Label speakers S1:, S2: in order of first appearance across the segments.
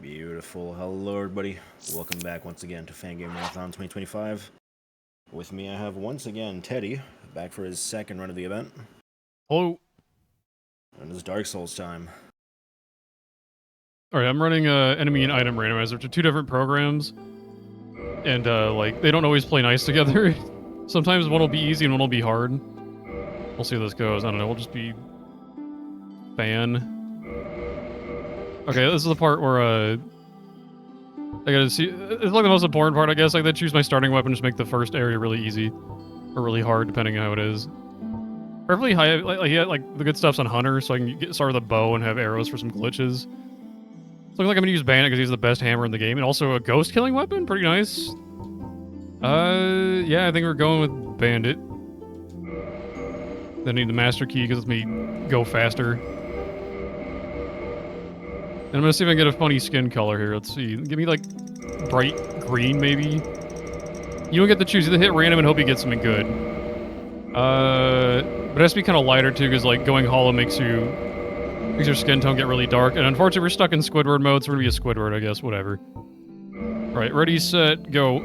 S1: Beautiful. Hello, everybody. Welcome back once again to Fangame Marathon 2025. With me, I have once again Teddy, back for his second run of the event.
S2: Hello.
S1: And it's Dark Souls time.
S2: Alright, I'm running enemy and item randomizer, which are two different programs. And, like, they don't always play nice together. Sometimes one will be easy and one will be hard. We'll see how this goes. I don't know, we'll just be... Fan. Okay, this is the part where, I gotta see... It's like the most important part, I guess. Like, they choose my starting weapon, just make the first area really easy. Or really hard, depending on how it is. Preferably high... Like, the good stuff's on Hunter, so I can start with a bow and have arrows for some glitches. Looks like I'm gonna use Bandit because he's the best hammer in the game, and also a ghost killing weapon, pretty nice. Yeah, I think we're going with Bandit. Then I need the Master Key because it lets me go faster. And I'm gonna see if I can get a funny skin color here. Let's see. Give me like bright green, maybe. You don't get to choose. Either hit random and hope you get something good. But it has to be kind of lighter too, because like going hollow makes your skin tone get really dark. And unfortunately, we're stuck in Squidward mode, so we're gonna be a Squidward, I guess. Whatever. Right, ready, set, go.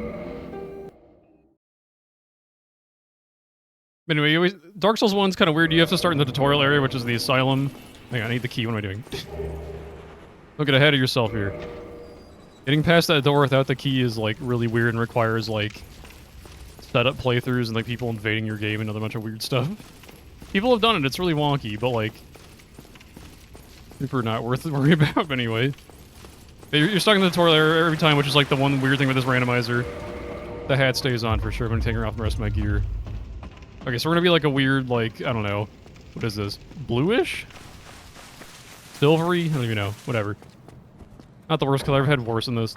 S2: Anyway, Dark Souls 1's kind of weird. You have to start in the tutorial area, which is the asylum. Hang on, I need the key. What am I doing? Don't get ahead of yourself here. Getting past that door without the key is, like, really weird and requires, like, setup playthroughs and, like, people invading your game and another bunch of weird stuff. People have done it. It's really wonky, but, like, super not worth worrying about anyway. You're stuck in the tutorial area every time, which is, like, the one weird thing with this randomizer. The hat stays on for sure. I'm gonna take her off the rest of my gear. Okay, so we're gonna be like a weird, like, I don't know. What is this? Bluish? Silvery? I don't even know. Whatever. Not the worst color. I've had worse than this.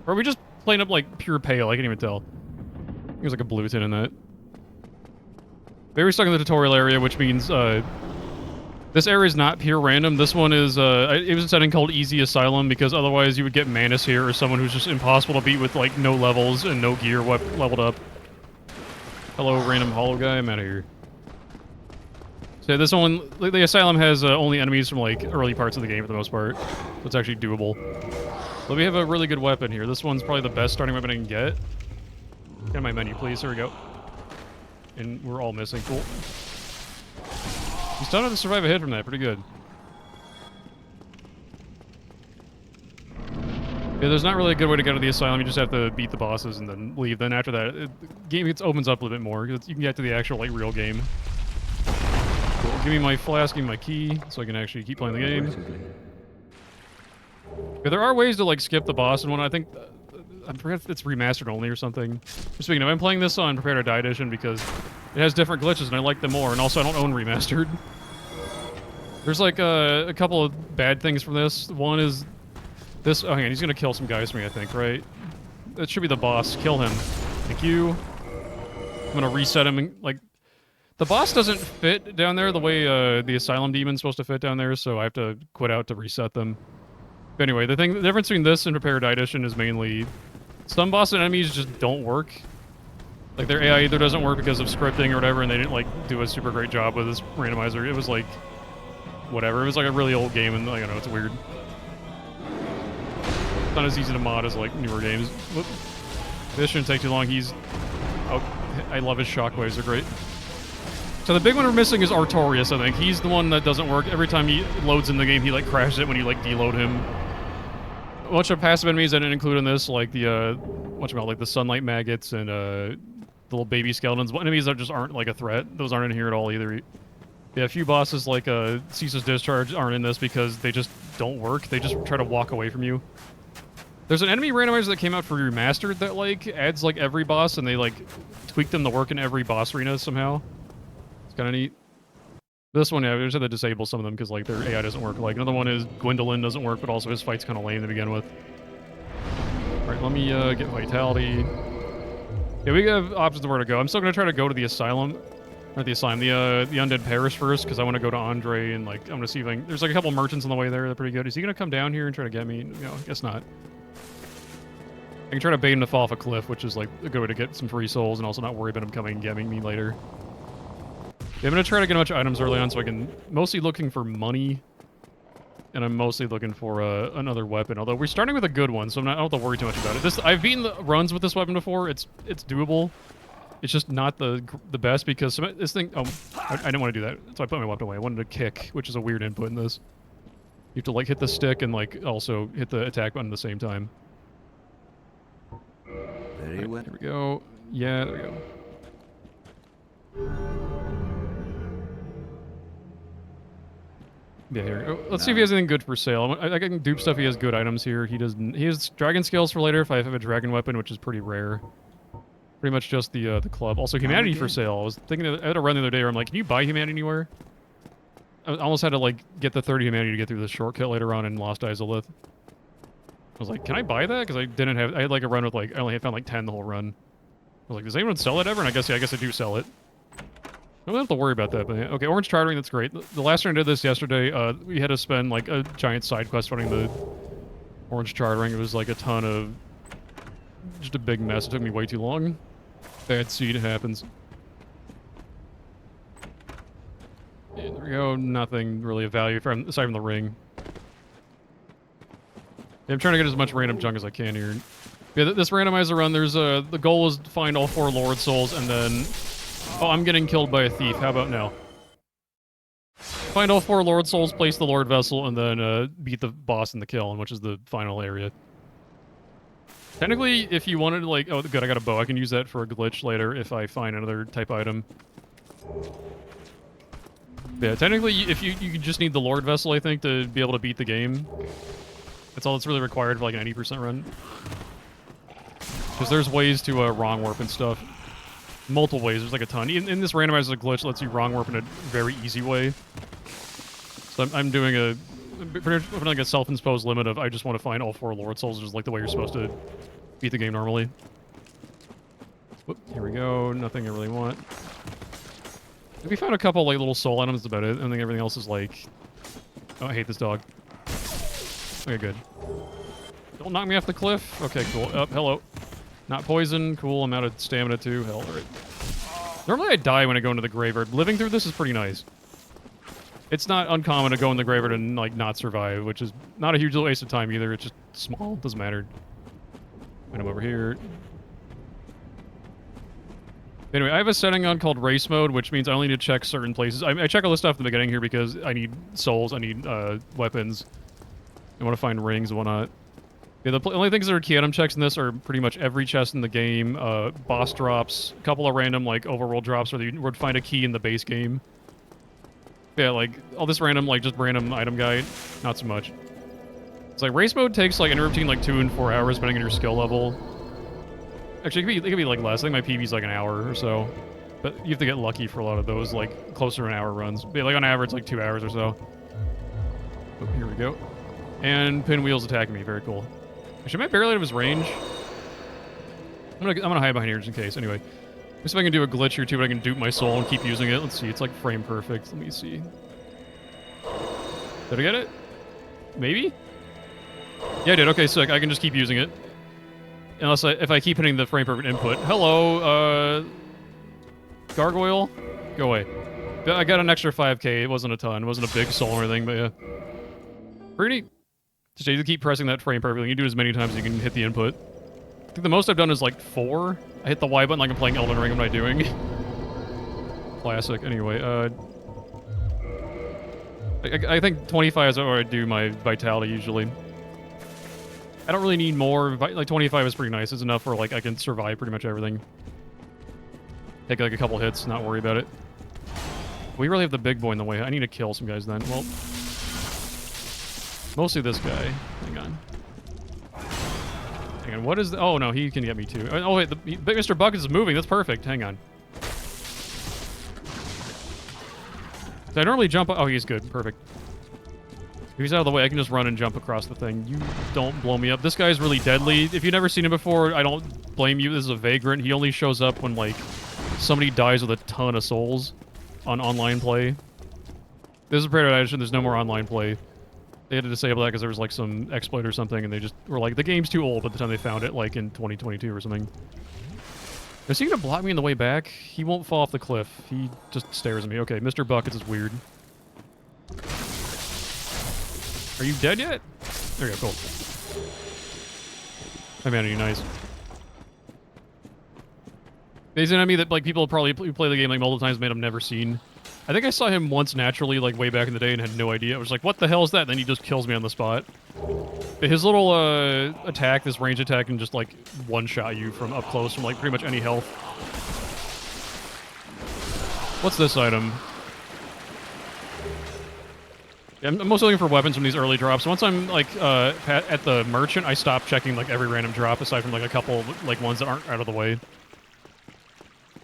S2: Or are we just playing up, like, pure pale? I can't even tell. There's like a blue tint in that. Very stuck in the tutorial area, which means, this area is not pure random. This one is, it was a setting called Easy Asylum, because otherwise you would get Manus here, or someone who's just impossible to beat with, like, no levels and no gear leveled up. Hello, random hollow guy. I'm out of here. So this one, the asylum has only enemies from like early parts of the game for the most part. So it's actually doable. But we have a really good weapon here. This one's probably the best starting weapon I can get. Get my menu, please. There we go. And we're all missing. Cool. You still have to survive a hit from that. Pretty good. Yeah, there's not really a good way to get to the asylum. You just have to beat the bosses and then leave. Then after that, the game opens up a little bit more. You can get to the actual, like, real game. Cool. Give me my flask, give me my key, so I can actually keep playing the game. Yeah, there are ways to, like, skip the boss and whatnot. I think, I forget if it's remastered only or something. Speaking of, I'm playing this on Prepare to Die Edition because it has different glitches and I like them more. And also, I don't own remastered. There's, like, a couple of bad things from this. One is... This, oh, hang on, he's gonna kill some guys for me, I think, right? That should be the boss. Kill him. Thank you. I'm gonna reset him, and, like... The boss doesn't fit down there the way, the Asylum Demon's supposed to fit down there, so I have to quit out to reset them. But anyway, the difference between this and Prepare to Die Edition is mainly... Some boss enemies just don't work. Like, their AI either doesn't work because of scripting or whatever, and they didn't, like, do a super great job with this randomizer. It was, like... Whatever. It was, like, a really old game, and, I don't know, it's weird. Not as easy to mod as, like, newer games. Whoop. This shouldn't take too long. Oh, I love his shockwaves. They're great. So the big one we're missing is Artorias, I think. He's the one that doesn't work. Every time he loads in the game, he, like, crashes it when you, like, deload him. A bunch of passive enemies I didn't include in this, like the, like, the sunlight maggots and, the little baby skeletons. Enemies that just aren't, like, a threat. Those aren't in here at all, either. Yeah, a few bosses, like, Ceaseless Discharge aren't in this because they just don't work. They just try to walk away from you. There's an enemy randomizer that came out for Remastered that, like, adds, like, every boss, and they, like, tweak them to work in every boss arena somehow. It's kind of neat. This one, yeah, we just had to disable some of them because, like, their AI doesn't work. Like, another one is Gwendolyn doesn't work, but also his fight's kind of lame to begin with. Alright, let me, get Vitality. Yeah, we have options of where to go. I'm still gonna try to go to the Asylum. Not the Asylum, the Undead Parish first, because I want to go to Andre, and, like, I'm gonna see if I can... There's, like, a couple merchants on the way there. They're pretty good. Is he gonna come down here and try to get me? No, I guess not. I can try to bait him to fall off a cliff, which is, like, a good way to get some free souls and also not worry about him coming and getting me later. Yeah, I'm gonna try to get a bunch of items early on so I can... Mostly looking for money. and I'm mostly looking for another weapon. Although we're starting with a good one, so I don't have to worry too much about it. I've beaten the runs with this weapon before. It's doable. It's just not the best because this thing. Oh, I didn't want to do that, so I put my weapon away. I wanted to kick, which is a weird input in this. You have to like hit the stick and like also hit the attack button at the same time.
S1: Very well.
S2: Here we go. Yeah, there we go. Yeah, here. Oh, let's see if he has anything good for sale. I can dupe stuff. He has good items here. He doesn't. He has dragon scales for later if I have a dragon weapon, which is pretty rare. Pretty much just the club. Also, humanity for sale. I was thinking I had a run the other day where I'm like, can you buy humanity anywhere? I almost had to like get the 30 humanity to get through the shortcut later on in Lost Izalith. I was like, can I buy that? Because I didn't have. I had like a run with like I only found like 10 the whole run. I was like, does anyone sell it ever? And I guess I do sell it. I don't have to worry about that, but yeah. Okay, orange chartering, that's great. The last time I did this yesterday, we had to spend like a giant side quest running the orange chartering. It was like a ton of just a big mess. It took me way too long. Bad seed happens. Yeah, there we go. Nothing really of value from aside from the ring. Yeah, I'm trying to get as much random junk as I can here. Yeah, this randomizer run, there's the goal is to find all 4 Lord Souls and then... Oh, I'm getting killed by a thief. How about now? Find all 4 Lord Souls, place the Lord Vessel, and then beat the boss in the kiln, which is the final area. Technically, if you wanted to, like... Oh, good, I got a bow. I can use that for a glitch later if I find another type item. Yeah, technically, if you just need the Lord Vessel, I think, to be able to beat the game. That's all that's really required for, like, an 80% run. Because there's ways to wrong warp and stuff. Multiple ways. There's like a ton. In this randomizer glitch, lets you wrong warp in a very easy way. So I'm doing a pretty much like a self-imposed limit of I just want to find all 4 Lord Souls, just like the way you're supposed to beat the game normally. Whoop, here we go. Nothing I really want. We found a couple like little soul items. That's about it. I think everything else is like. Oh, I hate this dog. Okay, good. Don't knock me off the cliff. Okay, cool. Oh, hello. Not poison. Cool. I'm out of stamina too. Hell, alright. Normally I die when I go into the graveyard. Living through this is pretty nice. It's not uncommon to go in the graveyard and like not survive, which is not a huge waste of time either. It's just small. Doesn't matter. And I'm over here. Anyway, I have a setting on called race mode, which means I only need to check certain places. I check all this stuff in the beginning here because I need souls, I need weapons. I want to find rings and whatnot. Yeah, the only things that are key item checks in this are pretty much every chest in the game, boss drops, a couple of random, like, overworld drops where you would find a key in the base game. Yeah, like, all this random, like, just random item guide, not so much. It's like, race mode takes, like, anywhere between, like, 2 and 4 hours, depending on your skill level. Actually, it could be, like, less. I think my PB's, like, an hour or so. But you have to get lucky for a lot of those, like, closer to an hour runs. But, yeah, like, on average, like, 2 hours or so. Oh, here we go. And Pinwheel's attacking me, very cool. Actually, am I barely out of his range? I'm gonna hide behind here just in case. Anyway, let's see if I can do a glitch here too, but I can dupe my soul and keep using it. Let's see. It's like frame perfect. Let me see. Did I get it? Maybe? Yeah, I did. Okay, so I can just keep using it. Unless if I keep hitting the frame perfect input. Hello, gargoyle? Go away. I got an extra 5k. It wasn't a ton. It wasn't a big soul or anything, but yeah. Pretty neat. Just you keep pressing that frame perfectly. You do it as many times as you can hit the input. I think the most I've done is like 4. I hit the Y button like I'm playing Elden Ring. I'm not doing. Classic. Anyway, I think 25 is where I do my vitality usually. I don't really need more. Like 25 is pretty nice. It's enough for like I can survive pretty much everything. Take like a couple hits, not worry about it. We really have the big boy in the way. I need to kill some guys then. Well. Mostly this guy. Hang on. Hang on, what is the... Oh, no, he can get me too. Oh, wait, Mr. Buckets is moving. That's perfect. Hang on. So I normally jump... Oh, he's good. Perfect. If he's out of the way, I can just run and jump across the thing. You don't blow me up. This guy's really deadly. If you've never seen him before, I don't blame you. This is a vagrant. He only shows up when, like, somebody dies with a ton of souls on online play. This is a prioritization. There's no more online play. They had to disable that because there was like some exploit or something, and they just were like, the game's too old by the time they found it, like in 2022 or something. Is he gonna block me on the way back? He won't fall off the cliff. He just stares at me. Okay, Mr. Buckets is weird. Are you dead yet? There you go, cool. Hey man, are you nice? He's an enemy that like people probably play the game like multiple times, made him never seen. I think I saw him once naturally, like way back in the day, and had no idea. I was like, "What the hell is that?" And then he just kills me on the spot. But his little attack, this range attack, can just like one-shot you from up close from like pretty much any health. What's this item? Yeah, I'm mostly looking for weapons from these early drops. Once I'm like at the merchant, I stop checking like every random drop aside from like a couple like ones that aren't out of the way.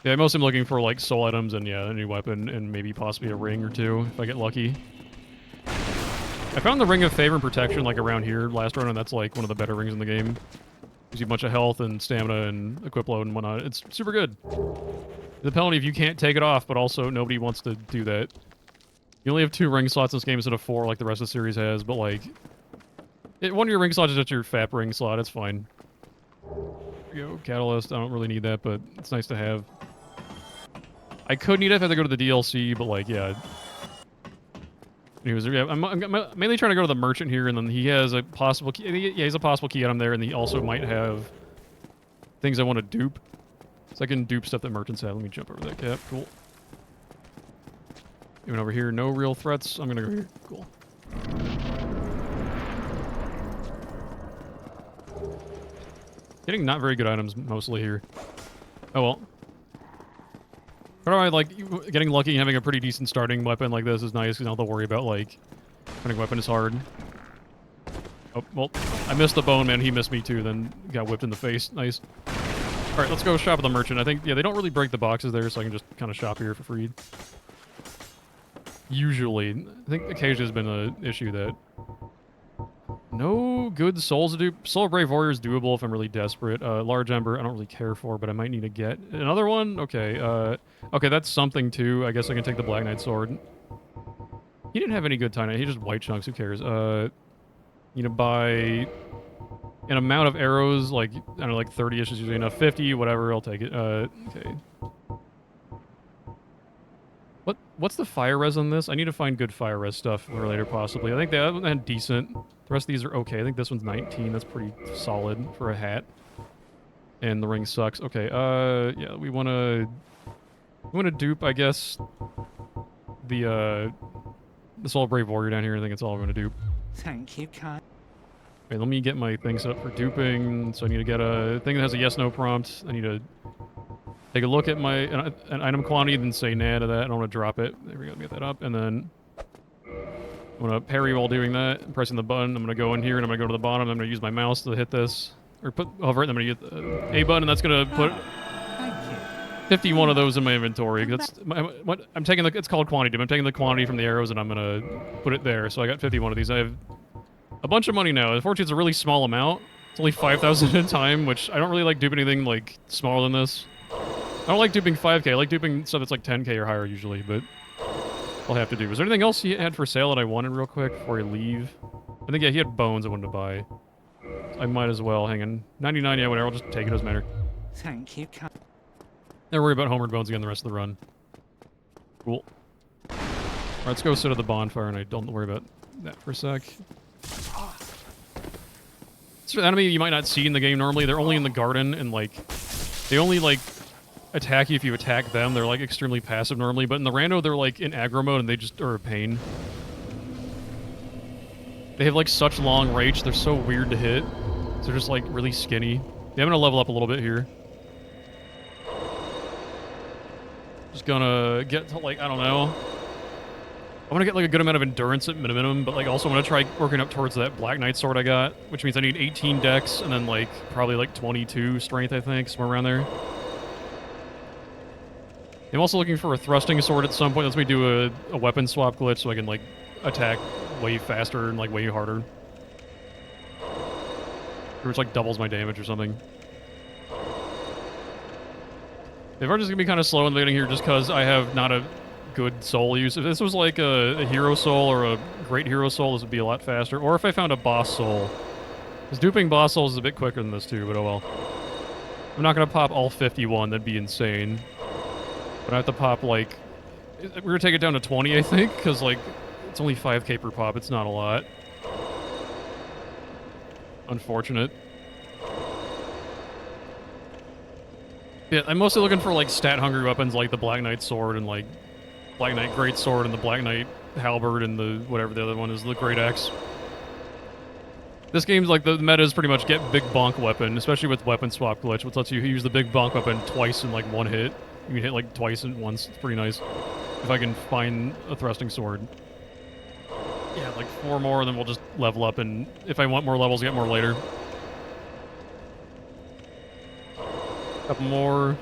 S2: Yeah, mostly I'm looking for like soul items and yeah, a new weapon and maybe possibly a ring or two if I get lucky. I found the Ring of Favor and Protection like around here last run, and that's like one of the better rings in the game. Gives you a bunch of health and stamina and equip load and whatnot. It's super good. The penalty if you can't take it off, but also nobody wants to do that. You only have 2 ring slots in this game instead of 4 like the rest of the series has, but like... one of your ring slots is just your FAP ring slot, it's fine. There you go, Catalyst, I don't really need that, but it's nice to have. I could need it if I had to go to the DLC, but like, yeah. Anyways, yeah, I'm mainly trying to go to the merchant here, and then he has a possible key. Yeah, he has a possible key item there, and he also might have things I want to dupe. So I can dupe stuff that merchants have. Let me jump over that cap. Cool. Even over here, no real threats. I'm gonna go here. Cool. Getting not very good items mostly here. Oh well. But I like getting lucky and having a pretty decent starting weapon like this is nice because I don't have to worry about like finding a weapon is hard. Oh, well, I missed the bone, man. He missed me too, then got whipped in the face. Nice. Alright, let's go shop at the merchant. I think, yeah, they don't really break the boxes there, so I can just kind of shop here for free. Usually. I think occasionally has been an issue that... No good souls to do. Soul of Brave Warrior is doable if I'm really desperate. Large Ember, I don't really care for, but I might need to get another one? Okay, okay, that's something too. I guess I can take the Black Knight Sword. He didn't have any good time. He just white chunks, who cares? You know, buy an amount of arrows, like, I don't know, like 30-ish is usually enough. 50, whatever, I'll take it. Okay. What's the fire res on this? I need to find good fire res stuff for later, possibly. I think that one had decent. The rest of these are okay. I think this one's 19. That's pretty solid for a hat. And the ring sucks. Okay, yeah, we wanna dupe, I guess, the Soul of Brave Warrior down here. I think it's all I'm gonna dupe.
S3: Thank you, Kai.
S2: Okay, let me get my thing set up for duping. So I need to get a thing that has a yes/no prompt. I need to take a look at my an item quantity, then say nah to that. I don't want to drop it. There we go, get that up. And then I'm going to parry while doing that. I'm pressing the button. I'm going to go in here, and I'm going to go to the bottom. I'm going to use my mouse to hit this. Or put hover it, and I'm going to get the A button, and that's going to put 51 of those in my inventory. That's what I'm taking. It's called quantity dupe. I'm taking the quantity from the arrows, and I'm going to put it there. So I got 51 of these. I have a bunch of money now. Unfortunately, it's a really small amount. It's only 5,000 at a time, which I don't really like duping anything like smaller than this. I don't like duping 5k. I like duping stuff that's like 10k or higher usually, but I'll have to do. Was there anything else he had for sale that I wanted real quick before I leave? I think, yeah, he had bones I wanted to buy. I might as well. Hang on. 99, yeah, whatever. I'll just take it. Doesn't matter.
S3: Thank you, Kai.
S2: Never worry about homered bones again the rest of the run. Cool. Alright, let's go sit at the bonfire, and I don't worry about that for a sec. It's an enemy you might not see in the game normally. They're only in the garden, and, like, they only, like, attack you if you attack them. They're like extremely passive normally, but in the rando they're like in aggro mode and they just are a pain. They have like such long reach, they're so weird to hit. So they're just like really skinny. Yeah, I'm gonna level up a little bit here. Just gonna get to like, I don't know. I want to get like a good amount of endurance at minimum, but like also want to try working up towards that Black Knight Sword I got, which means I need 18 dex and then like probably like 22 strength, I think, somewhere around there. I'm also looking for a thrusting sword at some point. Lets me do a weapon swap glitch so I can like attack way faster and like way harder. Which like doubles my damage or something. If I'm just gonna be kind of slow in the beginning here just because I have not a good soul use. If this was like a hero soul or a great hero soul, this would be a lot faster. Or if I found a boss soul. Because duping boss souls is a bit quicker than this too, but oh well. I'm not gonna pop all 51, that'd be insane. But I have to pop, like... We're gonna take it down to 20, I think, because, like, it's only 5k per pop. It's not a lot. Unfortunate. Yeah, I'm mostly looking for, like, stat-hungry weapons like the Black Knight Sword and, like, Black Knight Great Sword and the Black Knight Halberd and the whatever the other one is, the Great Axe. This game's like the meta is pretty much get big bonk weapon, especially with weapon swap glitch, which lets you use the big bonk weapon twice in like one hit. You can hit like twice in once. It's pretty nice. If I can find a thrusting sword. Yeah, like 4 more, then we'll just level up, and if I want more levels, get more later. Couple more.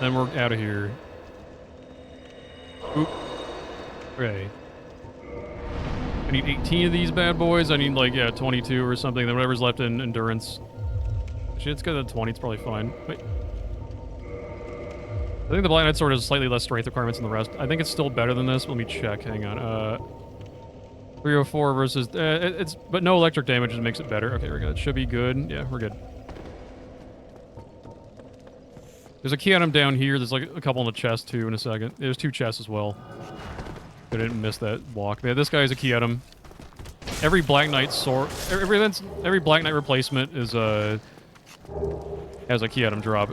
S2: Then we're out of here. Oop. Okay. I need 18 of these bad boys. I need, like, yeah, 22 or something. Then whatever's left in endurance. Actually, it's good at 20. It's probably fine. Wait. I think the Black Knight Sword has slightly less strength requirements than the rest. I think it's still better than this. Let me check. Hang on. 304 versus... it's... But no electric damage makes it better. Okay, we're good. It should be good. Yeah, we're good. There's a key item down here. There's, like, a couple in the chest, too, in a second. There's 2 chests as well. I didn't miss that walk. Yeah, this guy is a key item. Every Black Knight sword, every Black Knight replacement is has a key item drop,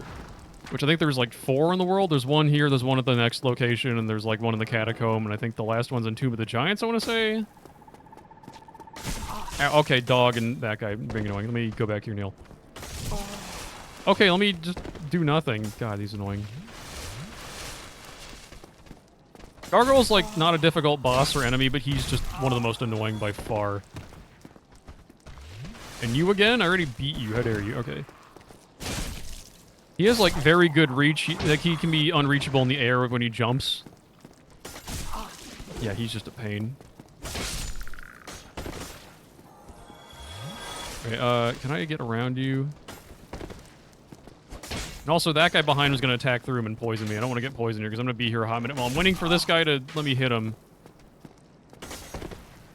S2: which I think there's like 4 in the world. There's one here, there's one at the next location, and there's like one in the catacomb, and I think the last one's in Tomb of the Giants. I want to say. Okay, dog and that guy being annoying. Let me go back here, Neil. Okay, let me just do nothing. God, he's annoying. Gargoyle's, like, not a difficult boss or enemy, but he's just one of the most annoying by far. And you again? I already beat you. How dare you? Okay. He has, like, very good reach. He can be unreachable in the air when he jumps. Yeah, he's just a pain. Okay, can I get around you? And also, that guy behind him is going to attack through him and poison me. I don't want to get poisoned here because I'm going to be here a hot minute while I'm waiting for this guy to let me hit him.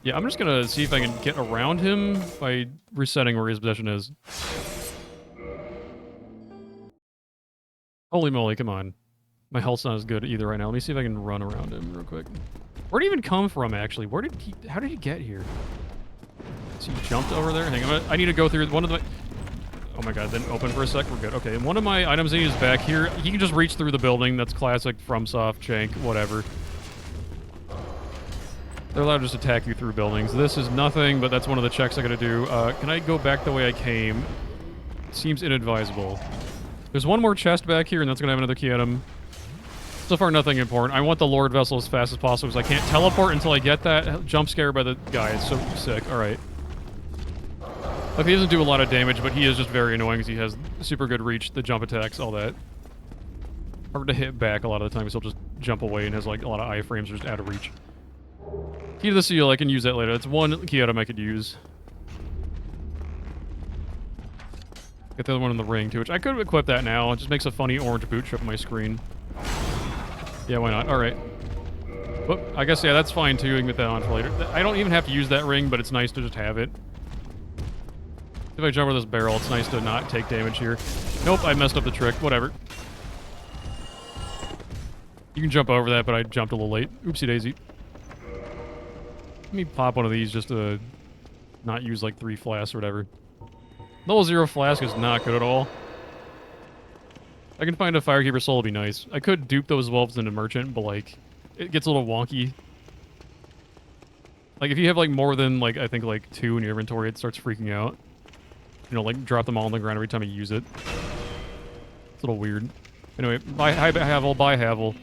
S2: Yeah, I'm just going to see if I can get around him by resetting where his position is. Holy moly, come on. My health's not as good either right now. Let me see if I can run around him real quick. Where'd he even come from, actually? How did he get here? So he jumped over there? Hang on, I need to go through one of the... Oh my god, then open for a sec, we're good. Okay, and one of my items I need is back here. He can just reach through the building. That's classic FromSoft, jank, whatever. They're allowed to just attack you through buildings. This is nothing, but that's one of the checks I gotta do. Can I go back the way I came? Seems inadvisable. There's one more chest back here, and that's gonna have another key item. So far, nothing important. I want the Lord Vessel as fast as possible, because I can't teleport until I get that. Jump scare by the guy. It's so sick. Alright. Like, he doesn't do a lot of damage, but he is just very annoying because he has super good reach, the jump attacks, all that. Hard to hit back a lot of the time, so he'll just jump away and has, like, a lot of iframes just out of reach. Key to the seal, I can use that later. That's one key item I could use. Get the other one in the ring, too, which I could equip that now. It just makes a funny orange boot show up on my screen. Yeah, why not? Alright. But I guess, yeah, that's fine, too. I can get that on for later. I don't even have to use that ring, but it's nice to just have it. If I jump over this barrel, it's nice to not take damage here. Nope, I messed up the trick. Whatever. You can jump over that, but I jumped a little late. Oopsie daisy. Let me pop one of these just to not use like 3 flasks or whatever. Level 0 flask is not good at all. I can find a Firekeeper soul, would be nice. I could dupe those wolves into merchant, but like, it gets a little wonky. Like, if you have like more than like, I think like 2 in your inventory, it starts freaking out. You know, like, drop them all on the ground every time you use it. It's a little weird. Anyway, bye Havel, bye Havel.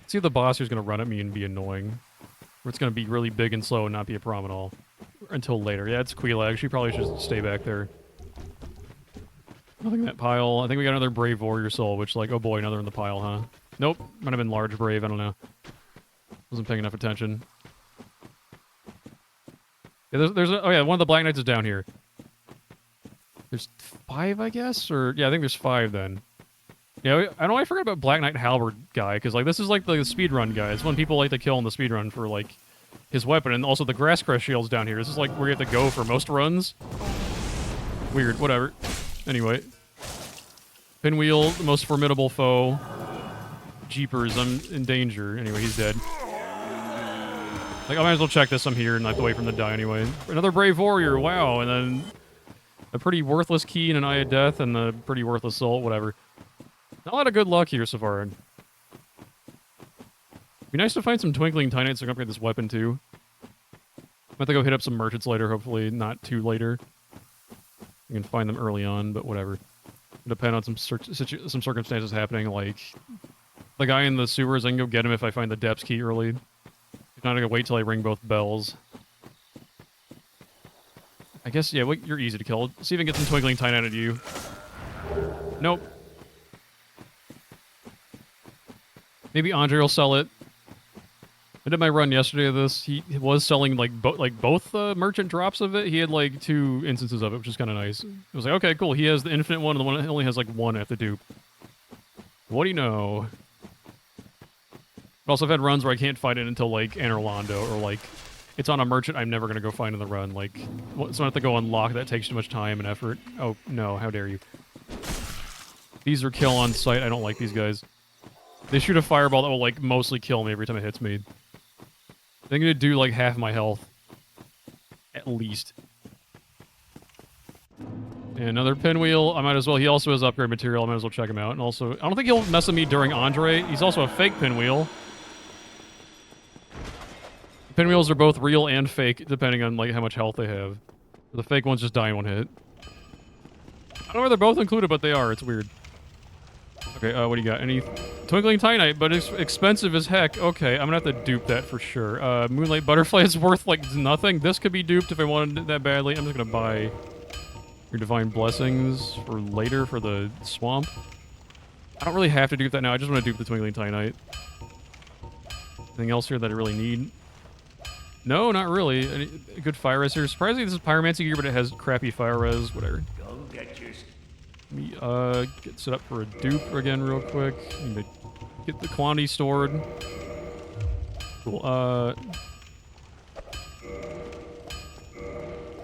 S2: See if the boss here's gonna run at me and be annoying. Or it's gonna be really big and slow and not be a problem at all. Until later. Yeah, it's Queelag. She probably should stay back there. Nothing in that pile. I think we got another Brave Warrior Soul, which, like, oh boy, another in the pile, huh? Nope. Might have been Large Brave, I don't know. Wasn't paying enough attention. Yeah, oh yeah, one of the Black Knights is down here. There's 5, I guess? Or, yeah, I think there's 5 then. Yeah, I know I forgot about Black Knight Halberd guy, because, like, this is, like, the speedrun guy. It's one people like to kill in the speedrun for, like, his weapon, and also the Grass Crest shield's down here. This is, like, where you have to go for most runs. Weird, whatever. Anyway. Pinwheel, the most formidable foe. Jeepers, I'm in danger. Anyway, he's dead. Like, I might as well check this. I'm here and I have to wait for him to die anyway. Another brave warrior, wow. And then a pretty worthless key and an eye of death and a pretty worthless soul, whatever. Not a lot of good luck here so far. Be nice to find some twinkling tinites so I can upgrade this weapon too. I'm have to go hit up some merchants later, hopefully not too later. You can find them early on, but whatever. Depend on some circumstances happening, like the guy in the sewers. I can go get him if I find the depths key early. If not, I gotta wait till I ring both bells. I guess, yeah, you're easy to kill. See if I can get some twinkling tine out of you. Nope. Maybe Andre will sell it. I did my run yesterday of this. He was selling like both merchant drops of it. He had like 2 instances of it, which is kind of nice. It was like, okay, cool. He has the infinite one, and the one that only has like 1 at the dupe. What do you know? But also, I've had runs where I can't find it until like Anor Londo, or like it's on a merchant I'm never gonna go find in the run. Like, so I have to go unlock. That takes too much time and effort. Oh no! How dare you? These are kill on sight. I don't like these guys. They shoot a fireball that will like mostly kill me every time it hits me. I'm gonna do like half my health. At least. And another pinwheel. I might as well. He also has upgrade material. I might as well check him out. And also, I don't think he'll mess with me during Andre. He's also a fake pinwheel. Pinwheels are both real and fake, depending on like how much health they have. The fake ones just die in 1 hit. I don't know where they're both included, but they are. It's weird. Okay, what do you got? Any twinkling tinite, but it's expensive as heck. Okay, I'm gonna have to dupe that for sure. Moonlight butterfly is worth like nothing. This could be duped if I wanted it that badly. I'm just gonna buy your divine blessings for later for the swamp. I don't really have to dupe that now. I just want to dupe the twinkling tinite. Anything else here that I really need? No, not really. Any good fire res here. Surprisingly, this is pyromancy gear, but it has crappy fire res. Whatever.
S4: Go get yours.
S2: Let me get set up for a dupe again real quick. Need to get the quantity stored. Cool.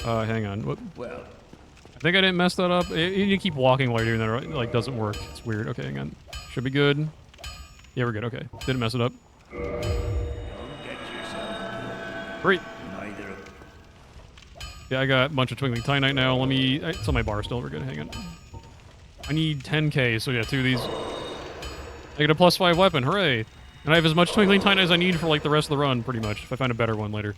S2: Hang on. What?
S4: Well,
S2: I think I didn't mess that up. You need to keep walking while you're doing that, right? Like, doesn't work. It's weird. Okay, hang on. Should be good. Yeah, we're good. Okay. Didn't mess it up.
S4: go get yourself.
S2: Great.
S4: Neither.
S2: Yeah, I got a bunch of twinkling tinite now. Let me... It's on my bar still. We're good. Hang on. I need 10k, so yeah, 2 of these. I get a +5 weapon. Hooray! And I have as much twinkling tinite as I need for, like, the rest of the run, pretty much. If I find a better one later.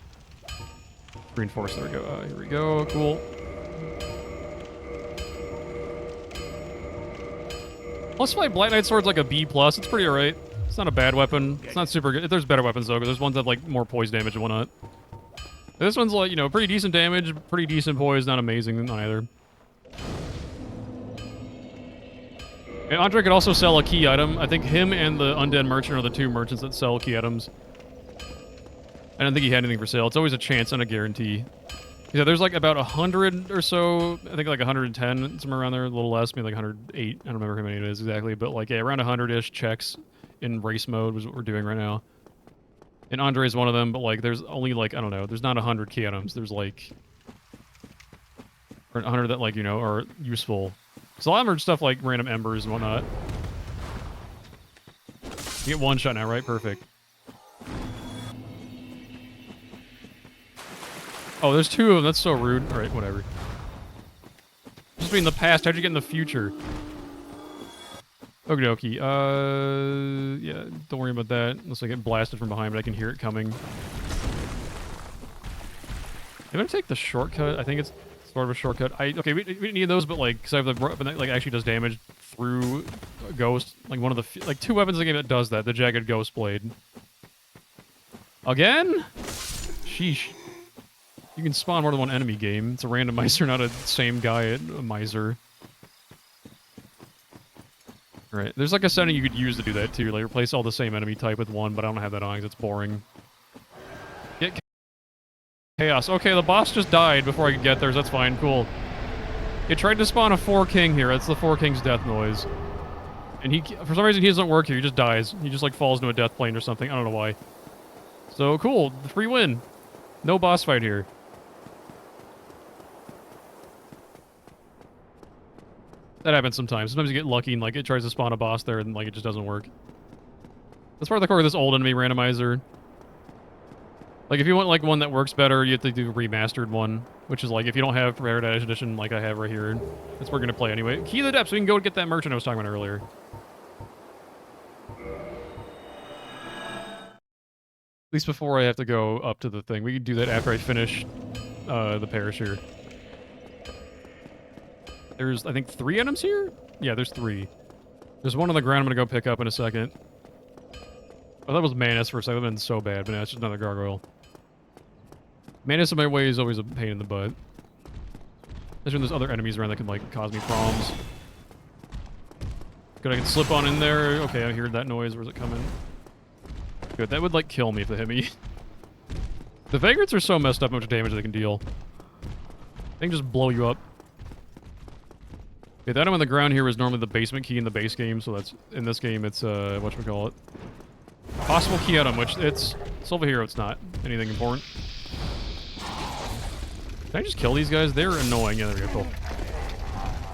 S2: Reinforce. There we go. Here we go. Cool. +5 Black Knight Sword's like a B+. It's pretty alright. It's not a bad weapon. It's not super good. There's better weapons, though, because there's ones that have, like, more poise damage and whatnot. This one's, like, you know, pretty decent damage, pretty decent poise, not amazing either. And Andre could also sell a key item. I think him and the Undead Merchant are the 2 merchants that sell key items. I don't think he had anything for sale. It's always a chance and a guarantee. Yeah, there's like about 100 or so. I think like 110, somewhere around there, a little less, maybe like 108. I don't remember how many it is exactly, but like, yeah, around 100-ish checks in race mode was what we're doing right now. And Andre is one of them, but like, there's only like, I don't know, there's not 100 key items. There's like 100 that like, you know, are useful. So a lot of them are stuff like random embers and whatnot. You get 1 shot now, right? Perfect. Oh, there's 2 of them. That's so rude. All right, whatever. Just be in the past. How'd you get in the future? Okie dokie. Yeah, don't worry about that. Unless I get blasted from behind, but I can hear it coming. I'm gonna take the shortcut. I think it's sort of a shortcut. Okay, we didn't need those, but like, because I have the weapon that like actually does damage through a ghost. Like one of the like 2 weapons in the game that does that. The jagged ghost blade. Again? Sheesh. You can spawn more than 1 enemy game. It's a randomizer, not a same guy miser. Right. There's like a setting you could use to do that too. Like replace all the same enemy type with 1, but I don't have that on because it's boring. Get chaos. Okay, the boss just died before I could get there, so that's fine. Cool. It tried to spawn a 4 king here. That's the 4 king's death noise. And he, for some reason, he doesn't work here. He just dies. He just like falls into a death plane or something. I don't know why. So cool. The free win. No boss fight here. That happens sometimes. Sometimes you get lucky and like it tries to spawn a boss there and like it just doesn't work. That's part of the core of this old enemy randomizer. Like, if you want, like, one that works better, you have to do a remastered one, which is, like, if you don't have Prepared Edition like I have right here, that's what we're going to play anyway. Key of the Depths, so we can go get that merchant I was talking about earlier. At least before I have to go up to the thing. We can do that after I finish the parish here. There's, I think, 3 items here? Yeah, there's 3. There's one on the ground I'm going to go pick up in a second. Oh, that was Manus for a second. That would have been so bad, but now it's just another gargoyle. Manus in my way is always a pain in the butt. Especially when there's other enemies around that can, like, cause me problems. Good, I can slip on in there. Okay, I heard that noise. Where's it coming? Good, that would, like, kill me if they hit me. The vagrants are so messed up how much damage they can deal. They can just blow you up. Okay, that item on the ground here is normally the basement key in the base game, so that's... In this game, it's, whatchamacallit. Possible key item, which it's over here. It's not anything important. Can I just kill these guys? They're annoying. Yeah, there we go. Cool.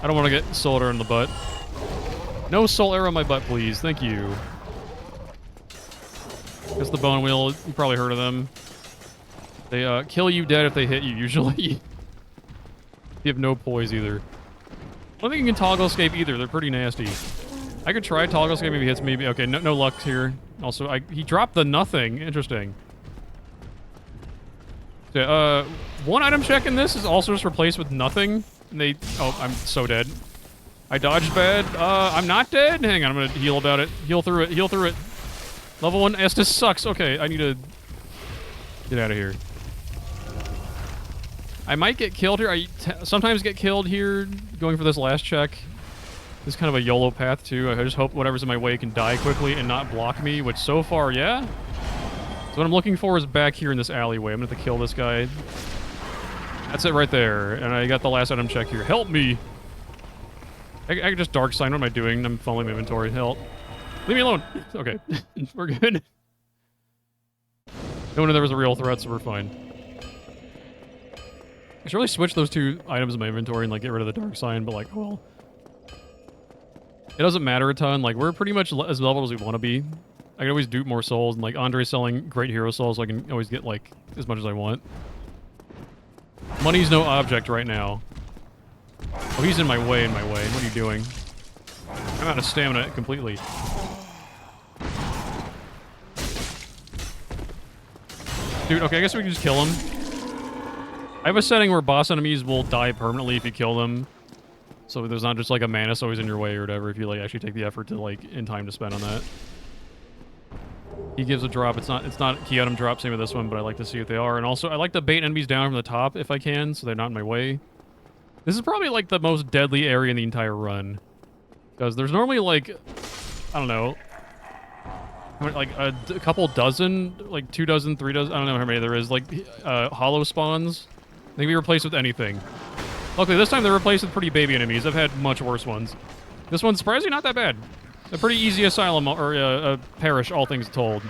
S2: I don't want to get soul arrow in the butt. No soul arrow in my butt, please. Thank you. That's the bone wheel. You probably heard of them. They kill you dead if they hit you, usually. You have no poise either. I don't think you can toggle escape either. They're pretty nasty. I could try toggle escape. Maybe he hits me. Okay, no luck here. Also, he dropped the nothing. Interesting. So, one item check in this is also just replaced with nothing. And they... Oh, I'm so dead. I dodged bad. I'm not dead? Hang on, I'm gonna heal about it. Heal through it. Heal through it. Level 1 Estus sucks. Okay, I need to... Get out of here. I might get killed here. I sometimes get killed here going for this last check. This is kind of a YOLO path, too. I just hope whatever's in my way can die quickly and not block me, which so far, yeah? So what I'm looking for is back here in this alleyway. I'm going to have to kill this guy. That's it right there. And I got the last item check here. Help me! I can just dark sign. What am I doing? I'm following my inventory. Help. Leave me alone! Okay. We're good. No one knew there was a real threat, so we're fine. I should really switch those 2 items in my inventory and, like, get rid of the dark sign, but, like, well... It doesn't matter a ton. Like, we're pretty much as leveled as we want to be. I can always dupe more souls, and, like, Andre's selling great hero souls, so I can always get, like, as much as I want. Money's no object right now. Oh, he's in my way, What are you doing? I'm out of stamina completely. Dude, okay, I guess we can just kill him. I have a setting where boss enemies will die permanently if you kill them. So there's not just like a Manus always in your way or whatever if you like actually take the effort to like in time to spend on that. He gives a drop. It's not key item drop, same with this one, but I like to see what they are. And also I like to bait enemies down from the top if I can, so they're not in my way. This is probably like the most deadly area in the entire run. Because there's normally like, I don't know, like a couple dozen, like 2 dozen, 3 dozen, I don't know how many there is, like hollow spawns. They can be replaced with anything. Luckily, this time they're replaced with pretty baby enemies. I've had much worse ones. This one's surprisingly not that bad. A pretty easy asylum, or a parish, all things told.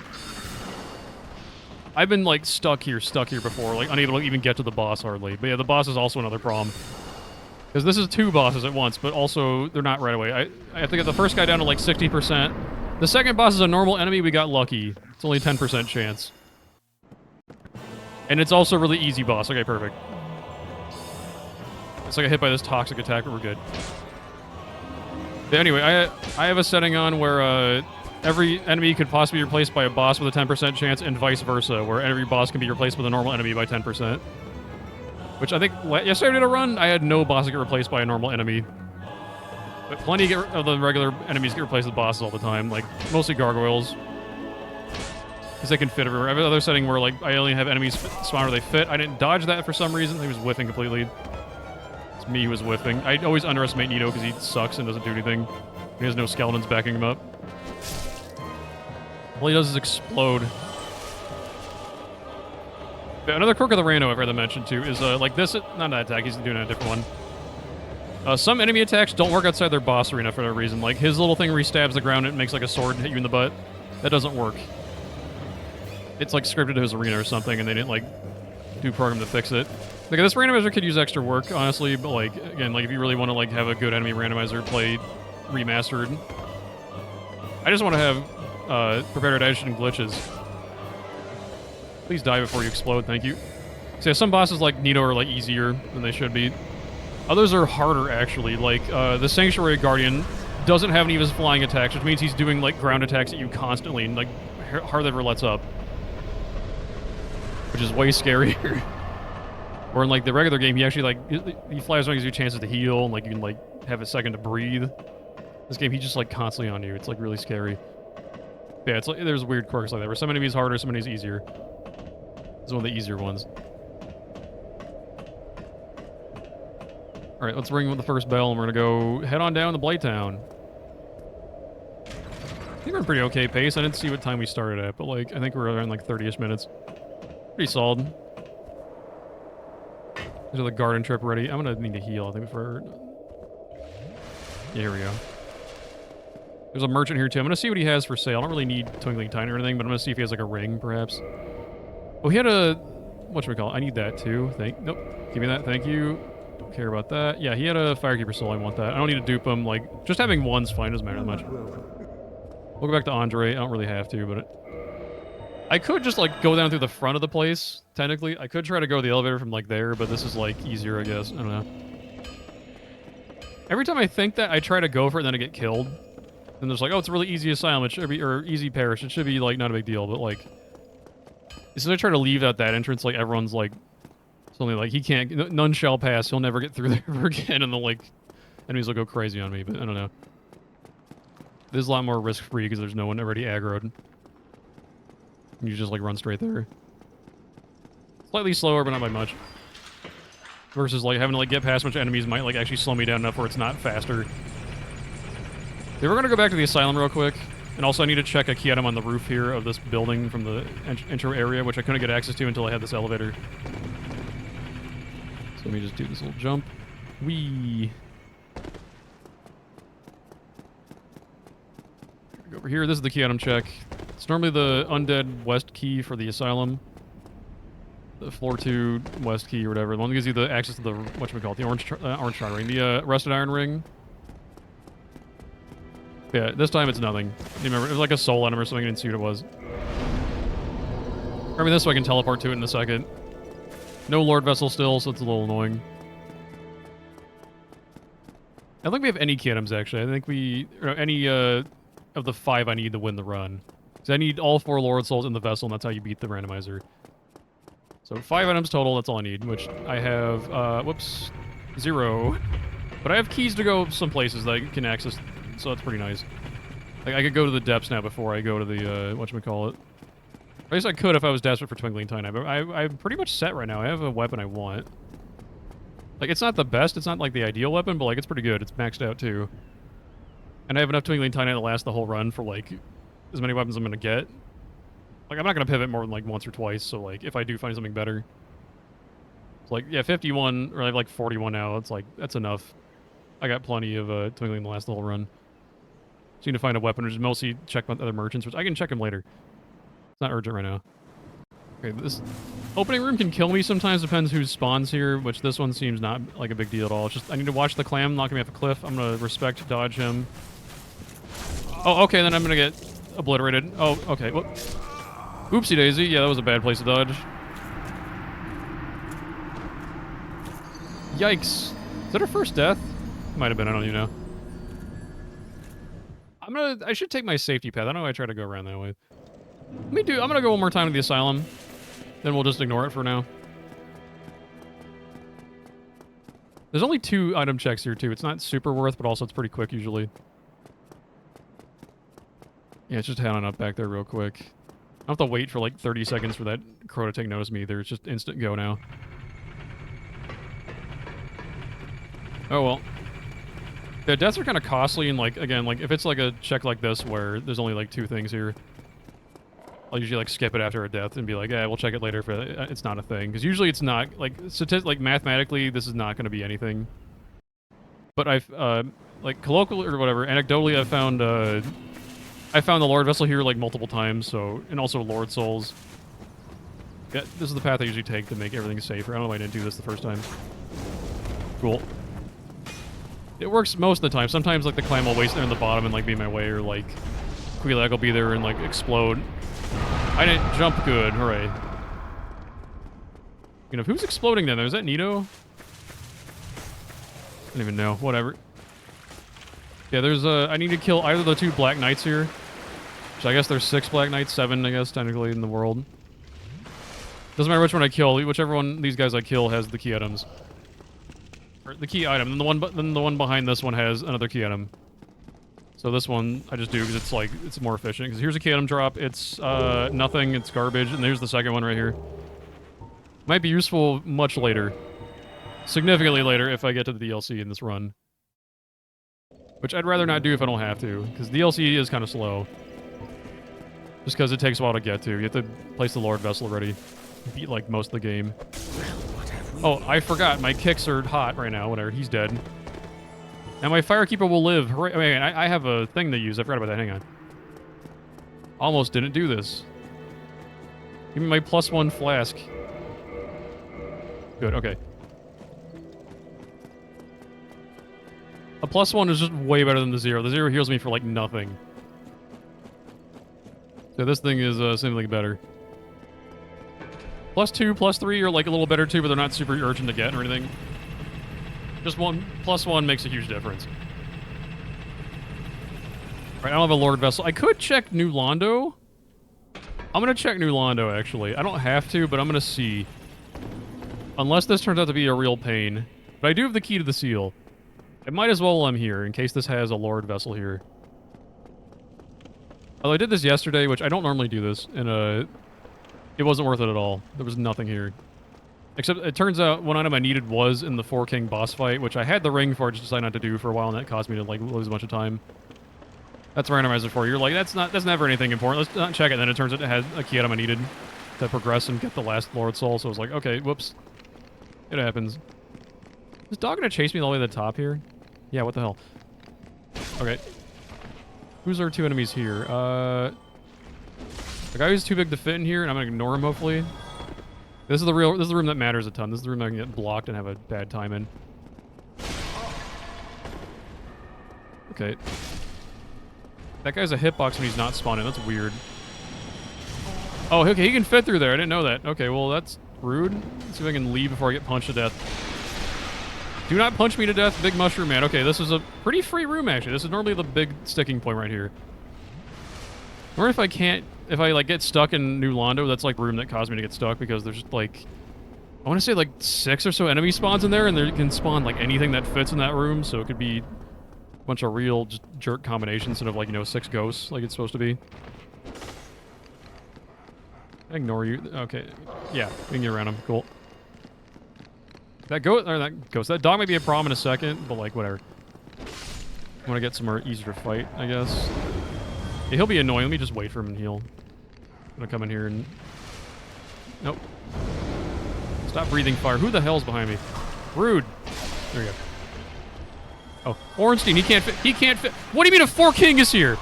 S2: I've been, like, stuck here before, like, unable to even get to the boss, hardly. But yeah, the boss is also another problem. Because this is 2 bosses at once, but also, they're not right away. I have to get the first guy down to, like, 60%. The second boss is a normal enemy, we got lucky. It's only a 10% chance. And it's also a really easy boss. Okay, perfect. It's like I hit by this toxic attack, but we're good. But anyway, I have a setting on where every enemy could possibly be replaced by a boss with a 10% chance, and vice versa, where every boss can be replaced with a normal enemy by 10%. Which I think, yesterday I did a run, I had no boss get replaced by a normal enemy. But plenty of the regular enemies get replaced with bosses all the time, like, mostly gargoyles. Because they can fit everywhere. I have another setting where, like, I only have enemies spawn where they fit. I didn't dodge that for some reason. He was whiffing completely. Me who was whiffing. I always underestimate Nito because he sucks and doesn't do anything. He has no skeletons backing him up. All he does is explode. Another quirk of the Rando I've rather mentioned too is like this. Not that attack. He's doing a different one. Some enemy attacks don't work outside their boss arena for no reason. Like his little thing where he stabs the ground and it makes like a sword and hit you in the butt. That doesn't work. It's like scripted to his arena or something, and they didn't like do program to fix it. Like, this randomizer could use extra work, honestly, but, like, again, like, if you really want to, like, have a good enemy randomizer play remastered, I just want to have, prepared edition glitches. Please die before you explode, thank you. So yeah, some bosses like Nito are like easier than they should be. Others are harder, actually. Like, the Sanctuary Guardian doesn't have any of his flying attacks, which means he's doing, like, ground attacks at you constantly and, like, hardly ever lets up. Which is way scarier. Or in, like, the regular game, he actually, like, he flies around, gives you chances to heal, and, like, you can, like, have a second to breathe. This game, he's just, like, constantly on you. It's, like, really scary. Yeah, it's like, there's weird quirks like that, where some enemies harder, some enemies easier. This is one of the easier ones. Alright, let's ring with the first bell, and we're gonna go head on down to Blighttown. I think we're in pretty okay pace. I didn't see what time we started at, but, like, I think we're around, like, 30-ish minutes. Pretty solid. There's the garden trip ready. I'm gonna need to heal, I think, before... Yeah, here we go. There's a merchant here, too. I'm gonna see what he has for sale. I don't really need Twinkling Tine or anything, but I'm gonna see if he has, like, a ring, perhaps. Oh, he had a... Whatchamacallit? I need that, too. Nope. Give me that. Thank you. Don't care about that. Yeah, he had a Firekeeper soul. I want that. I don't need to dupe him. Like, just having one's fine. Doesn't matter that much. We'll go back to Andre. I don't really have to, but... I could just, like, go down through the front of the place, technically. I could try to go to the elevator from, like, there, but this is, like, easier, I guess. I don't know. Every time I think that, I try to go for it, and then I get killed. And there's like, oh, it's a really easy asylum. It should be, or easy parish. It should be, like, not a big deal, but, like... As soon as I try to leave out that entrance, like, everyone's, like... Something like, he can't... None shall pass. He'll never get through there ever again, and then, like... Enemies will go crazy on me, but I don't know. This is a lot more risk-free, because there's no one already aggroed. You just, like, run straight there. Slightly slower, but not by much. Versus, like, having to, like, get past a bunch of enemies might, like, actually slow me down enough where it's not faster. Yeah, we're gonna go back to the asylum real quick. And also, I need to check a key item on the roof here of this building from the intro area, which I couldn't get access to until I had this elevator. So let me just do this little jump. Whee! Go over here. This is the key item check. It's normally the undead west key for the asylum. The floor 2 west key or whatever. The one that gives you the access to the, whatchamacallit, the orange shard ring. The rusted iron ring. Yeah, this time it's nothing. You remember, it was like a soul item or something. I didn't see what it was. I mean, this way I can teleport to it in a second. No Lord Vessel still, so it's a little annoying. I don't think we have any key items, actually. I think we... Or any, of the 5 I need to win the run. Because I need all 4 Lord Souls in the vessel, and that's how you beat the randomizer. So 5 items total, that's all I need, which I have, whoops, 0. But I have keys to go some places that I can access, so that's pretty nice. Like, I could go to the depths now before I go to the, whatchamacallit. At least I could if I was desperate for Twinkling Tine. But I'm pretty much set right now. I have a weapon I want. Like, it's not the best, it's not, like, the ideal weapon, but, like, it's pretty good. It's maxed out, too. And I have enough Twinkling Tine to last the whole run for, like, as many weapons I'm gonna get. Like, I'm not gonna pivot more than, like, once or twice, so, like, if I do find something better... It's like, yeah, 51, or I have, like, 41 now. It's like, that's enough. I got plenty of, Twinkling to last the whole run. Just need to find a weapon, or just mostly check with other merchants, which I can check them later. It's not urgent right now. Okay, this opening room can kill me sometimes, depends who spawns here, which this one seems not like a big deal at all. It's just, I need to watch the clam knocking me off a cliff. I'm gonna respect dodge him. Oh, okay, then I'm gonna get obliterated. Oh, okay, whoop. Oopsie daisy, yeah, that was a bad place to dodge. Yikes. Is that her first death? Might have been, I don't even know. I should take my safety path. I know I try to go around that way. I'm gonna go one more time to the asylum. Then we'll just ignore it for now. There's only 2 item checks here, too. It's not super worth, but also it's pretty quick, usually. Yeah, it's just head on up back there real quick. I don't have to wait for, like, 30 seconds for that crow to take notice of me either. It's just instant go now. Oh, well. Yeah, deaths are kind of costly, and, like, again, like, if it's, like, a check like this where there's only, like, 2 things here, I'll usually, like, skip it after a death and be like, yeah, we'll check it later if it's not a thing. Because usually it's not, like, mathematically, this is not going to be anything. But I've, like, colloquially, or whatever, anecdotally, I found the Lord Vessel here, like, multiple times, so, and also Lord Souls. Yeah, this is the path I usually take to make everything safer. I don't know why I didn't do this the first time. Cool. It works most of the time. Sometimes, like, the clam will waste there in the bottom and, like, be in my way, or, like, Quelaag will be there and, like, explode. I didn't jump good. Hooray. You know, who's exploding down there? Is that Nito? I don't even know. Whatever. Yeah, there's I need to kill either of the 2 Black Knights here. Which I guess there's 6 Black Knights, 7, I guess, technically, in the world. Doesn't matter which one I kill. Whichever one these guys I kill has the key items. Or the key item. And then the one behind this one has another key item. So this one I just do because it's like it's more efficient. Because here's a key item drop. It's nothing. It's garbage. And there's the second one right here. Might be useful much later. Significantly later if I get to the DLC in this run. Which I'd rather not do if I don't have to. Because DLC is kind of slow. Just because it takes a while to get to. You have to place the Lord Vessel already. Beat like most of the game. Oh, I forgot. My kicks are hot right now. Whatever. He's dead. Now my Firekeeper will live. Hooray. Wait, I have a thing to use. I forgot about that. Hang on. Almost didn't do this. Give me my +1 flask. Good. Okay. A +1 is just way better than the 0. The 0 heals me for like nothing. So this thing is significantly better. +2, +3 are like a little better too, but they're not super urgent to get or anything. Just +1 makes a huge difference. Right, I don't have a Lord Vessel. I could check New Londo. I'm gonna check New Londo actually. I don't have to, but I'm gonna see. Unless this turns out to be a real pain. But I do have the key to the seal. I might as well while I'm here, in case this has a Lord Vessel here. Although I did this yesterday, which I don't normally do this, and it wasn't worth it at all. There was nothing here. Except it turns out one item I needed was in the 4-King boss fight, which I had the ring for, just decided not to do for a while, and that caused me to like lose a bunch of time. That's Randomizer for you. You're like, that's never anything important. Let's not check it. Then it turns out it had a key item I needed to progress and get the last Lord Soul, so I was like, okay, whoops. It happens. Is this dog gonna chase me all the way to the top here? Yeah, what the hell? Okay. Who's our 2 enemies here? The guy who's too big to fit in here, and I'm gonna ignore him, hopefully. This is the room that matters a ton. This is the room I can get blocked and have a bad time in. Okay. That guy's a hitbox when he's not spawning. That's weird. Oh, okay, he can fit through there. I didn't know that. Okay, well, that's rude. Let's see if I can leave before I get punched to death. Do not punch me to death, Big Mushroom Man. Okay, this is a pretty free room, actually. This is normally the big sticking point right here. Or if I can't... If I, like, get stuck in New Londo, that's, like, room that caused me to get stuck, because there's, like... I want to say, like, 6 or so enemy spawns in there, and there can spawn, like, anything that fits in that room, so it could be a bunch of real just jerk combinations instead of, like, you know, 6 ghosts, like it's supposed to be. I ignore you. Okay. Yeah, we can get around him. Cool. That dog might be a problem in a second, but, like, whatever. I want to get somewhere easier to fight, I guess. Yeah, he'll be annoying. Let me just wait for him and heal. I'm gonna come in here and... Nope. Stop breathing fire. Who the hell's behind me? Rude. There we go. Oh, Ornstein, he can't fit. He can't fit. What do you mean a 4-King is here?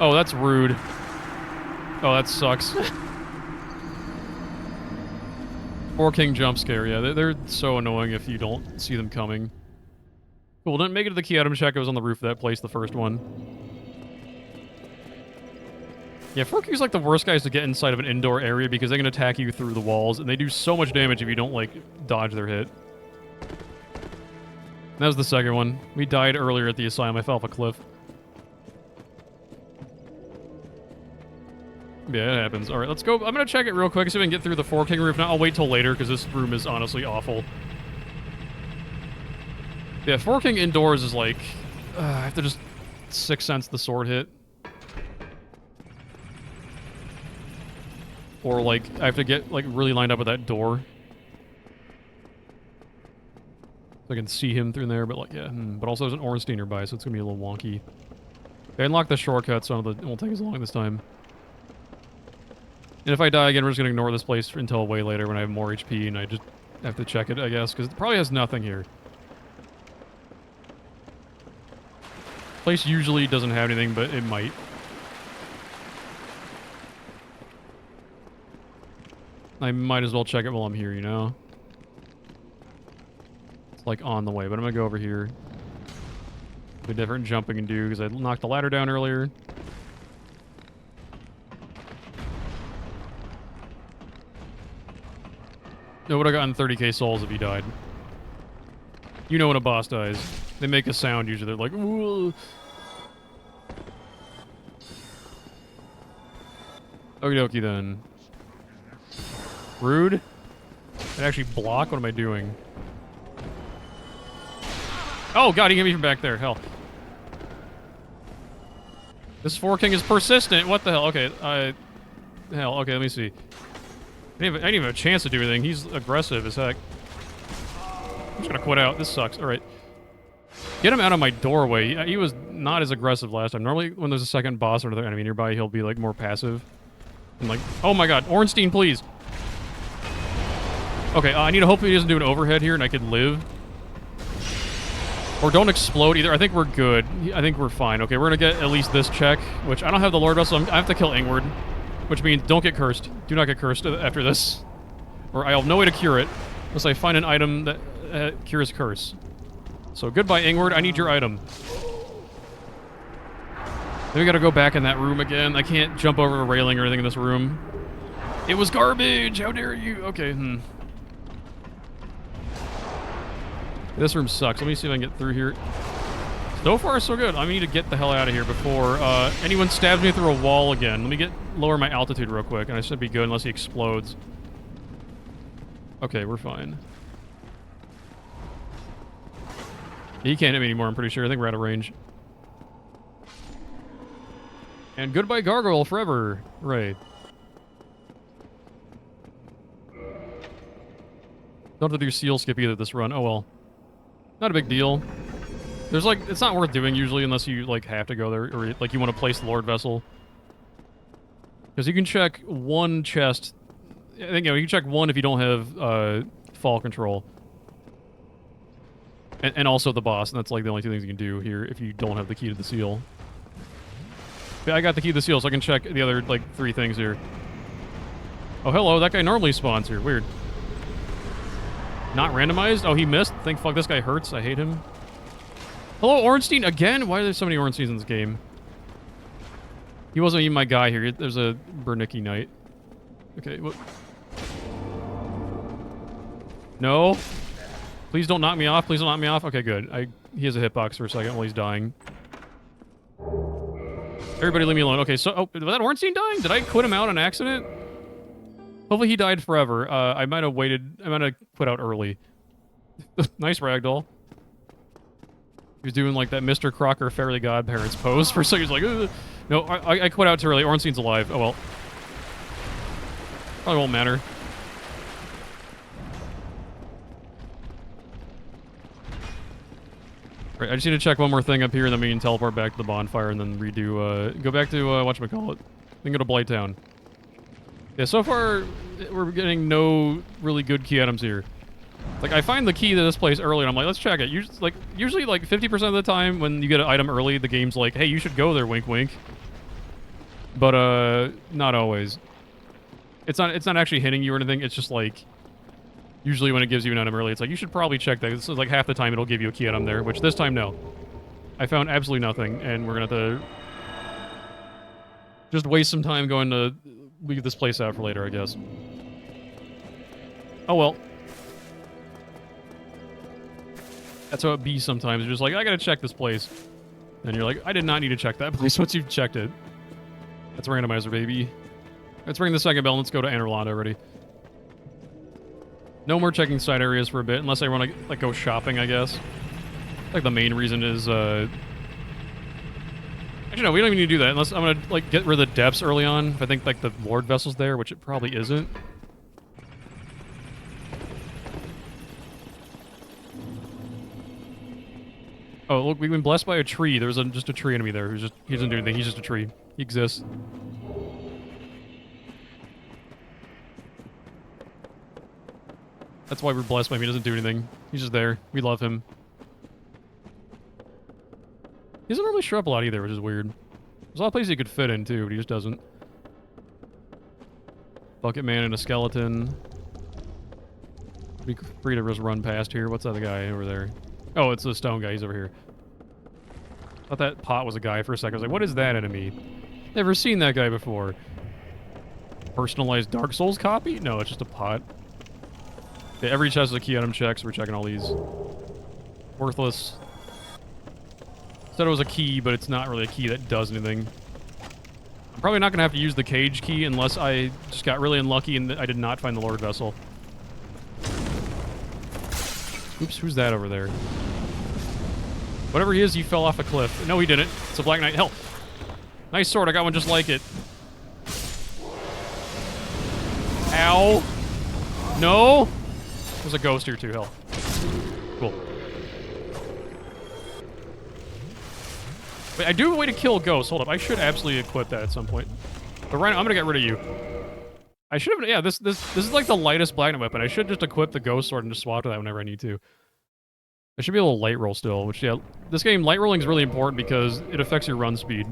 S2: Oh, that's rude. Oh, that sucks. 4-King jump scare, yeah. They're so annoying if you don't see them coming. Cool, didn't make it to the key item check. I was on the roof of that place, the first one. Yeah, 4-King's like the worst guys to get inside of an indoor area because they can attack you through the walls, and they do so much damage if you don't, like, dodge their hit. That was the second one. We died earlier at the asylum. I fell off a cliff. Yeah, it happens. Alright, let's go. I'm gonna check it real quick, see if I can get through the 4-King roof. Now, I'll wait till later, because this room is honestly awful. Yeah, 4-King indoors is like... I have to just 6th sense the sword hit. Or, like, I have to get, like, really lined up with that door. So I can see him through there, but, like, yeah. But also there's an Ornstein nearby, so it's gonna be a little wonky. I unlocked the shortcut, so it won't take as long this time. And if I die again, we're just gonna ignore this place until way later when I have more HP, and I just have to check it, I guess, because it probably has nothing here. Place usually doesn't have anything, but it might. I might as well check it while I'm here, you know? It's like on the way, but I'm gonna go over here. A different jumping and do, because I knocked the ladder down earlier. No, would have gotten 30k souls if he died. You know when a boss dies. They make a sound usually. They're like, whoa. Okie dokie then. Rude? I actually block? What am I doing? Oh god, he hit me from back there. Hell. This 4 King is persistent. What the hell? Okay, hell, okay, let me see. I didn't even have a chance to do anything. He's aggressive as heck. I'm just gonna quit out. This sucks. Alright. Get him out of my doorway. He was not as aggressive last time. Normally, when there's a second boss or another enemy nearby, he'll be, like, more passive. And, like, oh my god, Ornstein, please! Okay, I need to hope he doesn't do an overhead here and I can live. Or don't explode either. I think we're good. I think we're fine. Okay, we're gonna get at least this check, which I don't have the Lord Vessel. I have to kill Ingward, which means don't get cursed. Do not get cursed after this. Or I'll have no way to cure it unless I find an item that cures curse. So goodbye, Ingward. I need your item. Then we gotta go back in that room again. I can't jump over a railing or anything in this room. It was garbage! How dare you? Okay, This room sucks. Let me see if I can get through here. So far, so good. I need to get the hell out of here before anyone stabs me through a wall again. Let me lower my altitude real quick, and I should be good unless he explodes. Okay, we're fine. He can't hit me anymore, I'm pretty sure. I think we're out of range. And goodbye, Gargoyle, forever. Right. Don't have to do seal skip either this run. Oh well. Not a big deal. There's like, it's not worth doing usually unless you like have to go there or like you want to place the Lord Vessel. Because you can check one chest. I think, you know, you can check one if you don't have fall control. And also the boss, and that's like the only 2 things you can do here if you don't have the key to the seal. Yeah, I got the key to the seal, so I can check the other like 3 things here. Oh, hello, that guy normally spawns here. Weird. Not randomized? Oh, he missed? Think fuck, this guy hurts. I hate him. Hello, Ornstein again? Why are there so many Ornsteins in this game? He wasn't even my guy here. There's a Bernicki Knight. Okay, what? No. Please don't knock me off. Please don't knock me off. Okay, good. He has a hitbox for a second while he's dying. Everybody leave me alone. Okay, so... Oh, was that Ornstein dying? Did I quit him out on accident? Hopefully he died forever. I might have waited... I might have quit out early. Nice ragdoll. He was doing like that Mr. Crocker Fairy Godparents pose for a second. He's like, ugh. No, I quit out too early. Ornstein's alive. Oh well. Probably won't matter. Right, I just need to check one more thing up here, and then we can teleport back to the bonfire, and then redo, go back to, whatchamacallit. Then go to Blighttown. Yeah, so far, we're getting no really good key items here. Like, I find the key to this place early, and I'm like, let's check it. Usually, like, 50% of the time, when you get an item early, the game's like, hey, you should go there, wink wink. But, not always. It's not actually hitting you or anything, it's just like... Usually when it gives you an item early, it's like, you should probably check that. This is like half the time it'll give you a key item there, which this time, no. I found absolutely nothing, and we're gonna have to... just waste some time going to leave this place out for later, I guess. Oh well. That's how it be sometimes. You're just like, I gotta check this place. And you're like, I did not need to check that place once you've checked it. That's Randomizer, baby. Let's ring the second bell and let's go to Enerlanda already. No more checking side areas for a bit, unless I want to, like, go shopping, I guess. Like, the main reason is, Actually, no, we don't even need to do that, unless I'm gonna, like, get rid of the depths early on. If I think, like, the Lord Vessel's there, which it probably isn't. Oh, look, we've been blessed by a tree. There's just a tree enemy there he doesn't do anything. He's just a tree. He exists. That's why we're blessed by him. He doesn't do anything. He's just there. We love him. He doesn't really show up a lot either, which is weird. There's a lot of places he could fit in, too, but he just doesn't. Bucket Man and a skeleton. Be free to just run past here. What's that other guy over there? Oh, it's the stone guy. He's over here. Thought that pot was a guy for a second. I was like, what is that enemy? Never seen that guy before. Personalized Dark Souls copy? No, it's just a pot. Okay, every chest is a key item check, so we're checking all these. Worthless. Said it was a key, but it's not really a key that does anything. I'm probably not going to have to use the cage key unless I just got really unlucky and I did not find the Lord Vessel. Oops, who's that over there? Whatever he is, he fell off a cliff. No, he didn't. It's a Black Knight. Hell. Nice sword. I got one just like it. Ow. No. There's a ghost here too. Hell. Cool. Wait, I do have a way to kill ghosts. Hold up. I should absolutely equip that at some point. But right now, I'm gonna get rid of you. I should have. Yeah, this is like the lightest Black Knight weapon. I should just equip the ghost sword and just swap to that whenever I need to. I should be able to light roll still, which, yeah, this game, light rolling is really important because it affects your run speed.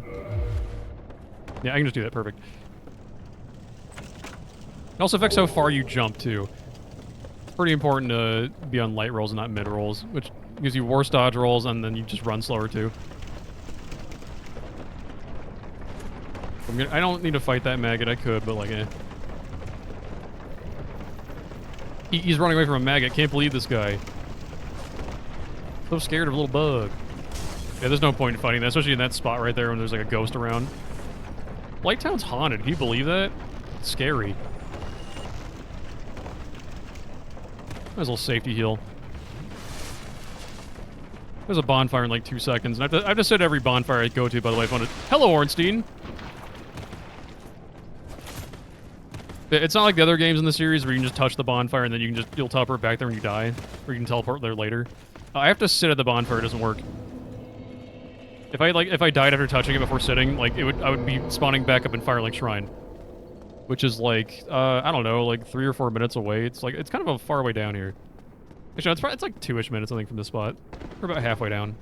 S2: Yeah, I can just do that. Perfect. It also affects how far you jump, too. It's pretty important to be on light rolls and not mid rolls, which gives you worse dodge rolls, and then you just run slower, too. I don't need to fight that maggot. I could, but, like, eh. He's running away from a maggot. Can't believe this guy. So scared of a little bug. Yeah, there's no point in fighting that, especially in that spot right there when there's like a ghost around. Blighttown's haunted. Can you believe that? It's scary. Might as well safety heal. There's a bonfire in like 2 seconds, and I've just said every bonfire I go to, by the way. Hello, Ornstein! It's not like the other games in the series where you can just touch the bonfire and then you'll teleport back there when you die, or you can teleport there later. I have to sit at the bonfire. It doesn't work. If I died after touching it before sitting, like I would be spawning back up in Firelink Shrine, which is like I don't know, like 3 or 4 minutes away. It's kind of a far way down here. Actually, it's like 2-ish minutes I think from this spot. We're about halfway down.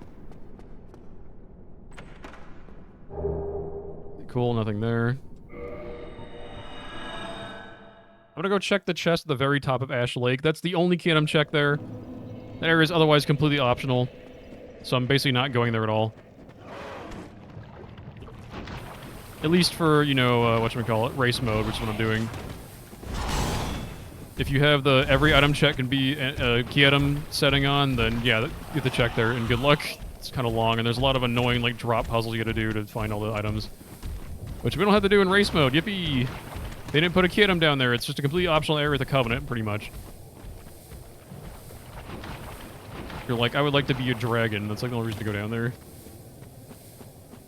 S2: Cool, nothing there. I'm gonna go check the chest at the very top of Ash Lake. That's the only key item check there. That area is otherwise completely optional, so I'm basically not going there at all. At least for, you know, whatchamacallit, race mode, which is what I'm doing. If you have the every item check can be a key item setting on, then yeah, you have to check there, and good luck. It's kind of long, and there's a lot of annoying, like, drop puzzles you gotta do to find all the items. Which we don't have to do in race mode, yippee! They didn't put a key item down there, it's just a completely optional area with the Covenant, pretty much. You're like, I would like to be a dragon. That's like the only reason to go down there.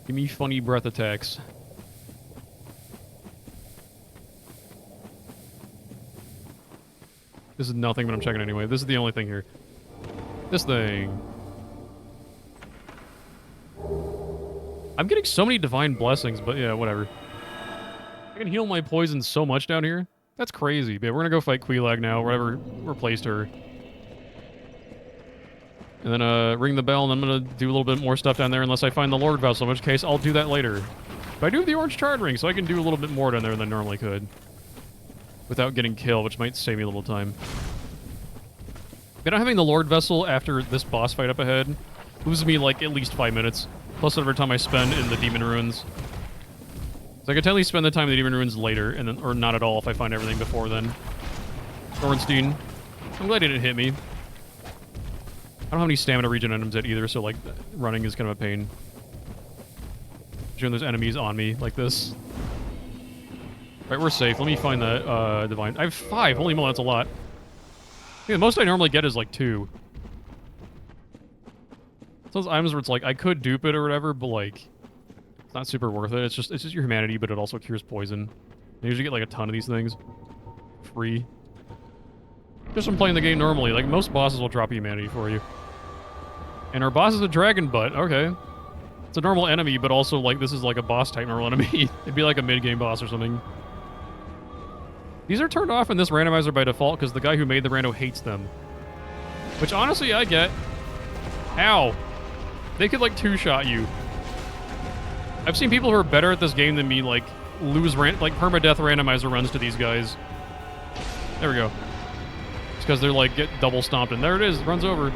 S2: Give me funny breath attacks. This is nothing, but I'm checking anyway. This is the only thing here. This thing. I'm getting so many divine blessings, but yeah, whatever. I can heal my poison so much down here. That's crazy. But we're gonna go fight Quelaag now, wherever replaced her. And then ring the bell, and I'm gonna do a little bit more stuff down there unless I find the Lord Vessel, in which case I'll do that later. But I do have the orange charred ring, so I can do a little bit more down there than I normally could. Without getting killed, which might save me a little time. But not having the Lord Vessel after this boss fight up ahead loses me like at least 5 minutes. Plus whatever time I spend in the Demon Ruins. So I could technically spend the time in the Demon Ruins later, and then, or not at all if I find everything before then. Ornstein. I'm glad he didn't hit me. I don't have any stamina regen items yet either, so like running is kind of a pain. When there's enemies on me like this. Right, we're safe. Let me find that divine. I have 5. Holy moly, that's a lot. Yeah, the most I normally get is like 2. Those items where it's like I could dupe it or whatever, but like it's not super worth it. It's just your humanity, but it also cures poison. I usually get like a ton of these things free. Just from playing the game normally. Like most bosses will drop humanity for you. And our boss is a dragon butt. Okay. It's a normal enemy, but also, like, this is like a boss type normal enemy. It'd be like a mid-game boss or something. These are turned off in this randomizer by default because the guy who made the rando hates them. Which, honestly, I get. Ow. They could, like, two-shot you. I've seen people who are better at this game than me, like, lose, like, permadeath randomizer runs to these guys. There we go. It's because they're, like, get double stomped, and there it is. It runs over.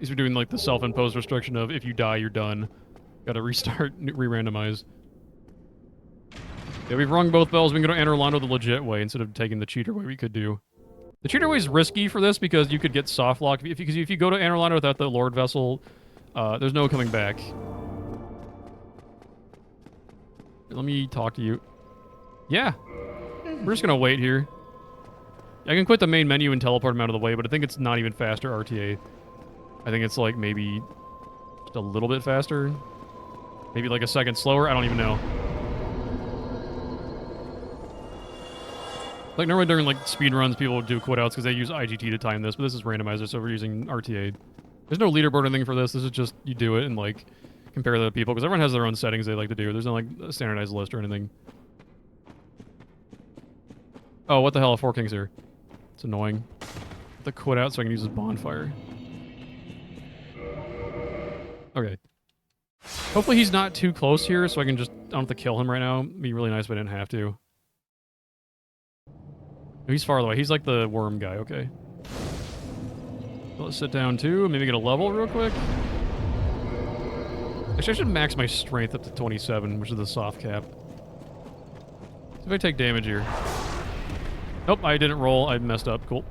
S2: These are doing, like, the self-imposed restriction of if you die, you're done. Gotta restart, re-randomize. Yeah, we've rung both bells. We can go to Anne Orlando the legit way instead of taking the cheater way we could do. The cheater way is risky for this because you could get soft lock. If you go to Anne Orlando without the Lord Vessel, there's no coming back. Let me talk to you. Yeah. We're just going to wait here. I can quit the main menu and teleport him out of the way, but I think it's not even faster RTA. I think it's like maybe just a little bit faster. Maybe like a second slower. I don't even know. Like normally during like speed runs, people do quit outs because they use IGT to time this, but this is randomizer, so we're using RTA. There's no leaderboard or anything for this. This is just you do it and like compare the people because everyone has their own settings they like to do. There's no like a standardized list or anything. Oh, what the hell? 4 kings here. It's annoying. The quit out so I can use this bonfire. Okay. Hopefully he's not too close here so I can just... I don't have to kill him right now. It'd be really nice if I didn't have to. Oh, he's far away. He's like the worm guy. Okay. So let's sit down too. Maybe get a level real quick. Actually, I should max my strength up to 27, which is the soft cap. See if I take damage here. Nope, I didn't roll. I messed up. Cool.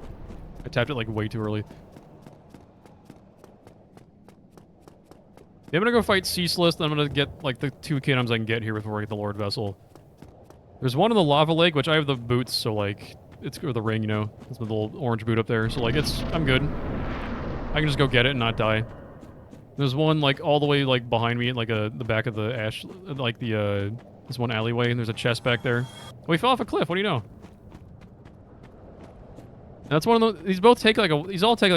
S2: I tapped it like way too early. Yeah, I'm gonna go fight Ceaseless, then I'm gonna get like the 2 kingdoms I can get here before I get the Lord Vessel. There's one in the lava lake, which I have the boots, so like it's or the ring, you know. It's the little orange boot up there, so like I'm good. I can just go get it and not die. There's one like all the way like behind me at like the back of the ash, like the this one alleyway, and there's a chest back there. Oh, we fell off a cliff. What do you know? That's one of the... These all take like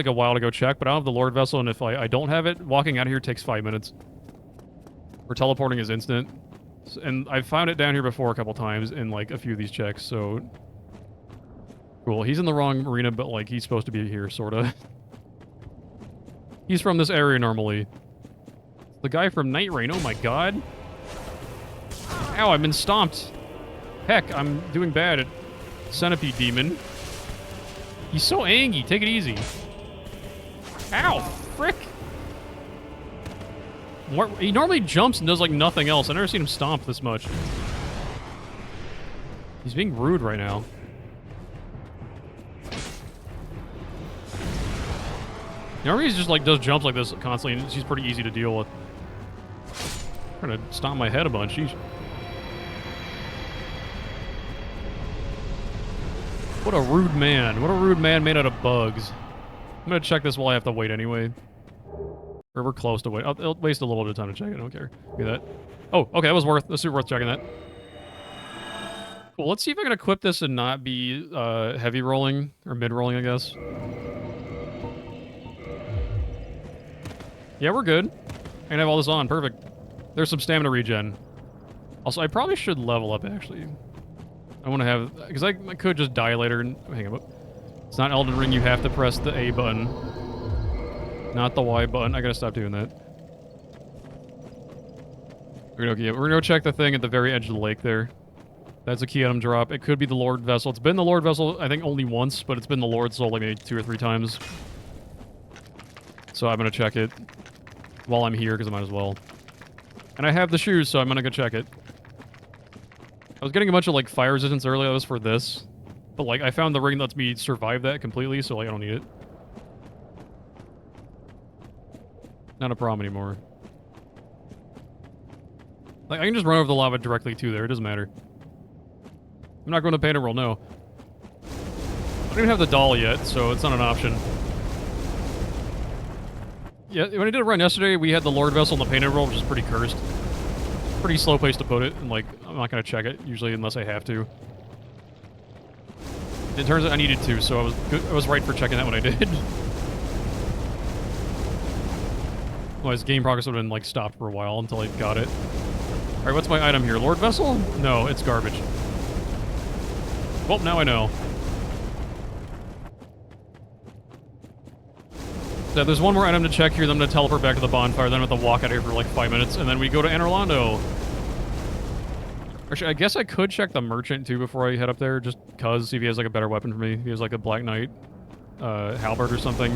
S2: a while to go check, but I don't have the Lord Vessel, and if I don't have it, walking out of here takes 5 minutes. Or teleporting is instant. And I've found it down here before a couple times in like a few of these checks, so... Cool. He's in the wrong arena, but like he's supposed to be here, sorta. He's from this area normally. The guy from Night Rain, oh my god. Ow, I've been stomped. Heck, I'm doing bad at Centipede Demon. He's so angry. Take it easy. Ow! Frick! He normally jumps and does like nothing else. I've never seen him stomp this much. He's being rude right now. Normally he's just like does jumps like this constantly and she's pretty easy to deal with. I'm trying to stomp my head a bunch. Sheesh. What a rude man. What a rude man made out of bugs. I'm gonna check this while I have to wait anyway. Or we're close to wait. I'll waste a little bit of time to check it. I don't care. Do that. Oh, okay. That's super worth checking that. Cool. Let's see if I can equip this and not be heavy rolling. Or mid rolling, I guess. Yeah, we're good. I can have all this on. Perfect. There's some stamina regen. Also, I probably should level up, actually. I want to have... Because I could just die later and... Hang on. It's not Elden Ring. You have to press the A button. Not the Y button. I gotta stop doing that. We're gonna go check the thing at the very edge of the lake there. That's a key item drop. It could be the Lord Vessel. It's been the Lord Vessel, I think, only once, but it's been the Lord Soul like maybe 2 or 3 times. So I'm gonna check it while I'm here, because I might as well. And I have the shoes, so I'm gonna go check it. I was getting a bunch of, like, fire resistance earlier. That was for this. But, like, I found the ring that lets me survive that completely, so, like, I don't need it. Not a problem anymore. Like, I can just run over the lava directly to there. It doesn't matter. I'm not going to Painted World, no. I don't even have the doll yet, so it's not an option. Yeah, when I did a run yesterday, we had the Lord Vessel in the Painted World, which is pretty cursed. Pretty slow place to put it, and, like, I'm not going to check it, usually, unless I have to. It turns out I needed to, so I was right for checking that when I did. Otherwise, game progress would have been, like, stopped for a while until I got it. Alright, what's my item here? Lord Vessel? No, it's garbage. Well, now I know. So there's one more item to check here, then I'm going to teleport back to the bonfire, then I have to walk out of here for, like, 5 minutes, and then we go to Anne Orlando. Actually, I guess I could check the merchant, too, before I head up there, just cause, see if he has, like, a better weapon for me. If he has, like, a Black Knight halberd or something.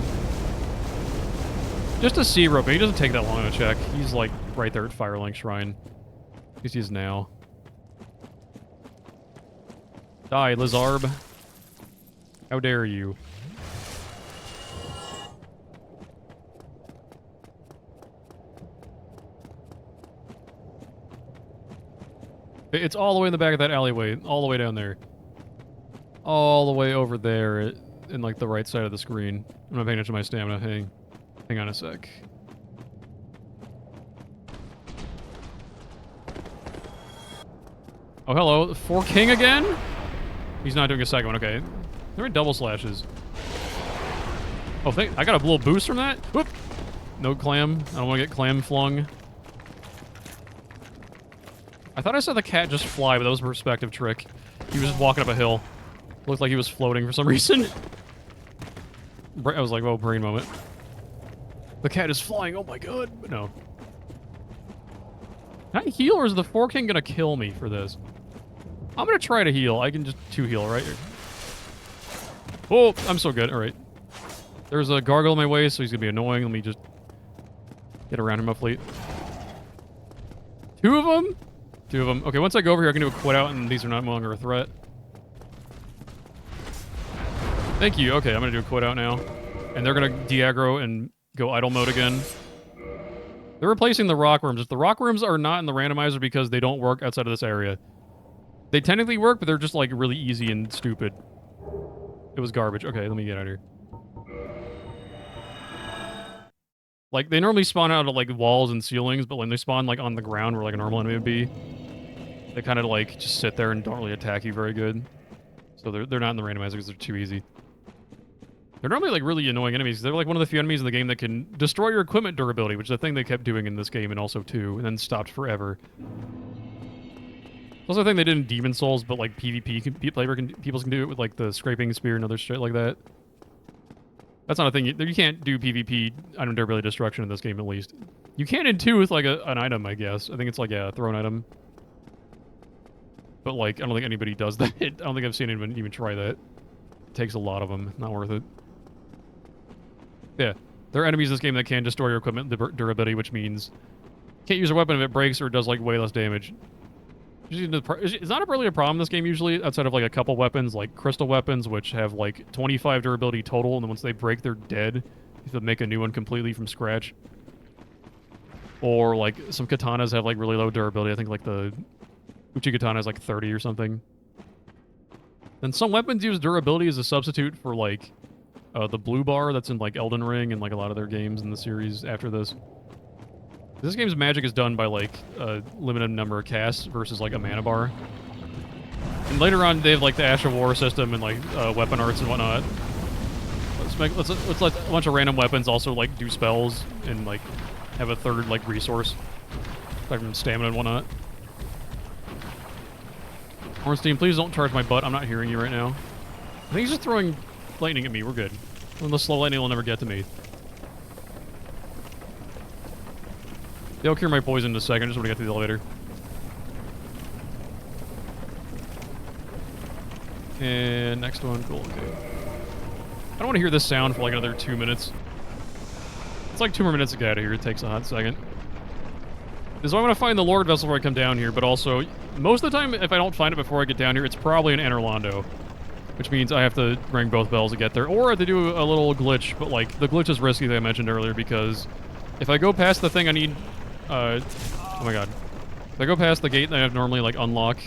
S2: Just to see real quick. He doesn't take that long to check. He's, like, right there at Firelink Shrine. At least he is now. Die, Lizarb. How dare you? It's all the way in the back of that alleyway. All the way down there. All the way over there in, like, the right side of the screen. I'm not paying attention to my stamina. Hang on a sec. Oh, hello. 4 King again? He's not doing a second one. Okay. They're in double slashes. Oh, I got a little boost from that? Whoop! No clam. I don't want to get clam flung. I thought I saw the cat just fly, but that was a perspective trick. He was just walking up a hill. Looked like he was floating for some reason. I was like, oh, brain moment. The cat is flying, oh my god. But no. Can I heal, or is the 4 King gonna kill me for this? I'm gonna try to heal. I can just 2 heal, right? Oh, I'm so good. Alright. There's a gargoyle in my way, so he's gonna be annoying. Let me just get around him, hopefully. 2 of them? 2 of them. Okay, once I go over here, I can do a quit out, and these are not no longer a threat. Thank you. Okay, I'm gonna do a quit out now. And they're gonna de-aggro and go idle mode again. They're replacing the rock rooms. The rock rooms are not in the randomizer because they don't work outside of this area. They technically work, but they're just, like, really easy and stupid. It was garbage. Okay, let me get out of here. Like, they normally spawn out of, like, walls and ceilings, but when they spawn, like, on the ground where, like, a normal enemy would be, they kind of, like, just sit there and don't really attack you very good. So they're not in the randomizer because they're too easy. They're normally, like, really annoying enemies. They're, like, one of the few enemies in the game that can destroy your equipment durability, which is a thing they kept doing in this game and also 2, and then stopped forever. It's also a thing they did in Demon Souls, but, like, PvP people can do it with, like, the scraping spear and other shit like that. That's not a thing. You can't do PvP item durability destruction in this game, at least. You can in 2 with, like, an item, I guess. I think it's, like, a thrown item. But, like, I don't think anybody does that. I don't think I've seen anyone even try that. It takes a lot of them. Not worth it. Yeah. There are enemies in this game that can destroy your equipment durability, which means you can't use a weapon if it breaks or does, like, way less damage. It's not really a problem in this game, usually, outside of, like, a couple weapons, like crystal weapons, which have, like, 25 durability total, and then once they break, they're dead. You have to make a new one completely from scratch. Or, like, some katanas have, like, really low durability. I think, like, the Uchi katana is, like, 30 or something. Then some weapons use durability as a substitute for, like, the blue bar that's in, like, Elden Ring and, like, a lot of their games in the series after this. This game's magic is done by, like, a limited number of casts versus, like, a mana bar. And later on, they have, like, the Ash of War system and, like, weapon arts and whatnot. Let's let a bunch of random weapons also, like, do spells and, like, have a third, like, resource. Like, from stamina and whatnot. Ornstein, please don't charge my butt. I'm not hearing you right now. I think he's just throwing lightning at me. We're good. And the slow lightning will never get to me. They'll cure my poison in a second. I just want to get to the elevator. And next one. Cool. Okay. I don't want to hear this sound for like another 2 minutes. It's like 2 more minutes to get out of here. It takes a hot second. So I want to find the Lord Vessel before I come down here, but also, most of the time, if I don't find it before I get down here, it's probably an Enerlando. Which means I have to ring both bells to get there. Or I have to do a little glitch, but like, the glitch is risky that I mentioned earlier, because if I go past the thing I need... oh my god. If I go past the gate that I have normally, like, unlock,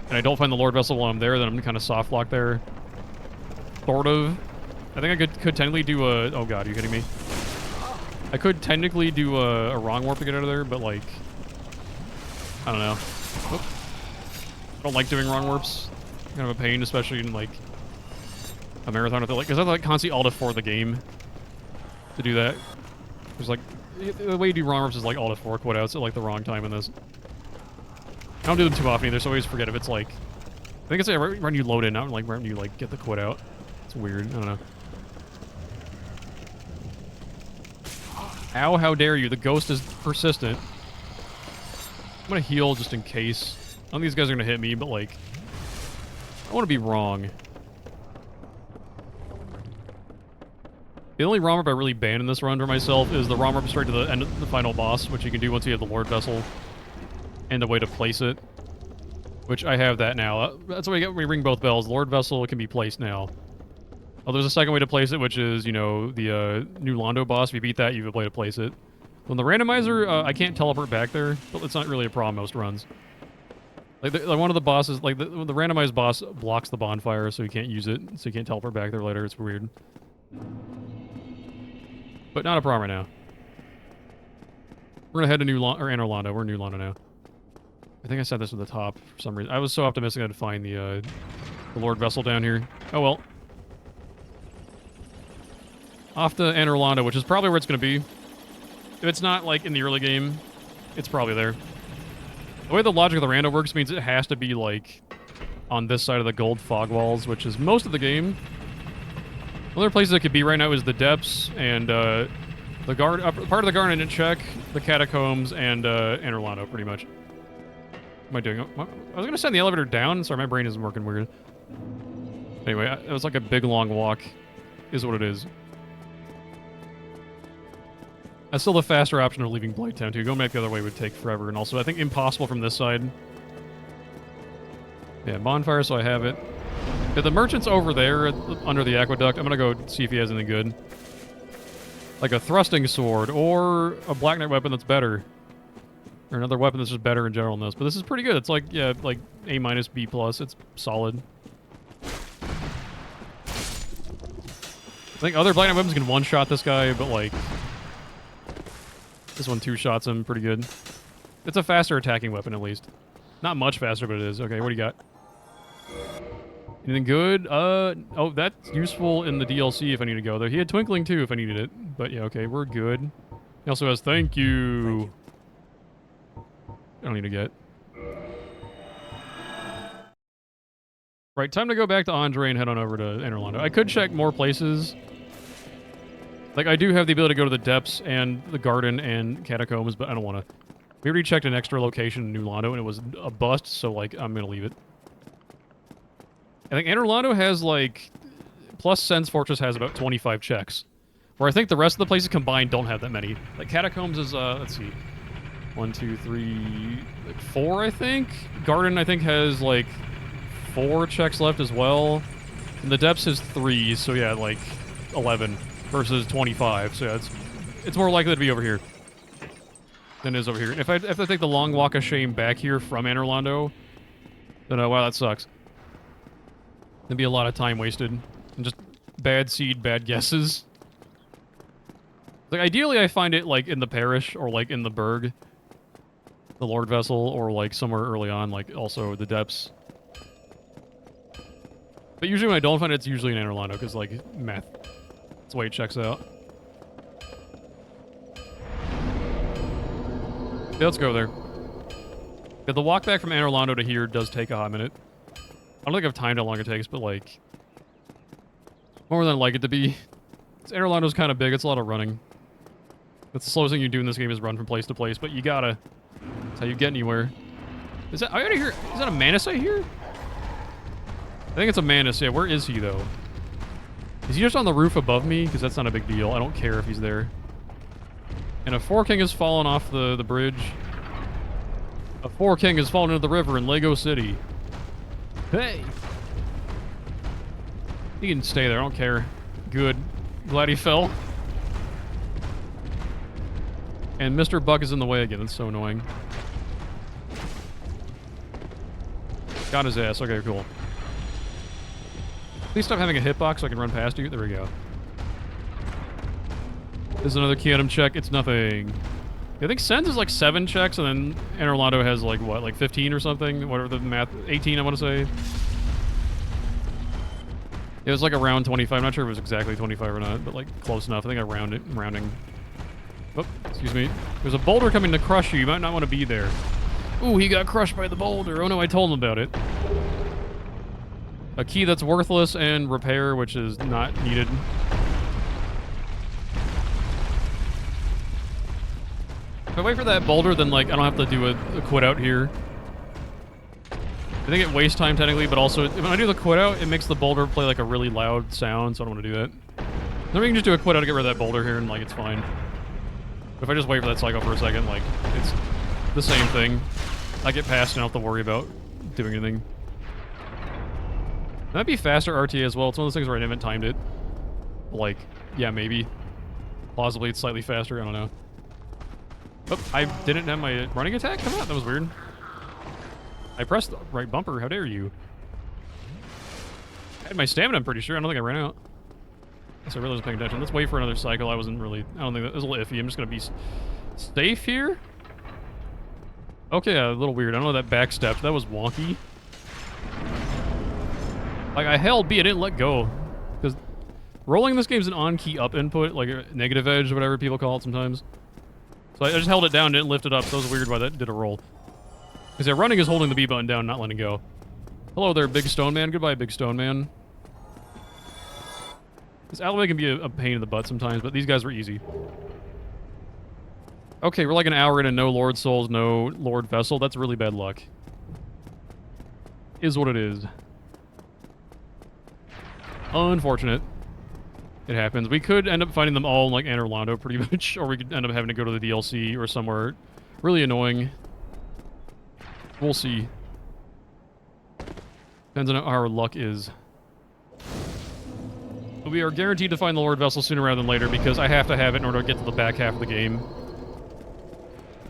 S2: and I don't find the Lord Vessel while I'm there, then I'm kind of soft locked there. Sort of. I think I could technically do a... Oh god, are you kidding me? I could technically do a wrong warp to get out of there, but, like... I don't know. Oop. I don't like doing wrong warps. Kind of a pain, especially in, like, a marathon. Because I have to, like, constantly Alt F4 the game to do that. There's, like... The way you do wrong warps is, like, Alt F4 quit outs at, like, the wrong time in this. I don't do them too often either, so I always forget if it's, like... I think it's like, right when you load in, not, like, right when you, like, get the quit out. It's weird. I don't know. Ow, how dare you. The ghost is persistent. I'm gonna heal just in case. I don't think these guys are gonna hit me, but, like... I want to be wrong. The only ROM warp I really banned in this run for myself is the ROM warp straight to the end of the final boss, which you can do once you have the Lord Vessel and a way to place it. which I have that now. That's what we get when we ring both bells. Lord Vessel can be placed now. Oh, there's a second way to place it, which is, you know, the new Londo boss. If you beat that, you have a way to place it. On the randomizer, I can't teleport back there, but it's not really a problem most runs. Like one of the bosses, like the randomized boss blocks the bonfire, so you can't use it, so you can't teleport back there later. It's weird. But not a problem right now. We're gonna head to Anor Londo. We're in New Londo now. I think I set this at the top for some reason. I was so optimistic I'd find the Lord Vessel down here. Oh well. Off to Anor Londo, which is probably where it's gonna be. If it's not, like, in the early game, it's probably there. The way the logic of the rando works means it has to be, like, on this side of the gold fog walls, which is most of the game. Other places it could be right now is the depths and, the part of the garden I didn't check, the catacombs, and, Anor Londo, pretty much. What am I doing? I was gonna send the elevator down. Sorry, my brain isn't working weird. Anyway, it was like a big, long walk, is what it is. That's still the faster option of leaving Blighttown, too. Going back the other way would take forever, and also, I think, impossible from this side. Yeah, bonfire, so I have it. Yeah, the merchant's over there, under the aqueduct. I'm gonna go see if he has anything good. Like a thrusting sword, or a Black Knight weapon that's better. Or another weapon that's just better in general than this. But this is pretty good. It's like, yeah, like A-, B+. It's solid. I think other Black Knight weapons can one-shot this guy, but, like... This one two-shots him pretty good. It's a faster attacking weapon, at least. Not much faster, but it is. Okay, what do you got? Anything good? Oh, that's useful in the DLC if I need to go there. He had Twinkling, too, if I needed it. But, yeah, okay, we're good. He also has Thank you. I don't need to get. Right, time to go back to Andre and head on over to Anor Londo. I could check more places. Like, I do have the ability to go to the depths and the garden and catacombs, but I don't want to. We already checked an extra location in New Londo, and it was a bust, so, like, I'm going to leave it. I think Anor Londo has, like... Plus Sen's Fortress has about 25 checks. Where I think the rest of the places combined don't have that many. Like, catacombs is, let's see. 1, 2, 3... Like, 4, I think? Garden, I think, has, like, 4 checks left as well. And the depths is 3, so yeah, like, 11. Versus 25, so yeah, it's more likely to be over here than it is over here. If I take the long walk of shame back here from Anor Londo, then wow, that sucks. There'd be a lot of time wasted and just bad seed, bad guesses. Like ideally, I find it like in the parish or like in the burg, the Lord Vessel, or like somewhere early on, like also the depths. But usually when I don't find it, it's usually in Anor Londo because like math. That's the way it checks out. Yeah, let's go there. Yeah, the walk back from Anor Londo to here does take a hot minute. I don't think I've timed how long it takes, but like... more than I'd like it to be. Anor Londo's kind of big, it's a lot of running. That's the slowest thing you do in this game is run from place to place, but you gotta. That's how you get anywhere. Is that... I gotta hear... Is that a Manus I hear? I think it's a Manus, yeah. Where is he, though? Is he just on the roof above me? Because that's not a big deal. I don't care if he's there. And a Four King has fallen off the bridge. A Four King has fallen into the river in Lego City. Hey! He can stay there, I don't care. Good. Glad he fell. And Mr. Buck is in the way again, that's so annoying. Got his ass, okay, cool. Please stop having a hitbox so I can run past you. There we go. There's another key item check. It's nothing. I think Sen's is like 7 checks, and then Anor Londo has like, what, like 15 or something? Whatever the math... 18, I want to say. It was like around 25. I'm not sure if it was exactly 25 or not, but like close enough. I think I'm rounding. Oh, excuse me. There's a boulder coming to crush you. You might not want to be there. Ooh, he got crushed by the boulder. Oh no, I told him about it. A key that's worthless and repair, which is not needed. If I wait for that boulder, then like I don't have to do a quit out here. I think it wastes time technically, but also when I do the quit out, it makes the boulder play like a really loud sound, so I don't want to do that. Then we can just do a quit out to get rid of that boulder here, and like it's fine. But if I just wait for that cycle for a second, like it's the same thing. I get past and I don't have to worry about doing anything. That'd be faster RTA as well. It's one of those things where I haven't timed it. Like, yeah, maybe. Plausibly, it's slightly faster. I don't know. Oh, I didn't have my running attack come out? That was weird. I pressed the right bumper. How dare you? I had my stamina, I'm pretty sure. I don't think I ran out. So I really wasn't paying attention. Let's wait for another cycle. I don't think that was a little iffy. I'm just going to be safe here. Okay, a little weird. I don't know that back step. That was wonky. Like, I held B. I didn't let go. Because rolling this game is an on-key up input, like a negative edge, or whatever people call it sometimes. So I just held it down, didn't lift it up. So it was weird why that did a roll. Because yeah, running is holding the B button down, not letting go. Hello there, Big Stone Man. Goodbye, Big Stone Man. This alleyway can be a pain in the butt sometimes, but these guys were easy. Okay, we're like an hour in and no Lord Souls, no Lord Vessel. That's really bad luck. Is what it is. Unfortunate. It happens. We could end up finding them all in like Anne Orlando pretty much, or we could end up having to go to the DLC or somewhere really annoying. We'll see. Depends on how our luck is. But we are guaranteed to find the Lord Vessel sooner rather than later because I have to have it in order to get to the back half of the game.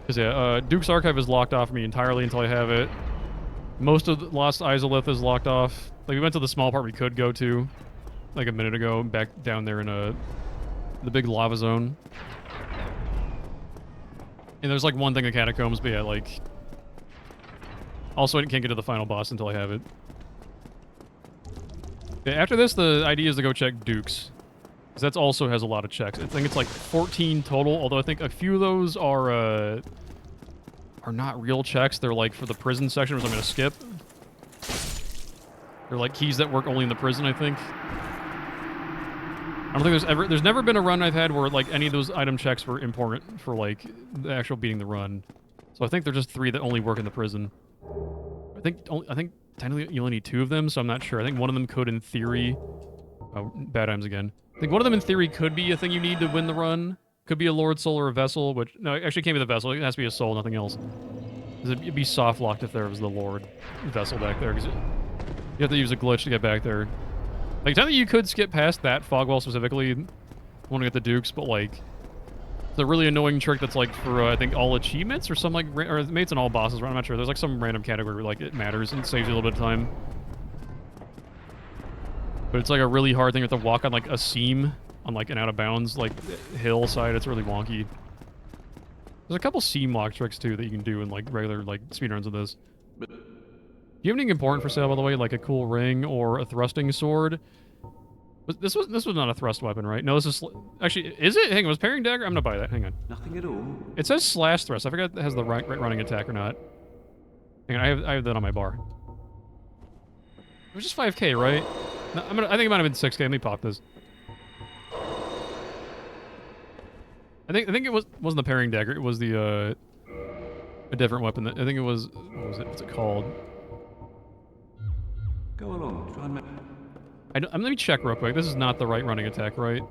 S2: Because yeah, Duke's Archive is locked off for me entirely until I have it. Most of the Lost Izalith is locked off. Like, we went to the small part we could go to, like a minute ago, back down there in the big lava zone. And there's like one thing in Catacombs, but yeah, like... Also, I can't get to the final boss until I have it. Yeah, after this, the idea is to go check Duke's. Because that also has a lot of checks. I think it's like 14 total, although I think a few of those are not real checks. They're like for the prison section, which I'm going to skip. They're like keys that work only in the prison, I think. I don't think there's never been a run I've had where like any of those item checks were important for like the actual beating the run. So I think they're just 3 that only work in the prison. I think technically you only need 2 of them, so I'm not sure. I think one of them could, in theory... Oh, bad items again. I think one of them, in theory, could be a thing you need to win the run. Could be a Lord Soul or a Vessel, which... No, it actually can't be the Vessel. It has to be a Soul, nothing else. It'd be soft-locked if there was the Lord Vessel back there, because you have to use a glitch to get back there. Like, technically you could skip past that Fogwall specifically. Want to get the Dukes, but, like... It's a really annoying trick that's, like, for, I think, all achievements or some, like... Or maybe it's in all bosses, right? I'm not sure. There's, like, some random category where, like, it matters and saves you a little bit of time. But it's, like, a really hard thing. You have to walk on, like, a seam on, like, an out-of-bounds, like, hillside. It's really wonky. There's a couple seam lock tricks, too, that you can do in, like, regular, like, speedruns of this. But do you have anything important for sale, by the way? Like a cool ring or a thrusting sword? This was not a thrust weapon, right? No, this is... Actually, is it? Hang on, was parrying dagger? I'm gonna buy that. Hang on.
S5: Nothing at all.
S2: It says slash thrust. I forgot if it has the right running attack or not. Hang on, I have that on my bar. It was just 5k, right? No, I think it might have been 6k. Let me pop this. I think it wasn't the parrying dagger. It was the a different weapon. I think it was... What was it? What's it called?
S5: Go along. Try and make...
S2: let me check real quick. This is not the right running attack, right?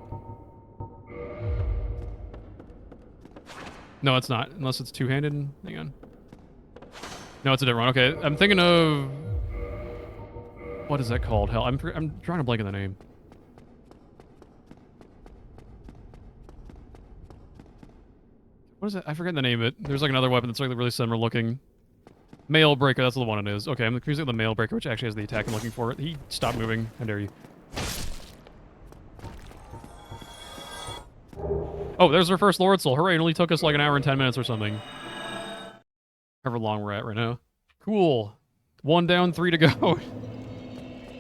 S2: No, it's not. Unless it's two-handed. Hang on. No, it's a different one. Okay, I'm thinking of... What is that called? Hell, I'm trying to blank on the name. What is it? I forget the name of it. There's like another weapon that's like really similar looking. Mail Breaker, that's the one it is. Okay, I'm confusing the Mail Breaker, which actually has the attack I'm looking for. He stopped moving. How dare you. Oh, there's our first Lord Soul. Hooray, it only took us like an hour and 10 minutes or something. However long we're at right now. Cool. 1 down, 3 to go.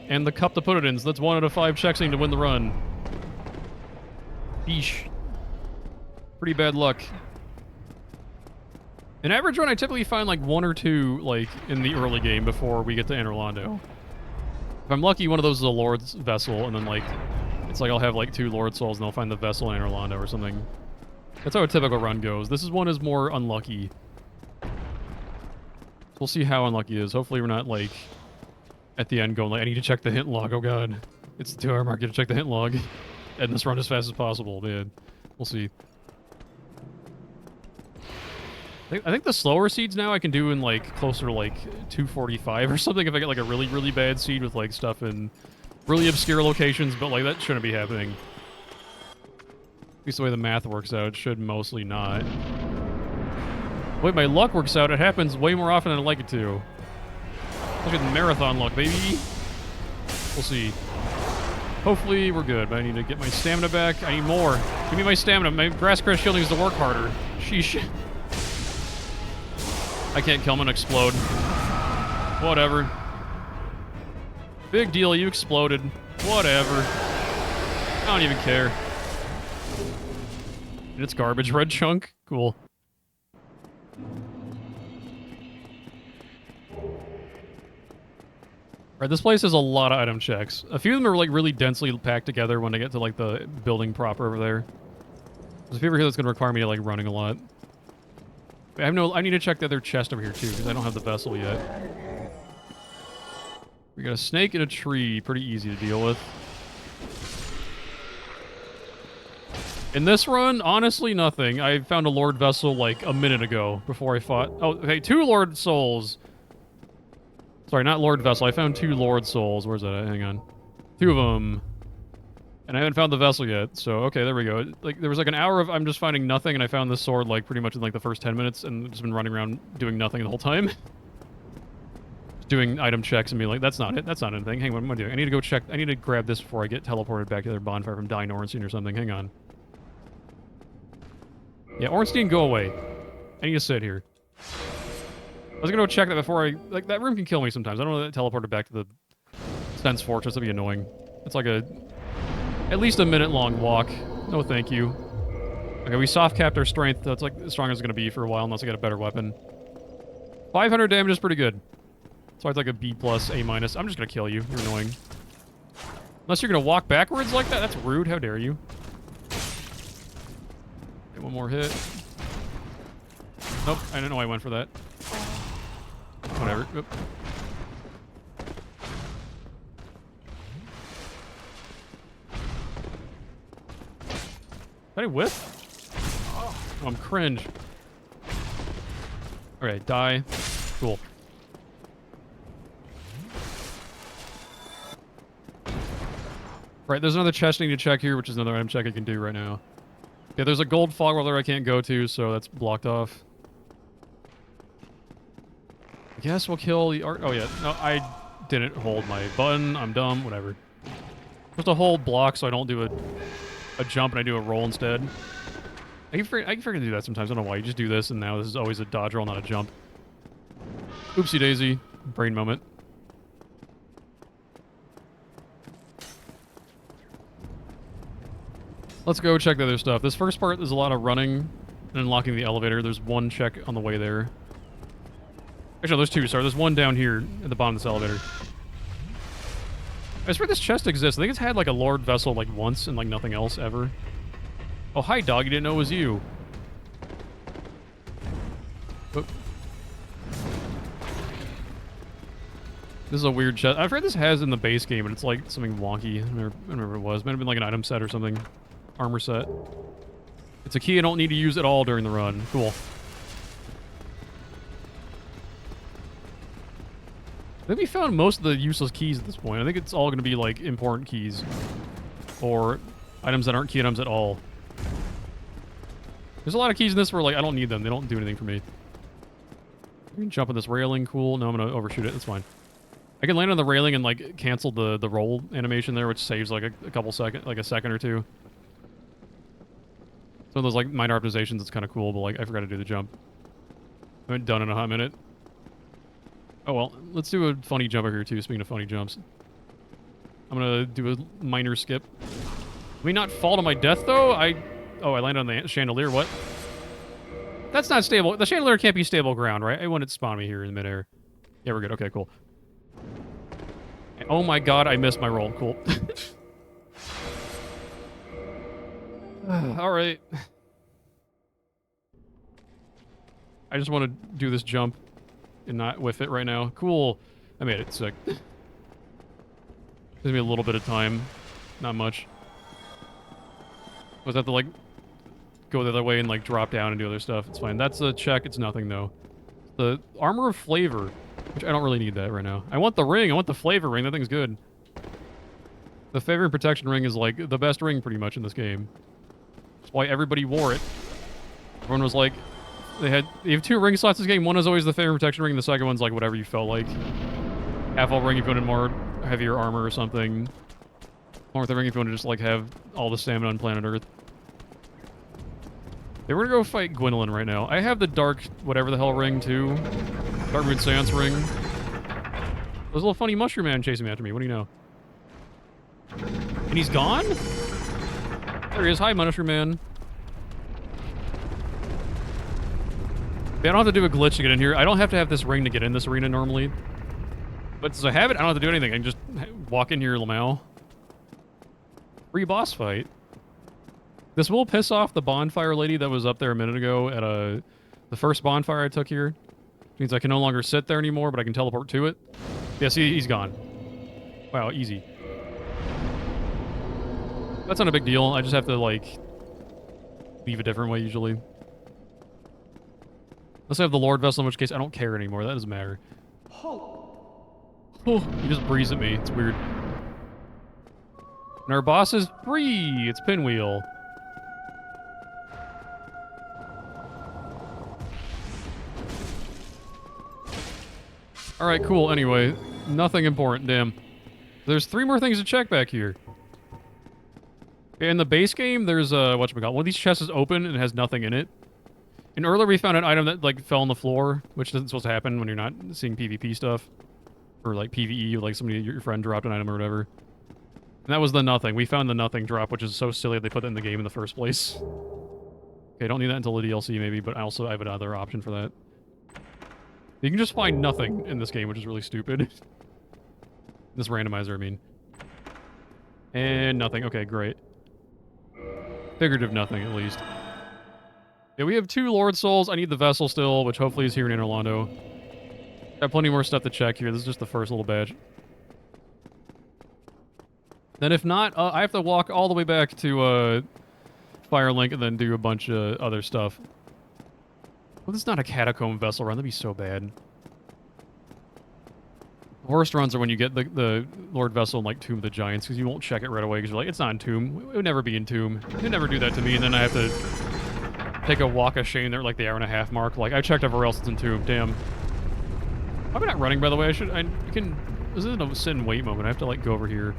S2: And the cup to put it in, so that's 1 out of 5 checks to win the run. Yeesh. Pretty bad luck. An average run, I typically find like 1 or 2, like, in the early game before we get to Anne Orlando. If I'm lucky, one of those is a Lord's Vessel, and then, like, it's like I'll have, like, 2 Lord Souls, and I'll find the Vessel in Anne Orlando or something. That's how a typical run goes. This one is more unlucky. We'll see how unlucky it is. Hopefully we're not, like, at the end going, like, I need to check the hint log. Oh, God. It's the 2-hour mark. You have to check the hint log. End this run as fast as possible, man. We'll see. I think the slower seeds now I can do in like closer to like 245 or something if I get like a really, really bad seed with like stuff in really obscure locations, but like that shouldn't be happening. At least the way the math works out, it should mostly not. The way my luck works out, it happens way more often than I'd like it to. Look at marathon luck, baby. We'll see. Hopefully we're good, but I need to get my stamina back. I need more. Give me my stamina. My grass crest shielding is to work harder. Sheesh. I can't kill him and explode. Whatever. Big deal, you exploded. Whatever. I don't even care. And it's garbage. Red chunk? Cool. Alright, this place has a lot of item checks. A few of them are like really densely packed together when I get to like the building proper over there. There's a few over here that's gonna require me to like running a lot. I need to check the other chest over here too, because I don't have the vessel yet. We got a snake and a tree, pretty easy to deal with. In this run, honestly, nothing. I found a Lord Vessel like a minute ago before I fought. Oh, okay, 2 Lord Souls. Sorry, not Lord Vessel. I found 2 Lord Souls. Where's that at? Hang on. 2 of them. And I haven't found the vessel yet, so okay, there we go. Like, there was like an hour of I'm just finding nothing, and I found this sword like pretty much in like the first 10 minutes, and just been running around doing nothing the whole time. Just doing item checks and being like, that's not it. That's not anything. Hang on, what am I doing? I need to go check. I need to grab this before I get teleported back to their bonfire from Dying Ornstein or something. Hang on. Yeah, Ornstein, go away. I need to sit here. I was gonna go check that before I... Like, that room can kill me sometimes. I don't know that teleported back to the Sense Fortress. That'd be annoying. It's like a... At least a minute-long walk. No thank you. Okay, we soft-capped our strength. That's like as strong as it's gonna be for a while unless I get a better weapon. 500 damage is pretty good. So it's like a B+, A-. I'm just gonna kill you. You're annoying. Unless you're gonna walk backwards like that? That's rude. How dare you? Okay, one more hit. Nope, I didn't know I went for that. Whatever. Oop. Did I whiff? Oh, I'm cringe. Alright, die. Cool. Right, there's another chest I need to check here, which is another item check I can do right now. Yeah, there's a gold fog roller I can't go to, so that's blocked off. I guess we'll kill the art. Oh, yeah. No, I didn't hold my button. I'm dumb. Whatever. Just a hold block so I don't do a jump and I do a roll instead. I can forget to do that sometimes. I don't know why. You just do this, and now this is always a dodge roll, not a jump. Oopsie daisy. Brain moment. Let's go check the other stuff. This first part, there's a lot of running and unlocking the elevator. There's one check on the way there. Actually, there's 2. Sorry, there's one down here at the bottom of this elevator. I swear this chest exists. I think it's had like a Lord Vessel like once and like nothing else ever. Oh, hi, dog. You didn't know it was you. Oop. This is a weird chest. I've heard this has in the base game, but it's like something wonky. I don't remember what it was. It might have been like an item set or something. Armor set. It's a key I don't need to use at all during the run. Cool. I think we found most of the useless keys at this point. I think it's all going to be like important keys. Or items that aren't key items at all. There's a lot of keys in this where like I don't need them. They don't do anything for me. I can jump on this railing. Cool. No, I'm going to overshoot it. That's fine. I can land on the railing and like cancel the roll animation there, which saves like a couple seconds, like a second or two. Some of those like minor optimizations, it's kind of cool, but like I forgot to do the jump. I haven't done it in a hot minute. Oh well, let's do a funny jump over here too, speaking of funny jumps. I'm gonna do a minor skip. Let me not fall to my death though. I landed on the chandelier, what? That's not stable. The chandelier can't be stable ground, right? I want it to spawn me here in midair. Yeah, we're good. Okay, cool. Oh my god, I missed my roll. Cool. Alright. I just want to do this jump and not whiff it right now. Cool. I made it. Sick. Gives me a little bit of time. Not much. Was that to like go the other way and, like, drop down and do other stuff. It's fine. That's a check. It's nothing, though. The Armor of Flavor, which I don't really need that right now. I want the ring. I want the Flavor ring. That thing's good. The Favor and Protection ring is, like, the best ring, pretty much, in this game. That's why everybody wore it. Everyone was like... you have 2 ring slots in this game. One is always the Favor and Protection ring, and the second one's, like, whatever you felt like. Half-all ring if you wanted more heavier armor or something. Or the ring if you want to just, like, have all the stamina on planet Earth. Okay, we're gonna go fight Gwendolyn right now. I have the dark whatever the hell ring, too. Dark Moon Seance ring. There's a little funny mushroom man chasing me after me. What do you know? And he's gone? There he is. Hi, mushroom man. Yeah, I don't have to do a glitch to get in here. I don't have to have this ring to get in this arena normally. But since I have it, I don't have to do anything. I can just walk in here, Lamau. Free boss fight. This will piss off the bonfire lady that was up there a minute ago at the first bonfire I took here. Which means I can no longer sit there anymore, but I can teleport to it. Yeah, see, he's gone. Wow, easy. That's not a big deal. I just have to, like, leave a different way usually. Unless I have the Lord Vessel, in which case I don't care anymore. That doesn't matter. Oh, he just breathes at me. It's weird. And our boss is free! It's Pinwheel. Alright, cool. Anyway, nothing important, damn. There's 3 more things to check back here. In the base game, there's, whatchamacallit. One of these chests is open and has nothing in it. And earlier we found an item that, like, fell on the floor, which isn't supposed to happen when you're not seeing PvP stuff. Or, like, PvE, like somebody, your friend dropped an item or whatever. And that was the nothing. We found the nothing drop, which is so silly that they put that in the game in the first place. Okay, don't need that until the DLC, maybe, but I have another option for that. You can just find nothing in this game, which is really stupid. This randomizer, I mean. And nothing. Okay, great. Figurative nothing, at least. Yeah, we have 2 Lord Souls. I need the Vessel still, which hopefully is here in Inner Londo. Got plenty more stuff to check here. This is just the first little batch. Then if not, I have to walk all the way back to Firelink and then do a bunch of other stuff. Well, this is not a Catacomb Vessel run. That'd be so bad. The worst runs are when you get the Lord Vessel in, like, Tomb of the Giants, because you won't check it right away, because you're like, it's not in Tomb. It would never be in Tomb. They'd never do that to me, and then I have to take a walk of shame there at, like, the hour-and-a-half mark. Like, I checked everywhere else it's in Tomb. Damn. Why am I not running, by the way? This isn't a sit and wait moment. I have to, like, go over here.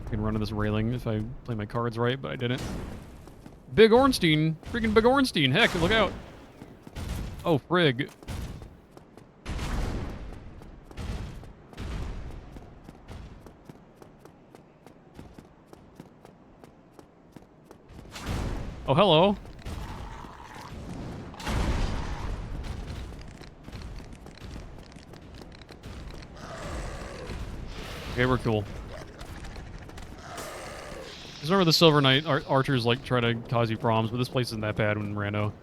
S2: I can run to this railing if I play my cards right, but I didn't. Big Ornstein! Freaking Big Ornstein! Heck, look out! Oh, frig. Oh, hello. Okay, we're cool. Just remember the Silver Knight archers, like, try to cause you problems, but this place isn't that bad when rando.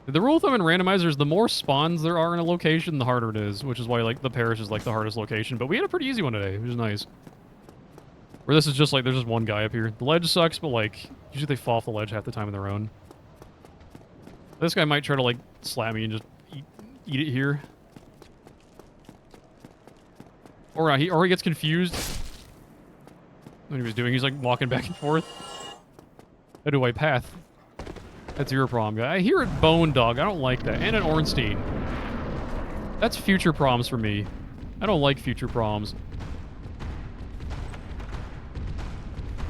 S2: The rule of thumb in randomizer is the more spawns there are in a location, the harder it is, which is why, like, the parish is, like, the hardest location. But we had a pretty easy one today, which is nice. Where this is just, like, there's just one guy up here. The ledge sucks, but, like, usually they fall off the ledge half the time on their own. This guy might try to, like, slap me and just eat it here. Or he gets confused. What he was doing, he's, like, walking back and forth. How do I path? That's your problem, guy. I hear it Bone Dog. I don't like that. And an Ornstein. That's future problems for me. I don't like future problems.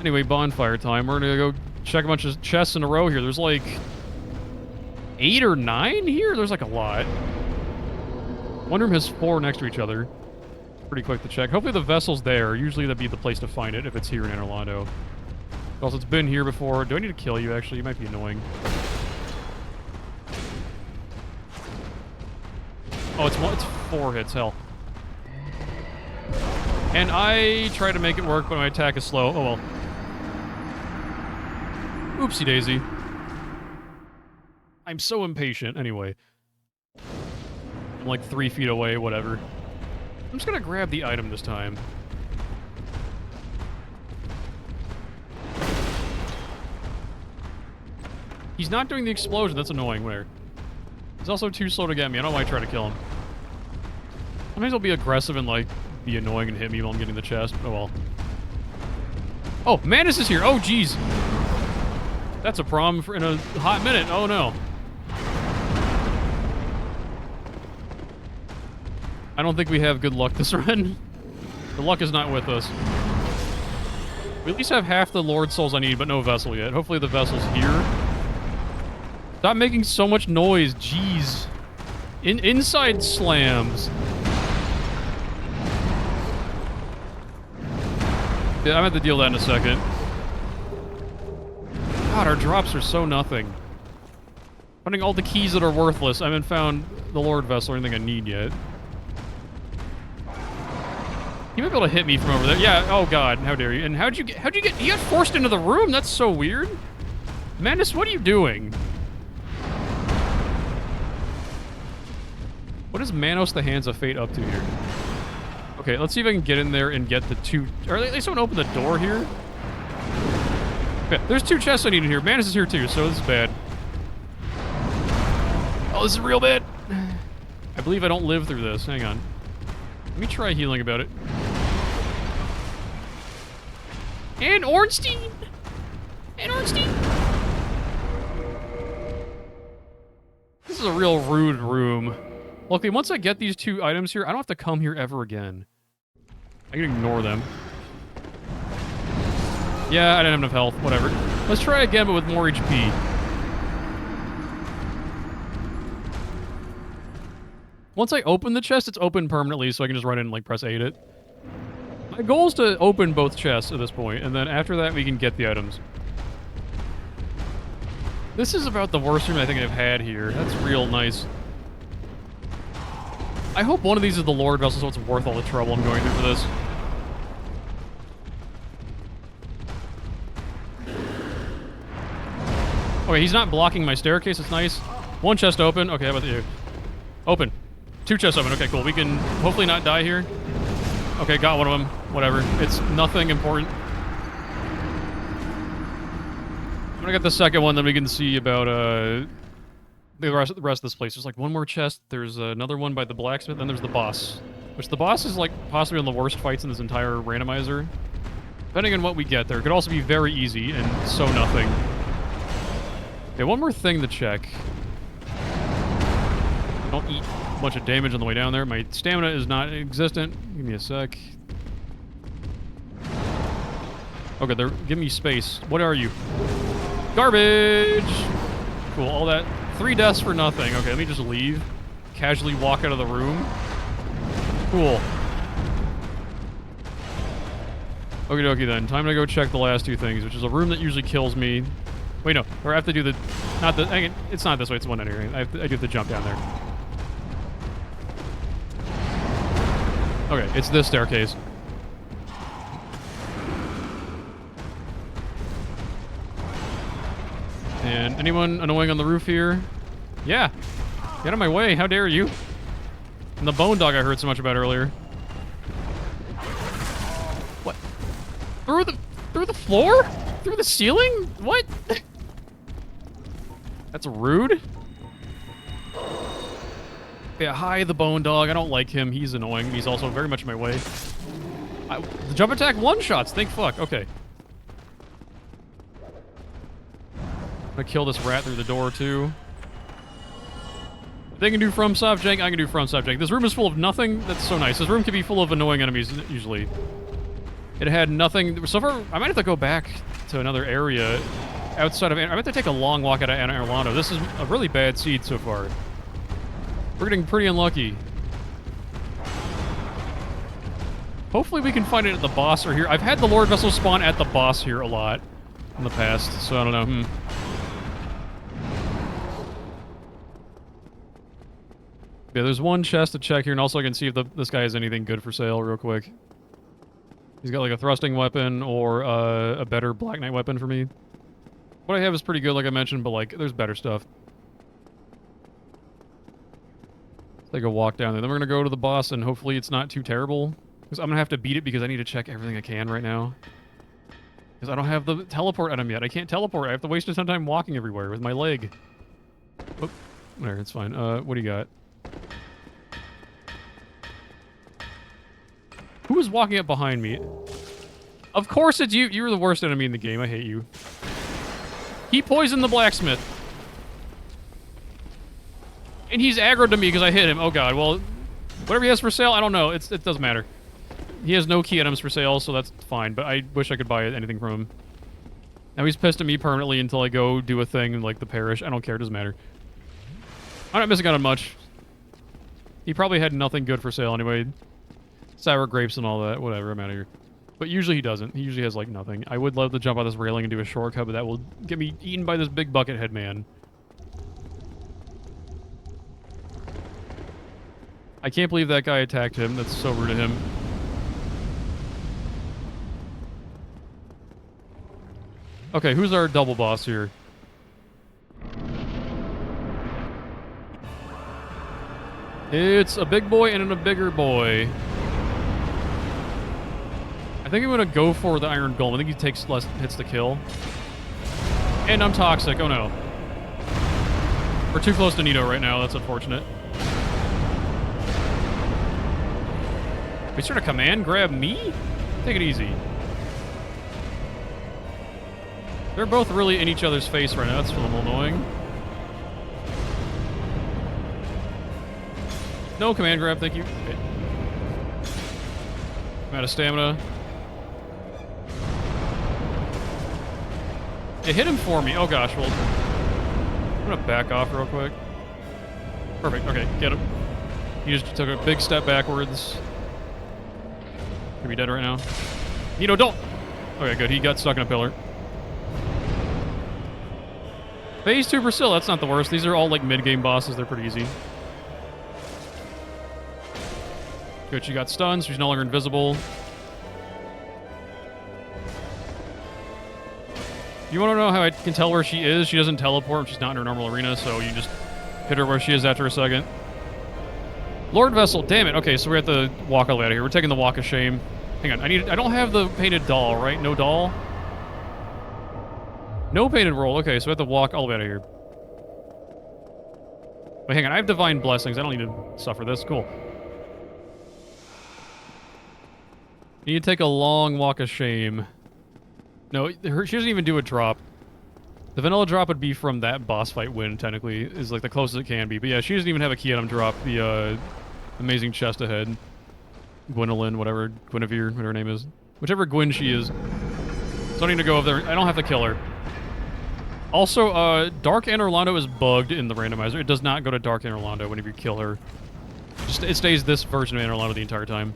S2: Anyway, bonfire time. We're gonna go check a bunch of chests in a row here. There's like 8 or 9 here? There's like a lot. One room has 4 next to each other. Pretty quick to check. Hopefully the vessel's there. Usually that'd be the place to find it if it's here in Orlando. Also, it's been here before. Do I need to kill you, actually? You might be annoying. Oh, it's 4 hits, hell. And I try to make it work, but my attack is slow. Oh, well. Oopsie daisy. I'm so impatient. Anyway. I'm like 3 feet away, whatever. I'm just gonna grab the item this time. He's not doing the explosion. That's annoying. Where? He's also too slow to get me. I don't know why I try to kill him. I may as well be aggressive and, like, be annoying and hit me while I'm getting the chest. Oh, well. Oh, Manus is here. Oh, jeez. That's a problem for in a hot minute. Oh, no. I don't think we have good luck this run. The luck is not with us. We at least have half the Lord Souls I need, but no vessel yet. Hopefully the vessel's here. Stop making so much noise. Jeez. Inside slams. Yeah, I'm going to have to deal with that in a second. God, our drops are so nothing. Finding all the keys that are worthless. I haven't found the Lord Vessel or anything I need yet. You might be able to hit me from over there. Yeah, oh god, how dare you. And how'd you get, you got forced into the room? That's so weird. Manus, what are you doing? What is Manos the Hands of Fate up to here? Okay, let's see if I can get in there and get the two... Or at least someone open the door here? Okay, there's 2 chests I need in here. Manus is here too, so this is bad. Oh, this is real bad. I believe I don't live through this. Hang on. Let me try healing about it. And Ornstein! And Ornstein! This is a real rude room. Luckily, once I get these 2 items here, I don't have to come here ever again. I can ignore them. Yeah, I didn't have enough health. Whatever. Let's try again, but with more HP. Once I open the chest, it's open permanently, so I can just run in and, like, press A it. My goal is to open both chests at this point, and then after that, we can get the items. This is about the worst room I think I've had here. That's real nice. I hope one of these is the Lord Vessel, so it's worth all the trouble I'm going through for this. Okay, he's not blocking my staircase. It's nice. 1 chest open. Okay, how about you? Open. 2 chests open. Okay, cool. We can hopefully not die here. Okay, got one of them. Whatever. It's nothing important. I'm gonna get the second one, then we can see about the rest of this place. There's like 1 more chest. There's another one by the blacksmith. Then there's the boss, which the boss is like possibly one of the worst fights in this entire randomizer. Depending on what we get there, it could also be very easy and so nothing. Okay, 1 more thing to check. Don't eat a bunch of damage on the way down there. My stamina is not existent. Give me a sec. Okay, they're give me space. What are you? Garbage! Cool, all that. 3 deaths for nothing. Okay, let me just leave. Casually walk out of the room. Cool. Okie dokie then. Time to go check the last 2 things, which is a room that usually kills me. Wait, no. Or I have to do the... Not the... It's not this way. It's one down here. I do have to jump down there. Okay, it's this staircase. And anyone annoying on the roof here? Yeah. Get out of my way. How dare you? And the bone dog I heard so much about earlier. What? Through the floor? Through the ceiling? What? That's rude. Yeah, hi, the bone dog. I don't like him. He's annoying. He's also very much in my way. The jump attack one-shots. Thank fuck. Okay. I'm gonna kill this rat through the door, too. If they can do From Soft Jank, I can do From Soft Jank. This room is full of nothing. That's so nice. This room can be full of annoying enemies, usually. It had nothing. So far, I might have to go back to another area outside of... I might have to take a long walk out of Anna Orlando. This is a really bad seed so far. We're getting pretty unlucky. Hopefully we can find it at the boss or here. I've had the Lord Vessel spawn at the boss here a lot in the past, so I don't know. Yeah, there's 1 chest to check here, and also I can see if this guy has anything good for sale real quick. He's got like a thrusting weapon or a better Black Knight weapon for me. What I have is pretty good, like I mentioned, but like there's better stuff. Let's take a walk down there. Then we're gonna go to the boss, and hopefully it's not too terrible. Because I'm gonna have to beat it because I need to check everything I can right now. Because I don't have the teleport item yet. I can't teleport. I have to waste a ton of time walking everywhere with my leg. Oop. There, it's fine. What do you got? Who is walking up behind me? Of course it's you. You're the worst enemy in the game. I hate you. He poisoned the blacksmith. And he's aggroed to me because I hit him. Oh god, well, whatever he has for sale, I don't know. It doesn't matter. He has no key items for sale, so that's fine, but I wish I could buy anything from him. Now he's pissed at me permanently until I go do a thing in, like, the parish. I don't care, it doesn't matter. I'm not missing out on much. He probably had nothing good for sale anyway. Sour grapes and all that, whatever, I'm out of here. But usually he doesn't. He usually has, like, nothing. I would love to jump on this railing and do a shortcut, but that will get me eaten by this big bucket head man. I can't believe that guy attacked him. That's so rude of him. Okay, who's our double boss here? It's a big boy and a bigger boy. I think I'm gonna go for the Iron Golem. I think he takes less hits to kill. And I'm toxic. Oh no. We're too close to Nito right now. That's unfortunate. We sort of command grab me? Take it easy. They're both really in each other's face right now. That's a little annoying. No command grab, thank you. Okay. I'm out of stamina. Yeah, hit him for me. Oh gosh, well... I'm gonna back off real quick. Perfect, okay, get him. He just took a big step backwards. Could be dead right now. Nito, don't! Okay, good, he got stuck in a pillar. Phase 2 Priscilla, that's not the worst. These are all like mid-game bosses, they're pretty easy. Good, she got stunned, so she's no longer invisible. You want to know how I can tell where she is? She doesn't teleport, she's not in her normal arena, so you just hit her where she is after a second. Lord Vessel, damn it. Okay, so we have to walk all the way out of here. We're taking the walk of shame. Hang on, I don't have the painted doll, right? No doll? No painted roll. Okay, so we have to walk all the way out of here. Wait, hang on. I have divine blessings. I don't need to suffer this. Cool. You need to take a long walk of shame. No, she doesn't even do a drop. The vanilla drop would be from that boss fight win, technically, is like the closest it can be. But yeah, she doesn't even have a key item drop. The amazing chest ahead. Gwendolyn, whatever. Guinevere, whatever her name is. Whichever Gwyn she is. So I need to go over there. I don't have to kill her. Also, Dark Anne Orlando is bugged in the randomizer. It does not go to Dark Anne Orlando whenever you kill her. It stays this version of Anne Orlando the entire time.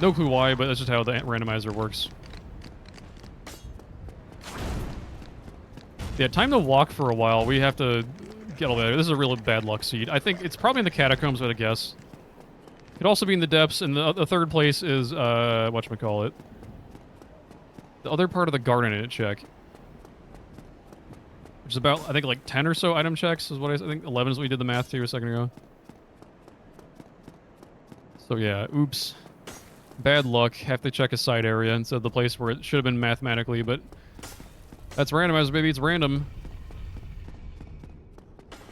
S2: No clue why, but that's just how the randomizer works. Yeah, time to walk for a while. We have to get all that. This is a real bad luck seed. I think it's probably in the catacombs, I'd guess. Could also be in the depths, and the third place is, whatchamacallit. The other part of the garden I didn't check. Which is about, I think, like 10 or so item checks is what I think 11 is what we did the math to a second ago. So yeah, oops. Bad luck. Have to check a side area instead of the place where it should have been mathematically, but that's randomized, baby. It's random.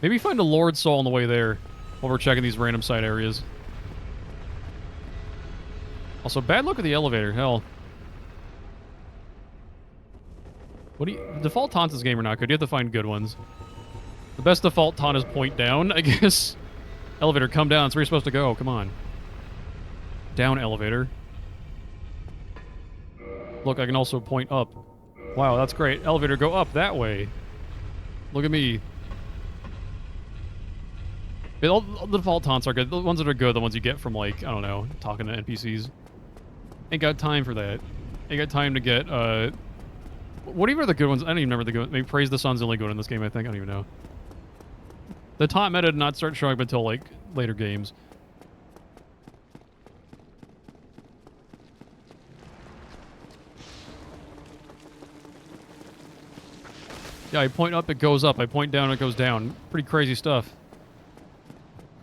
S2: Maybe find a Lord Soul on the way there while we're checking these random side areas. Also, bad luck with the elevator. Hell. What do you... Default taunts this game are not good. You have to find good ones. The best default taunt is point down, I guess. Elevator, come down. That's where you're supposed to go. Come on. Down, elevator. Look, I can also point up. Wow, that's great. Elevator, go up that way. Look at me. All the default taunts are good. The ones that are good, the ones you get from, like, I don't know, talking to NPCs. Ain't got time for that. Ain't got time to get, what even are the good ones? I don't even remember the good ones. Maybe Praise the Sun's the only good in this game, I think. I don't even know. The taunt meta did not start showing up until, like, later games. Yeah, I point up, it goes up. I point down, it goes down. Pretty crazy stuff.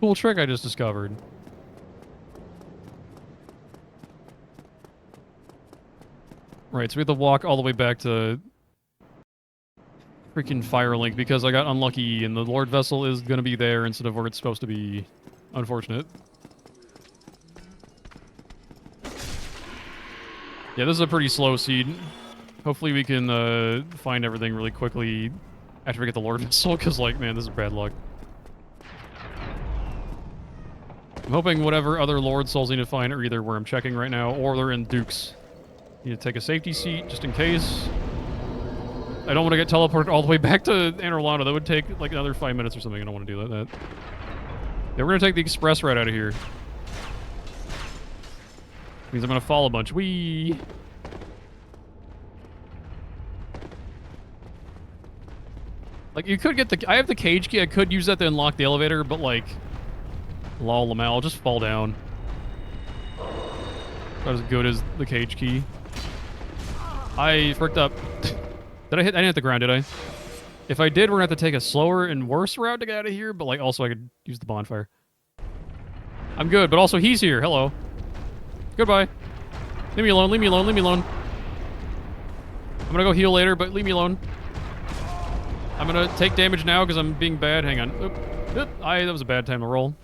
S2: Cool trick I just discovered. Right, so we have to walk all the way back to freaking Firelink because I got unlucky and the Lord Vessel is going to be there instead of where it's supposed to be. Unfortunate. Yeah, this is a pretty slow seed. Hopefully we can find everything really quickly after we get the Lord Vessel, because, like, man, this is bad luck. I'm hoping whatever other Lord Souls need to find are either where I'm checking right now, or they're in Duke's. Need to take a safety seat, just in case. I don't want to get teleported all the way back to Anor Londo. That would take, like, another 5 minutes or something. I don't want to do that. Yeah, we're going to take the express route out of here. Means I'm going to fall a bunch. Whee! Like, you could get the... I have the cage key. I could use that to unlock the elevator, but, like... Lol, Lamel, I'll just fall down. Not as good as the cage key. I fricked up. Did I hit... I didn't hit the ground, did I? If I did, we're going to have to take a slower and worse route to get out of here, but, like, also I could use the bonfire. I'm good, but also he's here. Hello. Goodbye. Leave me alone, leave me alone, leave me alone. I'm gonna go heal later, but leave me alone. I'm gonna take damage now because I'm being bad. Hang on. Oop. Oop. That was a bad time to roll.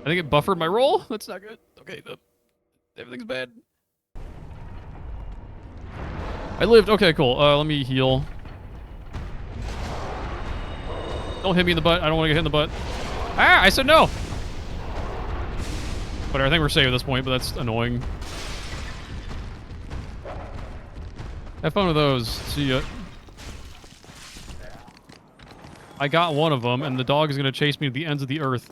S2: I think it buffered my roll. That's not good. Okay, everything's bad. I lived. Okay, cool. Let me heal. Don't hit me in the butt. I don't want to get hit in the butt. Ah! I said no! But I think we're safe at this point, but that's annoying. Have fun with those. See ya. I got one of them, and the dog is going to chase me to the ends of the earth.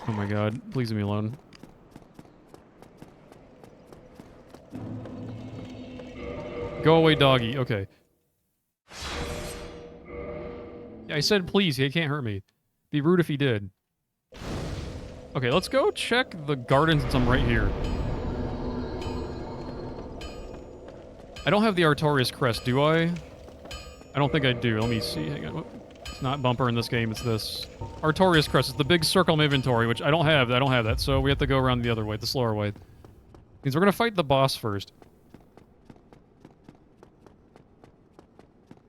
S2: Oh my god. Please leave me alone. Go away, doggy. Okay. Yeah, I said please. He can't hurt me. Be rude if he did. Okay, let's go check the gardens since I'm right here. I don't have the Artorias crest, do I? I don't think I do. Let me see. Hang on. It's not bumper in this game, it's this. Artorias crest is the big circle in my inventory, which I don't have. I don't have that, so we have to go around the other way, the slower way. Means we're gonna fight the boss first.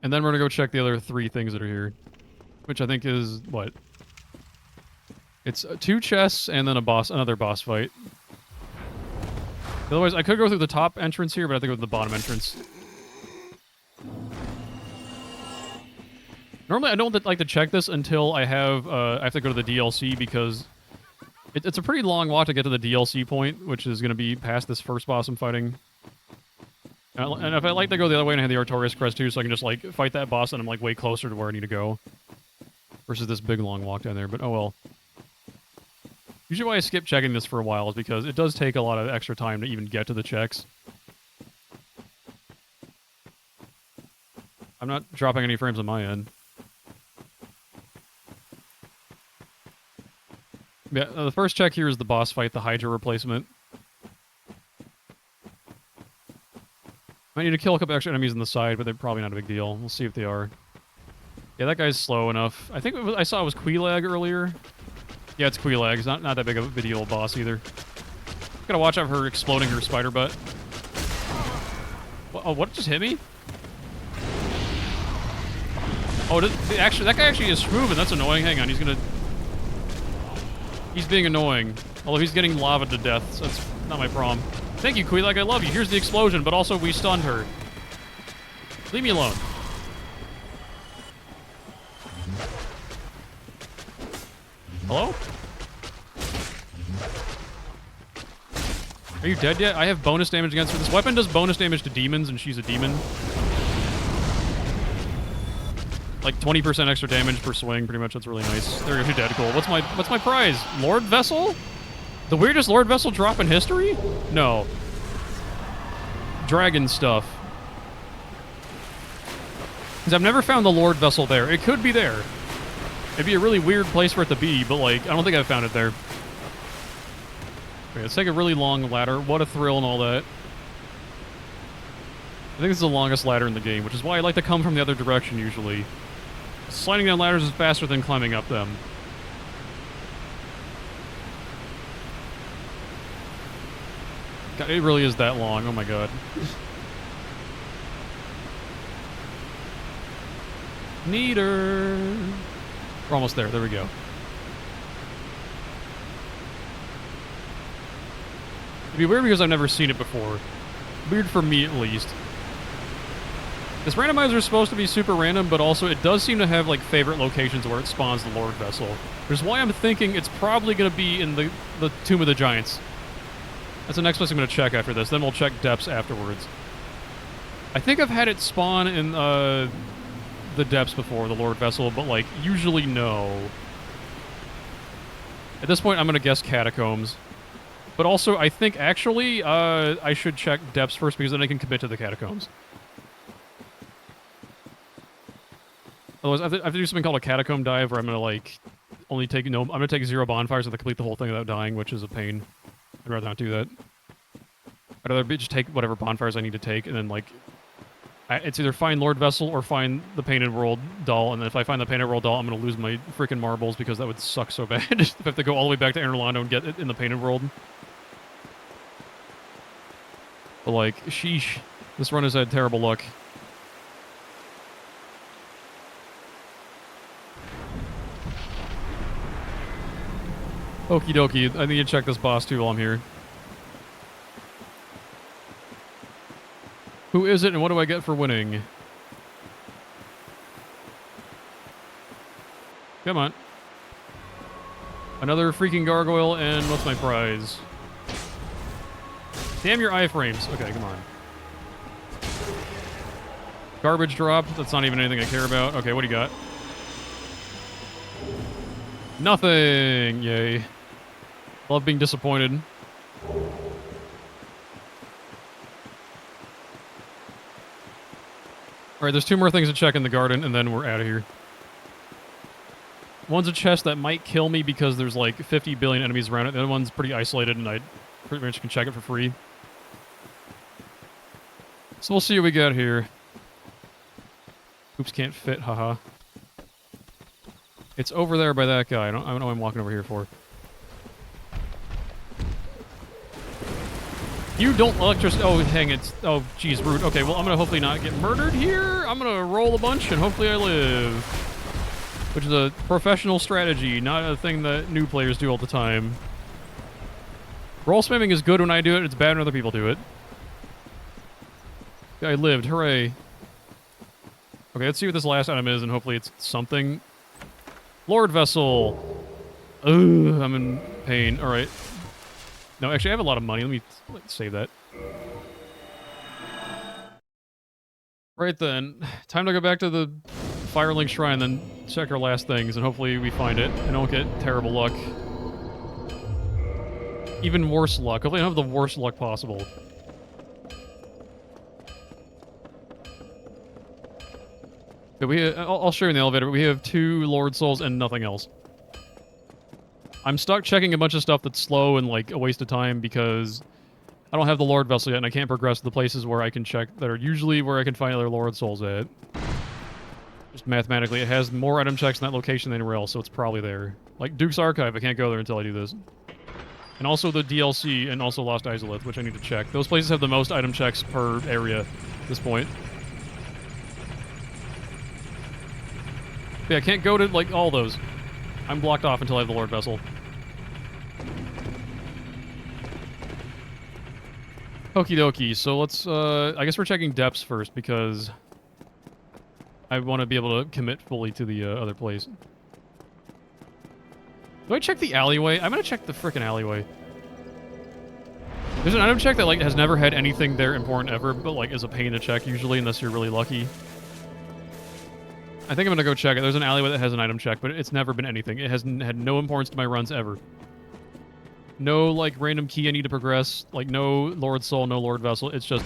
S2: And then we're gonna go check the other 3 things that are here. Which I think is, what? It's 2 chests and then another boss fight. Otherwise, I could go through the top entrance here, but I think go to the bottom entrance. Normally, I don't like to check this until I have to go to the DLC because it's a pretty long walk to get to the DLC point, which is going to be past this first boss I'm fighting. And if I like to go the other way and I have the Artorias crest too, so I can just like fight that boss and I'm like way closer to where I need to go. Versus this big long walk down there, but oh well. Usually why I skip checking this for a while is because it does take a lot of extra time to even get to the checks. I'm not dropping any frames on my end. Yeah, the first check here is the boss fight, the Hydra replacement. I need to kill a couple extra enemies on the side, but they're probably not a big deal. We'll see if they are. Yeah, that guy's slow enough. I think I saw it was Queelag earlier. Yeah, it's Queelag. It's not that big of a deal boss either. Gotta watch out for her exploding her spider butt. Oh, what just hit me? Oh, actually, that guy actually is moving. That's annoying. Hang on, he's being annoying. Although he's getting lava to death, so that's not my problem. Thank you, Queelag. I love you. Here's the explosion, but also we stunned her. Leave me alone. Hello? Are you dead yet? I have bonus damage against her. This weapon does bonus damage to demons, and she's a demon. Like 20% extra damage per swing, pretty much. That's really nice. There you go. You're dead. Cool. What's my prize? Lord Vessel? The weirdest Lord Vessel drop in history? No. Dragon stuff. Because I've never found the Lord Vessel there. It could be there. It'd be a really weird place for it to be, but, like, I don't think I've found it there. Okay, let's take a really long ladder. What a thrill and all that. I think it's the longest ladder in the game, which is why I like to come from the other direction, usually. Sliding down ladders is faster than climbing up them. God, it really is that long. Oh my god. Neater. We're almost there. There we go. It'd be weird because I've never seen it before. Weird for me, at least. This randomizer is supposed to be super random, but also it does seem to have, like, favorite locations where it spawns the Lord Vessel. Which is why I'm thinking it's probably going to be in the Tomb of the Giants. That's the next place I'm going to check after this. Then we'll check depths afterwards. I think I've had it spawn in the depths before, the Lord Vessel, but, like, usually no. At this point, I'm going to guess catacombs. But also, I think, actually, I should check depths first because then I can commit to the catacombs. Otherwise, I have to do something called a catacomb dive where I'm going to, like, only take, no, I'm going to take 0 bonfires and complete the whole thing without dying, which is a pain. I'd rather not do that. I'd rather just take whatever bonfires I need to take, and then, like, it's either find Lord Vessel or find the Painted World doll, and then if I find the Painted World doll, I'm going to lose my freaking marbles because that would suck so bad. If I have to go all the way back to Orlando and get it in the Painted World. But, like, sheesh. This run has had terrible luck. Okie dokie, I need to check this boss too while I'm here. Who is it and what do I get for winning? Come on. Another freaking gargoyle, and what's my prize? Damn your iframes. Okay, come on. Garbage drop. That's not even anything I care about. Okay, what do you got? Nothing! Yay. Love being disappointed. Alright, there's 2 more things to check in the garden, and then we're out of here. One's a chest that might kill me because there's like 50 billion enemies around it. The other one's pretty isolated, and I pretty much can check it for free. So we'll see what we got here. Oops, can't fit, haha. It's over there by that guy. I don't know what I'm walking over here for. You don't electricity. Oh, hang it. Oh, geez, rude. Okay, well, I'm gonna hopefully not get murdered here. I'm gonna roll a bunch and hopefully I live. Which is a professional strategy, not a thing that new players do all the time. Roll spamming is good when I do it. It's bad when other people do it. I lived. Hooray. Okay, let's see what this last item is, and hopefully it's something. Lord Vessel. Ugh, I'm in pain. All right. No, actually, I have a lot of money. Let me save that. Right then. Time to go back to the Firelink Shrine, then check our last things, and hopefully we find it, and don't get terrible luck. Even worse luck. Hopefully I don't have the worst luck possible. But I'll show you in the elevator, but we have 2 Lord Souls and nothing else. I'm stuck checking a bunch of stuff that's slow and, like, a waste of time because I don't have the Lord Vessel yet, and I can't progress to the places where I can check that are usually where I can find other Lord Souls at. Just mathematically, it has more item checks in that location than anywhere else, so it's probably there. Like Duke's Archive, I can't go there until I do this. And also the DLC, and also Lost Izalith, which I need to check. Those places have the most item checks per area at this point. But yeah, I can't go to, like, all those. I'm blocked off until I have the Lord Vessel. Okie dokie, so let's, I guess we're checking depths first, because I want to be able to commit fully to the other place. Do I check the alleyway? I'm gonna check the frickin' alleyway. There's an item check that, like, has never had anything there important ever, but, like, is a pain to check usually, unless you're really lucky. I think I'm gonna go check it. There's an alleyway that has an item check, but it's never been anything. It has had no importance to my runs ever. No, like, random key I need to progress. Like, no Lord Soul, no Lord Vessel. It's just...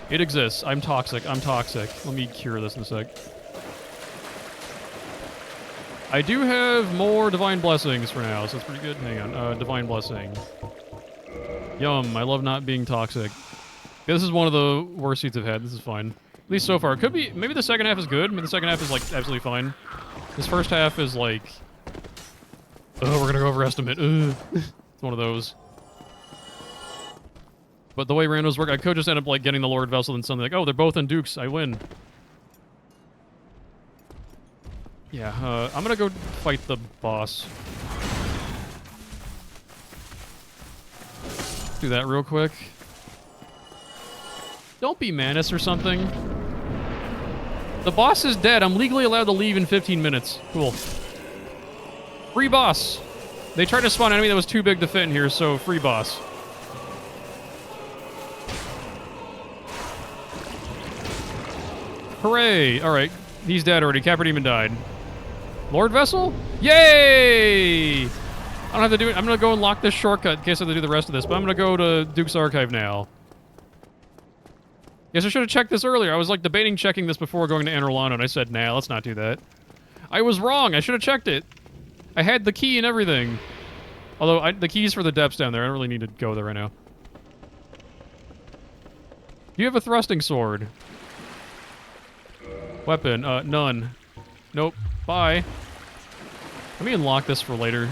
S2: it exists. I'm toxic. I'm toxic. Let me cure this in a sec. I do have more Divine Blessings for now, so that's pretty good. Hang on. Divine Blessing. Yum. I love not being toxic. Yeah, this is one of the worst seats I've had. This is fine. At least so far. It could be... maybe the second half is good. Maybe the second half is, like, absolutely fine. This first half is, like... oh, we're gonna go overestimate. Ugh. It's one of those. But the way randos work, I could just end up like getting the Lord Vessel and something like, oh, they're both in Dukes, I win. Yeah, I'm gonna go fight the boss. Do that real quick. Don't be Manus or something. The boss is dead. I'm legally allowed to leave in 15 minutes. Cool. Free boss. They tried to spawn an enemy that was too big to fit in here, so free boss. Hooray! Alright, he's dead already. Capra Demon died. Lord Vessel? Yay! I don't have to do it. I'm gonna go and lock this shortcut in case I have to do the rest of this, but I'm gonna go to Duke's Archive now. Guess I should have checked this earlier. I was like debating checking this before going to Anor Londo, and I said, nah, let's not do that. I was wrong. I should have checked it. I had the key and everything. Although, the key's for the depths down there. I don't really need to go there right now. Do you have a thrusting sword? Weapon, none. Nope. Bye. Let me unlock this for later.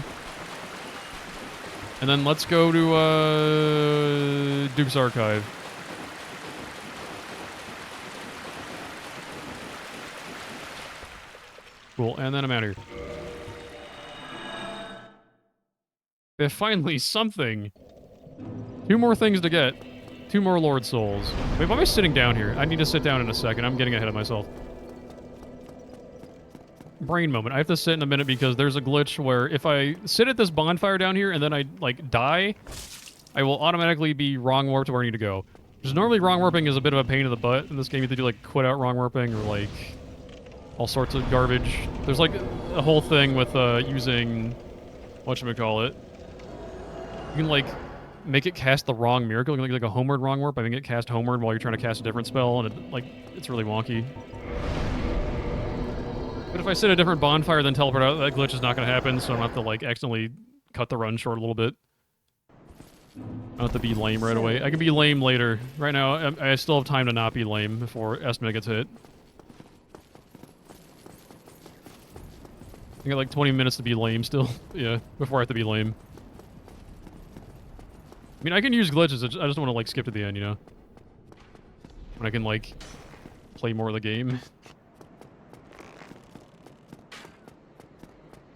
S2: And then let's go to, Duke's Archive. Cool, and then I'm out of here. Yeah, finally, something. 2 more things to get. 2 more Lord Souls. Wait, why am I sitting down here? I need to sit down in a second. I'm getting ahead of myself. Brain moment. I have to sit in a minute because there's a glitch where if I sit at this bonfire down here and then I, like, die, I will automatically be wrong warped to where I need to go. Because normally wrong warping is a bit of a pain in the butt in this game. You have to do, like, quit out wrong warping or, like, all sorts of garbage. There's, like, a whole thing with, using... whatchamacallit. You can, like, make it cast the wrong miracle. You can, like a homeward wrong warp. I think it cast homeward while you're trying to cast a different spell, and it, like, it's really wonky. But if I sit at a different bonfire then teleport out, that glitch is not going to happen, so I don't have to, like, accidentally cut the run short a little bit. I don't have to be lame right away. I can be lame later. Right now, I still have time to not be lame before Estimate gets hit. I got, like, 20 minutes to be lame still. Yeah, before I have to be lame. I mean, I can use glitches, I just don't want to, like, skip to the end, you know? When I can, like, play more of the game.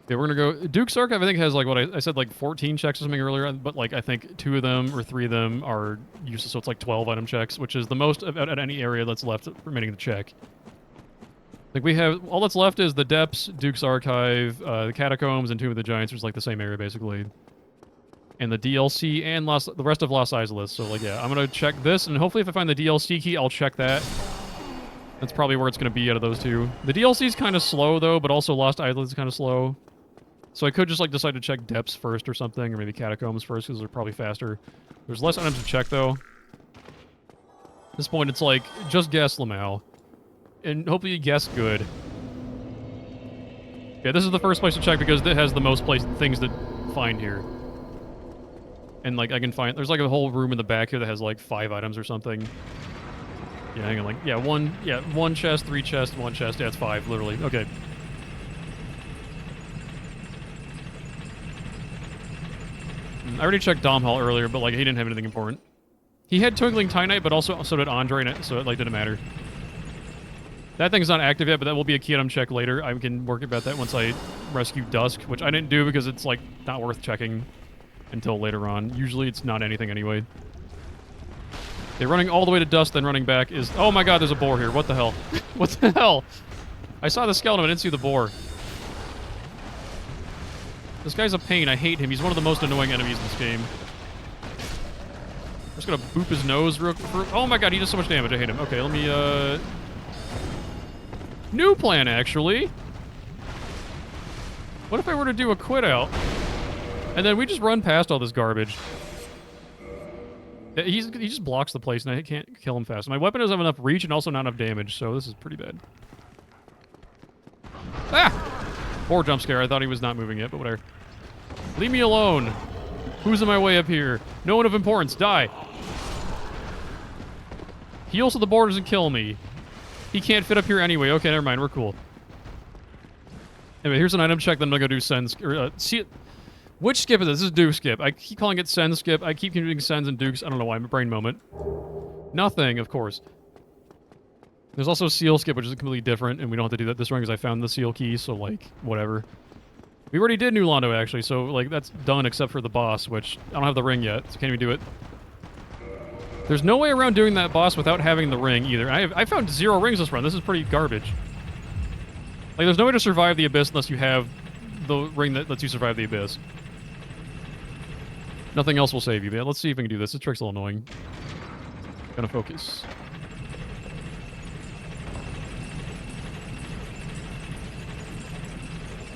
S2: Yeah, we're gonna go... Duke's Archive, I think, has, like, what I said, like, 14 checks or something earlier, but, like, I think 2 of them or 3 of them are useless, so it's, like, 12 item checks, which is the most at any area that's left remaining to check. I think we have... All that's left is the Depths, Duke's Archive, the Catacombs, and Tomb of the Giants, which is, like, the same area, basically. And the DLC and the rest of Lost Isolus. So, like, yeah, I'm gonna check this, and hopefully if I find the DLC key, I'll check that. That's probably where it's gonna be out of those 2. The DLC's kind of slow, though, but also Lost Isolus is kind of slow. So I could just, like, decide to check Depths first or something, or maybe Catacombs first, because they're probably faster. There's less items to check, though. At this point, it's like, just guess Lamau. And hopefully you guess good. Yeah, this is the first place to check because it has the most things to find here. And, like, I can find... There's, like, a whole room in the back here that has, like, 5 items or something. Yeah, hang on, like... Yeah, 1 chest, 3 chests, 1 chest. Yeah, it's 5, literally. Okay. I already checked Dom Hall earlier, but, like, he didn't have anything important. He had Twinkling Titanite, but so did Andre, so it, like, didn't matter. That thing's not active yet, but that will be a key item check later. I can work about that once I rescue Dusk, which I didn't do because it's, like, not worth checking until later on. Usually it's not anything anyway. They're running all the way to Dusk, then running back is... Oh my god, there's a boar here. What the hell? What the hell? I saw the skeleton, but I didn't see the boar. This guy's a pain. I hate him. He's one of the most annoying enemies in this game. I'm just gonna boop his nose real quick. Oh my god, he does so much damage. I hate him. Okay, let me, New plan, actually. What if I were to do a quit out? And then we just run past all this garbage. He just blocks the place, and I can't kill him fast. My weapon doesn't have enough reach and also not enough damage, so this is pretty bad. Ah! Poor jump scare. I thought he was not moving yet, but whatever. Leave me alone. Who's in my way up here? No one of importance. Die. Heal so the boar doesn't kill me. He can't fit up here anyway. Okay, never mind. We're cool. Anyway, here's an item check. Then I'm gonna go do sends. Which skip is this? This is Duke skip. I keep calling it Sen skip. I keep confusing Sens and Dukes. I don't know why. Brain moment. Nothing, of course. There's also Seal skip, which is completely different, and we don't have to do that this run because I found the Seal key, so, like, whatever. We already did New Londo, actually, so, like, that's done except for the boss, which I don't have the ring yet, so can't even do it. There's no way around doing that boss without having the ring, either. I found 0 rings this run. This is pretty garbage. Like, there's no way to survive the Abyss unless you have the ring that lets you survive the Abyss. Nothing else will save you, man. Let's see if we can do this. This trick's a little annoying. Gonna focus.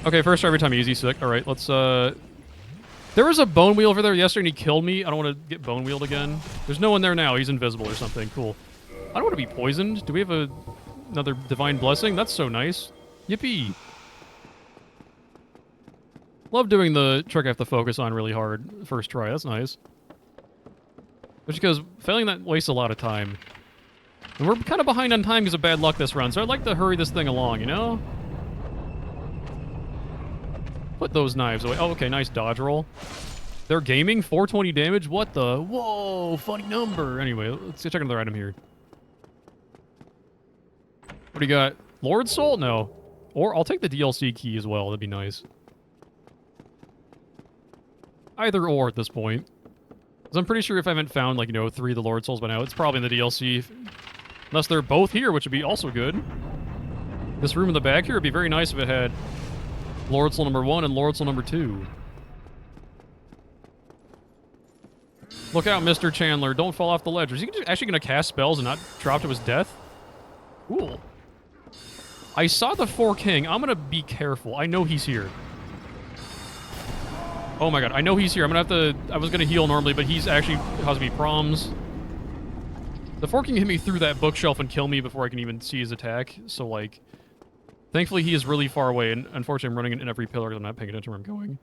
S2: Okay, first try every time easy, sick. Alright, let's, There was a bone wheel over there yesterday and he killed me. I don't want to get bone wheeled again. There's no one there now. He's invisible or something. Cool. I don't want to be poisoned. Do we have another divine blessing? That's so nice. Yippee. Love doing the trick I have to focus on really hard first try. That's nice. Just because failing that wastes a lot of time. And we're kind of behind on time because of bad luck this round, so I'd like to hurry this thing along, you know? Put those knives away. Oh, okay, nice dodge roll. They're gaming? 420 damage? What the? Whoa, funny number. Anyway, let's check another item here. What do you got? Lord Soul? No. Or I'll take the DLC key as well. That'd be nice. Either or at this point. Because I'm pretty sure if I haven't found, like, you know, 3 of the Lord Souls by now, it's probably in the DLC. Unless they're both here, which would be also good. This room in the back here would be very nice if it had Lord Soul number 1 and Lord Soul number 2. Look out, Mr. Chandler. Don't fall off the ledge. Is he actually going to cast spells and not drop to his death? Cool. I saw the 4 King. I'm going to be careful. I know he's here. Oh my god, I know he's here. I'm going to have to... I was going to heal normally, but he's actually causing me problems. The 4 King hit me through that bookshelf and kill me before I can even see his attack. So, like... Thankfully, he is really far away, and unfortunately, I'm running in every pillar because I'm not paying attention where I'm going.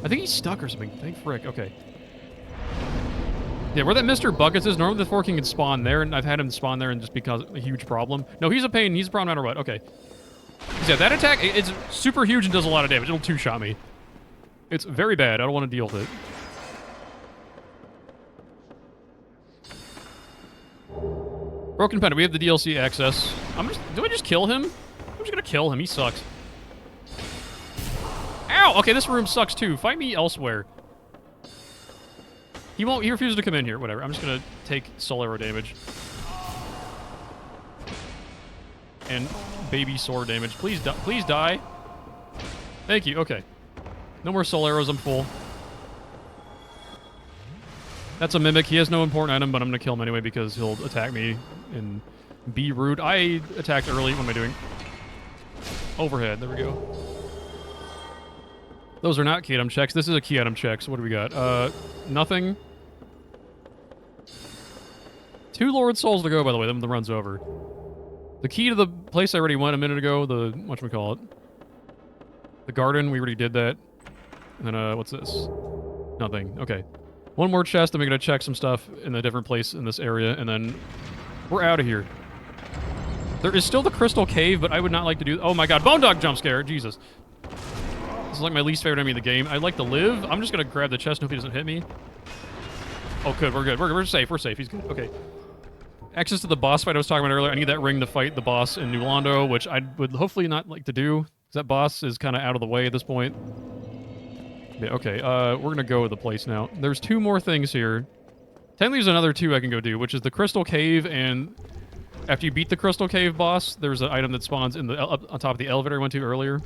S2: I think he's stuck or something. Thank frick. Okay. Yeah, where that Mr. Buckets is, normally the 4 King can spawn there, and I've had him spawn there and just because a huge problem. No, he's a pain. He's a problem no matter what. Okay. Yeah, that attack, it's super huge and does a lot of damage. It'll 2-shot me. It's very bad. I don't want to deal with it. Broken Pendant. We have the DLC access. Do I just kill him? I'm just gonna kill him. He sucks. Ow! Okay, this room sucks too. Fight me elsewhere. He refuses to come in here. Whatever. I'm just gonna take soul arrow damage. And baby sword damage. Please die. Thank you. Okay. No more soul arrows. I'm full. That's a mimic. He has no important item, but I'm gonna kill him anyway because he'll attack me and be rude. I attacked early. What am I doing? Overhead. There we go. Those are not key item checks. This is a key item check. So what do we got? Nothing. 2 Lord Souls to go, by the way. Then the run's over. The key to the place I already went a minute ago. The... whatchamacallit? The garden. We already did that. And then, what's this? Nothing. Okay. One more chest, and we're gonna check some stuff in a different place in this area, and then we're out of here. There is still the Crystal Cave, but I would not like to do... Oh my god, Bone Dog jump scare! Jesus. This is like my least favorite enemy in the game. I'd like to live. I'm just gonna grab the chest and hope he doesn't hit me. Oh, good. We're good. We're safe. We're safe. He's good. Okay. Access to the boss fight I was talking about earlier. I need that ring to fight the boss in New Londo, which I would hopefully not like to do, because that boss is kind of out of the way at this point. Yeah, okay, we're gonna go with the place now. There's 2 more things here. Technically there's another 2 I can go do, which is the Crystal Cave, and after you beat the Crystal Cave boss, there's an item that spawns in the up on top of the elevator I went to earlier.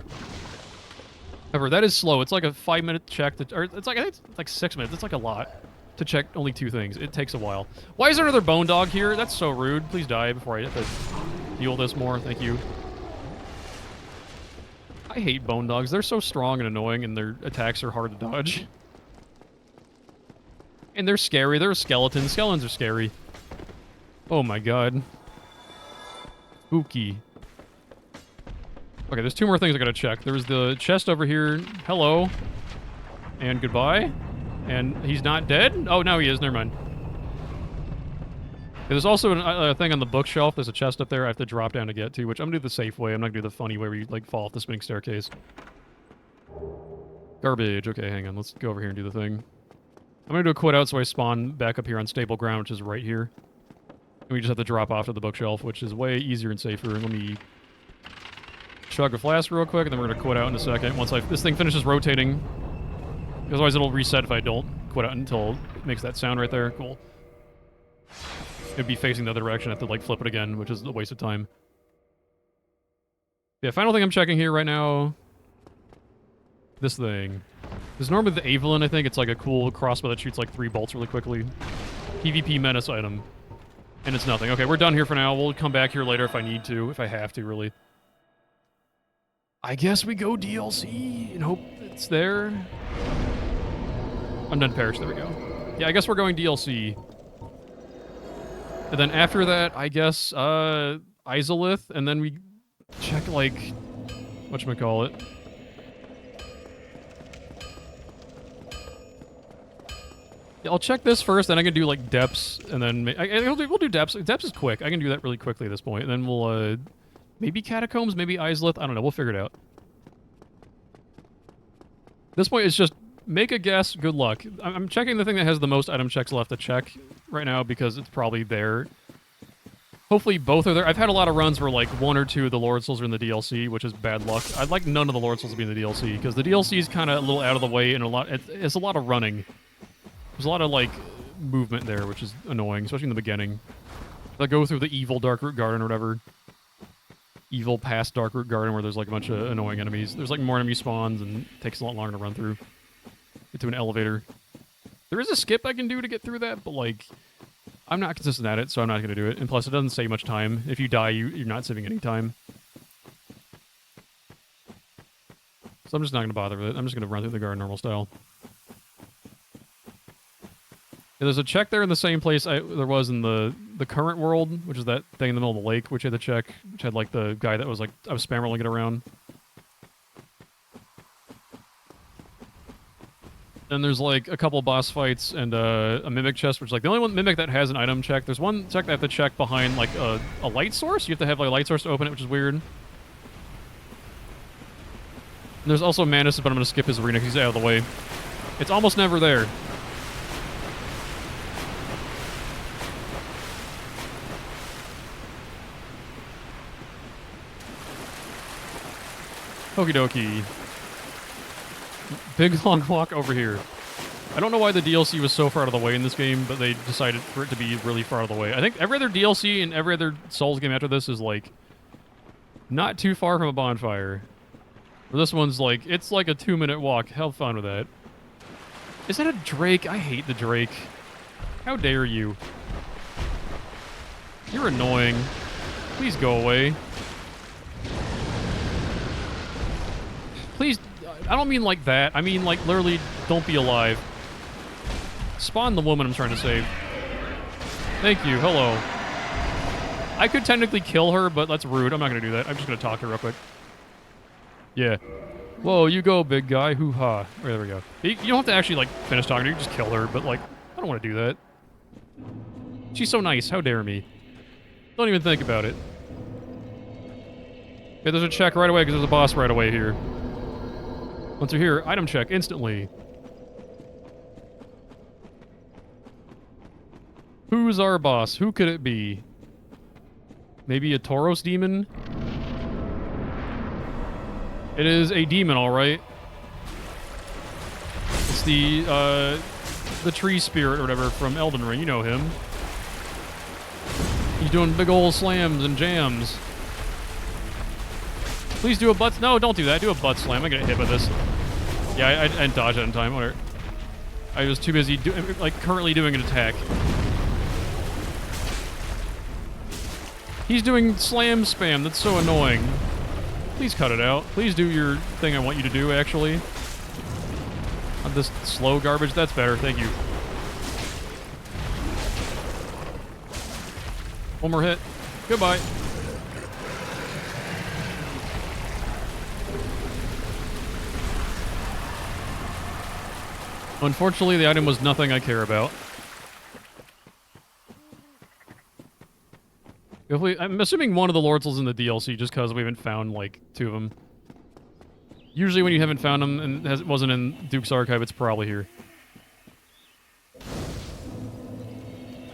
S2: However, that is slow. It's like a 5-minute check, or it's like, I think it's like 6 minutes. It's like a lot to check only 2 things. It takes a while. Why is there another Bone Dog here? That's so rude. Please die before I have to deal with this more. Thank you. I hate Bone Dogs. They're so strong and annoying, and their attacks are hard to dodge. And they're scary. They're skeletons. Skeletons are scary. Oh my god. Spooky. Okay, there's 2 more things I gotta check. There's the chest over here. Hello. And goodbye. And he's not dead? Oh, now he is. Never mind. There's also a thing on the bookshelf. There's a chest up there I have to drop down to get to, which I'm going to do the safe way. I'm not going to do the funny way where you, like, fall off the spinning staircase. Garbage. Okay, hang on. Let's go over here and do the thing. I'm gonna do a quit out so I spawn back up here on stable ground, which is right here. And we just have to drop off to the bookshelf, which is way easier and safer. Let me chug a flask real quick, and then we're gonna quit out in a second once this thing finishes rotating. Otherwise it'll reset if I don't quit out until it makes that sound right there. Cool. It'd be facing the other direction. I have to like flip it again, which is a waste of time. Yeah, final thing I'm checking here right now. This thing. This is normally the Avelin, I think. It's like a cool crossbow that shoots like 3 bolts really quickly. PvP menace item. And it's nothing. Okay, we're done here for now. We'll come back here later if I need to, if I have to, really. I guess we go DLC and hope it's there. Undone Parish, there we go. Yeah, I guess we're going DLC. And then after that, I guess, Izalith, and then we check, like, whatchamacallit. Yeah, I'll check this first, then I can do, like, depths, and then... we'll do depths. Depths is quick. I can do that really quickly at this point, and then we'll, maybe Catacombs, maybe Izalith. I don't know. We'll figure it out. This point is just make a guess. Good luck. I'm checking the thing that has the most item checks left to check right now because it's probably there. Hopefully both are there. I've had a lot of runs where like 1 or 2 of the Lord Souls are in the DLC, which is bad luck. I'd like none of the Lord Souls to be in the DLC because the DLC is kind of a little out of the way and it's a lot of running. There's a lot of like movement there, which is annoying, especially in the beginning. They'll go through the evil Darkroot Garden or whatever. Evil past Darkroot Garden where there's like a bunch of annoying enemies. There's like more enemy spawns and it takes a lot longer to run through. Get to an elevator. There is a skip I can do to get through that, but like, I'm not consistent at it, so I'm not going to do it. And plus, it doesn't save much time. If you die, you're not saving any time. So I'm just not going to bother with it. I'm just going to run through the garden normal style. Yeah, there's a check there in the same place there was in the current world, which is that thing in the middle of the lake, which had the check, which had like the guy that was like, I was spam rolling it around. Then there's like a couple boss fights and a mimic chest, which is like the only one mimic that has an item check. There's one check that I have to check behind like a light source. You have to have like a light source to open it, which is weird. And there's also Manus, but I'm going to skip his arena because he's out of the way. It's almost never there. Okie dokie. Big long walk over here. I don't know why the DLC was so far out of the way in this game, but they decided for it to be really far out of the way. I think every other DLC and every other Souls game after this is like not too far from a bonfire. But this one's like, it's like a 2-minute walk. Have fun with that. Is that a Drake? I hate the Drake. How dare you? You're annoying. Please go away. Please, I don't mean like that. I mean like literally don't be alive. Spawn the woman I'm trying to save. Thank you, hello. I could technically kill her, but that's rude. I'm not going to do that. I'm just going to talk to her real quick. Yeah. Whoa, you go, big guy. Hoo-ha. There we go. You don't have to actually like finish talking to her. You just kill her, but like, I don't want to do that. She's so nice. How dare me. Don't even think about it. Okay, there's a check right away because there's a boss right away here. Once you're here, item check instantly. Who's our boss? Who could it be? Maybe a Tauros demon? It is a demon, all right. It's the tree spirit or whatever from Elden Ring. You know him. He's doing big ol' slams and jams. Please do a butt... No, don't do that. Do a butt slam. I get hit by this. Yeah, I didn't dodge that in time. Whatever. I was too busy currently doing an attack. He's doing slam spam. That's so annoying. Please cut it out. Please do your thing I want you to do, actually. Not this slow garbage. That's better. Thank you. One more hit. Goodbye. Unfortunately, the item was nothing I care about. I'm assuming one of the Lord Souls in the DLC just because we haven't found, like, 2 of them. Usually when you haven't found them and it wasn't in Duke's archive, it's probably here.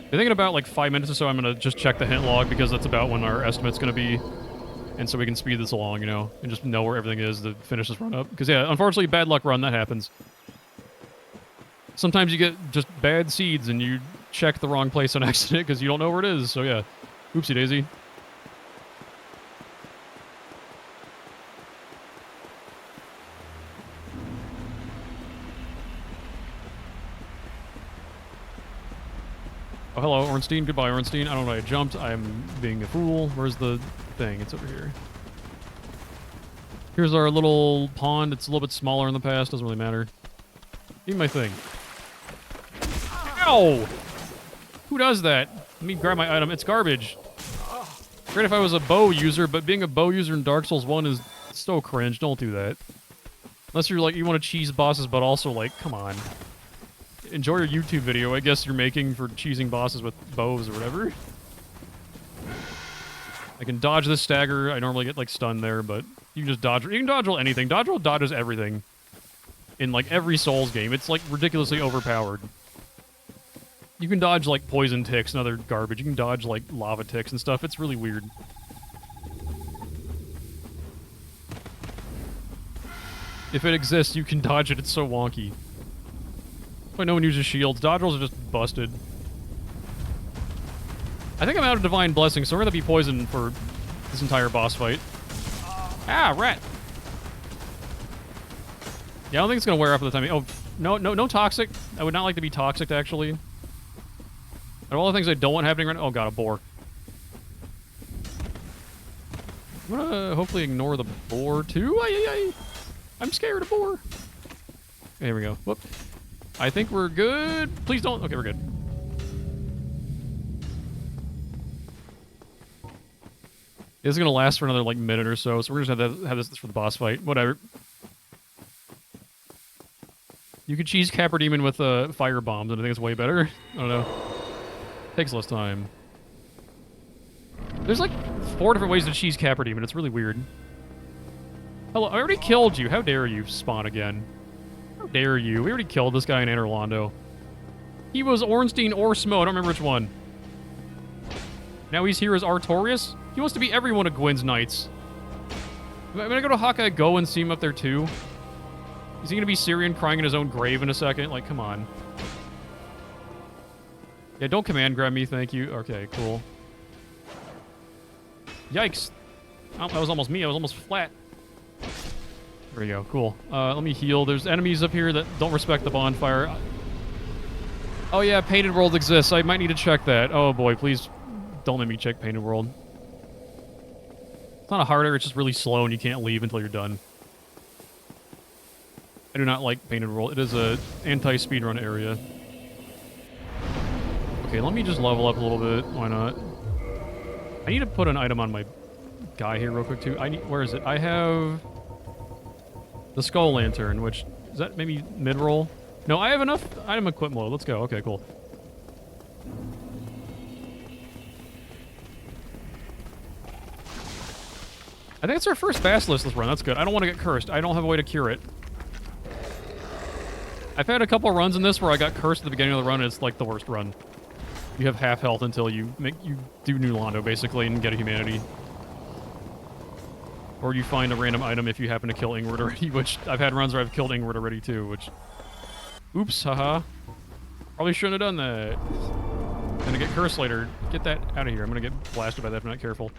S2: I think in about like 5 minutes or so, I'm gonna just check the hint log because that's about when our estimate's gonna be, and so we can speed this along, you know, and just know where everything is to finish this run up. Because yeah, unfortunately, bad luck run, that happens. Sometimes you get just bad seeds and you check the wrong place on accident because you don't know where it is. So yeah, oopsie daisy. Oh, hello, Ornstein. Goodbye, Ornstein. I don't know why I jumped. I'm being a fool. Where's the thing? It's over here. Here's our little pond. It's a little bit smaller in the past. Doesn't really matter. Give me my thing. Ow! Who does that? Let me grab my item. It's garbage. Great if I was a bow user, but being a bow user in Dark Souls 1 is so cringe. Don't do that. Unless you're like, you want to cheese bosses, but also like, come on. Enjoy your YouTube video, I guess you're making for cheesing bosses with bows or whatever. I can dodge this stagger. I normally get like stunned there, but you can just dodge. You can dodge roll anything. Dodge roll dodges everything. In like every Souls game. It's like ridiculously overpowered. You can dodge like poison ticks and other garbage. You can dodge like lava ticks and stuff. It's really weird. If it exists, you can dodge it. It's so wonky. Why no one uses shields? Dodge rolls are just busted. I think I'm out of Divine Blessing, so we're gonna be poisoned for this entire boss fight. Ah, rat! Yeah, I don't think it's gonna wear off by the time. Oh, no toxic. I would not like to be toxic, actually. Out of all the things I don't want happening right now, oh god, a boar. I'm gonna hopefully ignore the boar too. I'm scared of boar. Here we go. Whoop. I think we're good. Please don't. Okay, we're good. This is gonna last for another like minute or so, so we're just gonna have this for the boss fight. Whatever. You could cheese Capper Demon with fire bombs, and I think it's way better. I don't know. Takes less time. There's like 4 different ways to cheese Capper Demon. It's really weird. Hello, I already killed you. How dare you spawn again? How dare you? We already killed this guy in Anor Londo. He was Ornstein or Smo. I don't remember which one. Now he's here as Artorias? He wants to be every one of Gwyn's knights. Am I gonna go to Hawkeye Go and see him up there too? Is he gonna be Syrian crying in his own grave in a second? Like, come on. Yeah, don't command grab me, thank you. Okay, cool. Yikes. Oh, that was almost me. I was almost flat. There we go. Cool. Let me heal. There's enemies up here that don't respect the bonfire. Oh yeah, Painted World exists. I might need to check that. Oh boy, please don't let me check Painted World. It's not a hard area, it's just really slow and you can't leave until you're done. I do not like Painted World. It is a anti-speedrun area. Okay, let me just level up a little bit. Why not? I need to put an item on my guy here real quick too. Where is it? I have the Skull Lantern, which is that maybe mid-roll? No, I have enough item equip mode. Let's go. Okay, cool. I think it's our first Basilisk this run. That's good. I don't want to get cursed. I don't have a way to cure it. I've had a couple of runs in this where I got cursed at the beginning of the run, and it's like the worst run. You have half health until you do New Londo, basically, and get a humanity. Or you find a random item if you happen to kill Ingrid already, which I've had runs where I've killed Ingrid already too, which... Oops, haha. Probably shouldn't have done that. I'm gonna get cursed later. Get that out of here. I'm gonna get blasted by that if I'm not careful.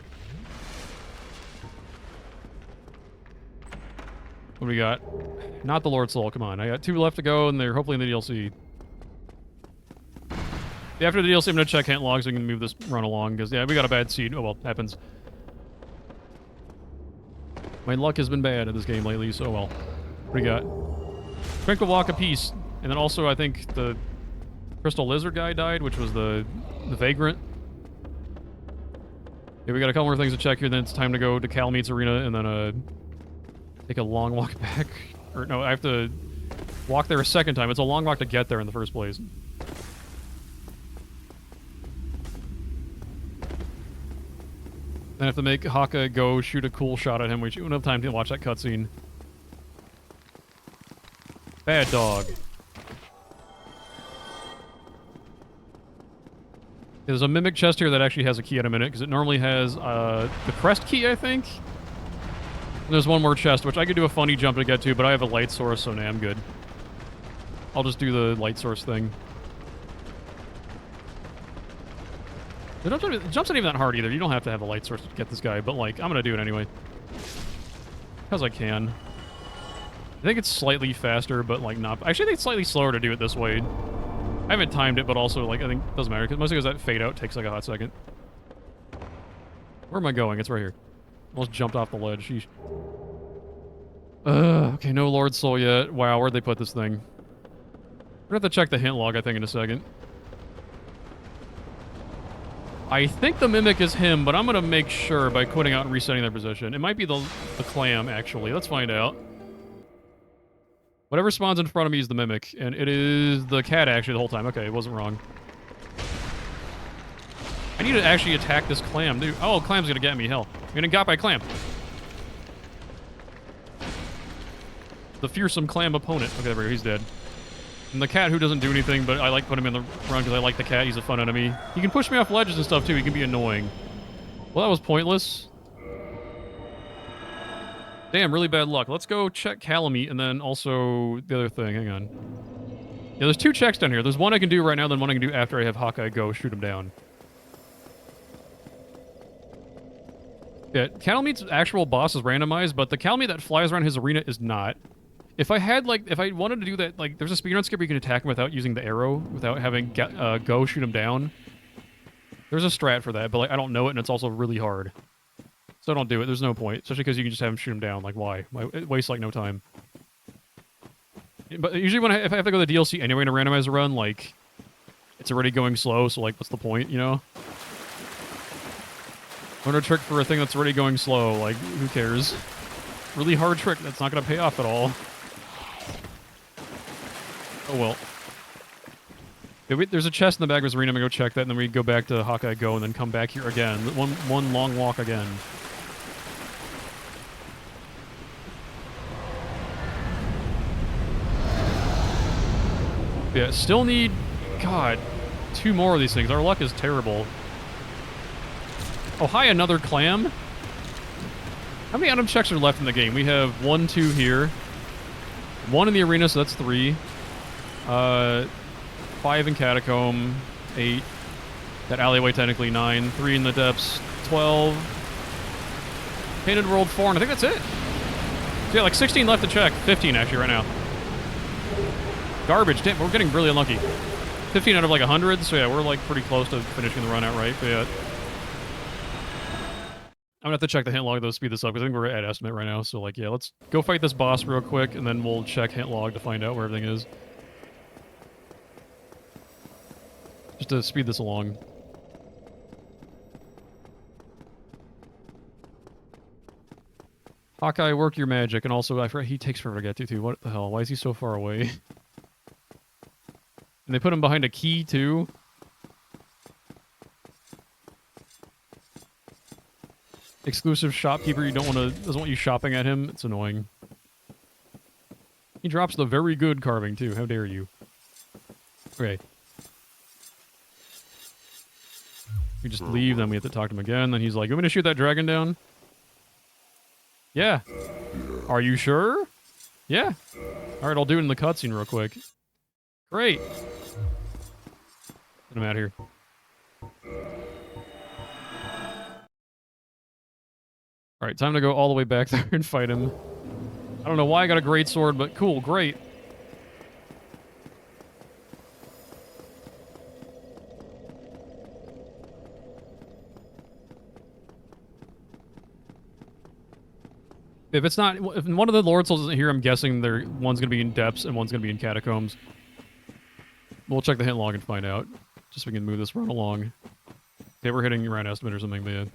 S2: What do we got? Not the Lord Soul, come on. I got 2 left to go, and they're hopefully in the DLC. Yeah, after the DLC, I'm gonna check hint logs so we can move this run along, because, yeah, we got a bad seed. Oh, well, happens. My luck has been bad at this game lately, so, well. What do we got? Tranquil Walk of Peace. And then also, I think the Crystal Lizard guy died, which was the Vagrant. Yeah, we got a couple more things to check here, then it's time to go to Calmeet's Arena, and then, take a long walk back. Or, no, I have to walk there a second time. It's a long walk to get there in the first place. Then I have to make Haka go shoot a cool shot at him. We don't have time to watch that cutscene. Bad dog. There's a mimic chest here that actually has a key in a minute, because it normally has the crest key, I think? And there's one more chest, which I could do a funny jump to get to, but I have a light source, so nah, I'm good. I'll just do the light source thing. The jump's not even that hard either. You don't have to have a light source to get this guy, but, like, I'm gonna do it anyway. Because I can. I think it's slightly faster, but, like, not... Actually, I think it's slightly slower to do it this way. I haven't timed it, but also, like, I think it doesn't matter, because mostly because that fade out takes, like, a hot second. Where am I going? It's right here. Almost jumped off the ledge. Sheesh. Okay, no Lord Soul yet. Wow, where'd they put this thing? We're gonna have to check the hint log, I think, in a second. I think the Mimic is him, but I'm gonna make sure by quitting out and resetting their position. It might be the clam, actually. Let's find out. Whatever spawns in front of me is the Mimic, and it is the cat, actually, the whole time. Okay, it wasn't wrong. I need to actually attack this clam, dude. Oh, clam's gonna get me, hell. I'm getting got by clam. The fearsome clam opponent. Okay, there we go, he's dead. And the cat who doesn't do anything, but I like putting him in the run because I like the cat. He's a fun enemy. He can push me off ledges and stuff, too. He can be annoying. Well, that was pointless. Damn, really bad luck. Let's go check Calamite and then also the other thing. Hang on. Yeah, there's two checks down here. There's one I can do right now, then one I can do after I have Hawkeye go shoot him down. Yeah, Calamite's actual boss is randomized, but the Calamite that flies around his arena is not. If I had, like, if I wanted to do that, like, there's a speedrun skip where you can attack him without using the arrow, without having go shoot him down. There's a strat for that, but, like, I don't know it, and it's also really hard. So don't do it. There's no point, especially because you can just have him shoot him down. Like, why? It wastes, like, no time. But usually if I have to go to the DLC anyway in a randomizer run, like, it's already going slow, so, like, what's the point, you know? Learn a trick for a thing that's already going slow. Like, who cares? Really hard trick that's not going to pay off at all. Oh, well. Yeah, there's a chest in the back of his arena. I'm going to go check that, and then we go back to Hawkeye Go, and then come back here again. One long walk again. Yeah, still need... God, 2 more of these things. Our luck is terrible. Oh, hi, another clam. How many item checks are left in the game? We have 1, 2 here. 1 in the arena, so that's 3. 5 in Catacomb. 8. That alleyway, technically 9. 3 in the depths. 12. Painted World 4, and I think that's it. So yeah, like 16 left to check. 15, actually, right now. Garbage. Damn, we're getting really unlucky. 15 out of like 100, so yeah, we're like pretty close to finishing the run outright, but yeah. I'm gonna have to check the hint log, though, to speed this up, because I think we're at estimate right now. So, like, yeah, let's go fight this boss real quick, and then we'll check hint log to find out where everything is. Just to speed this along. Hawkeye, work your magic, and also, I forgot, he takes forever to get to, too. What the hell? Why is he so far away? And they put him behind a key, too? Exclusive shopkeeper, doesn't want you shopping at him. It's annoying. He drops the very good carving, too. How dare you. Okay. We just leave, then we have to talk to him again. Then he's like, you want me to shoot that dragon down? Yeah. Are you sure? Yeah. Alright, I'll do it in the cutscene real quick. Great. Get him out of here. Alright, time to go all the way back there and fight him. I don't know why I got a great sword, but cool, great. If it's not, if one of the Lord Souls isn't here, I'm guessing one's gonna be in depths and one's gonna be in catacombs. We'll check the hint log and find out, just so we can move this run along. Okay, we're hitting around estimate or something, but yeah.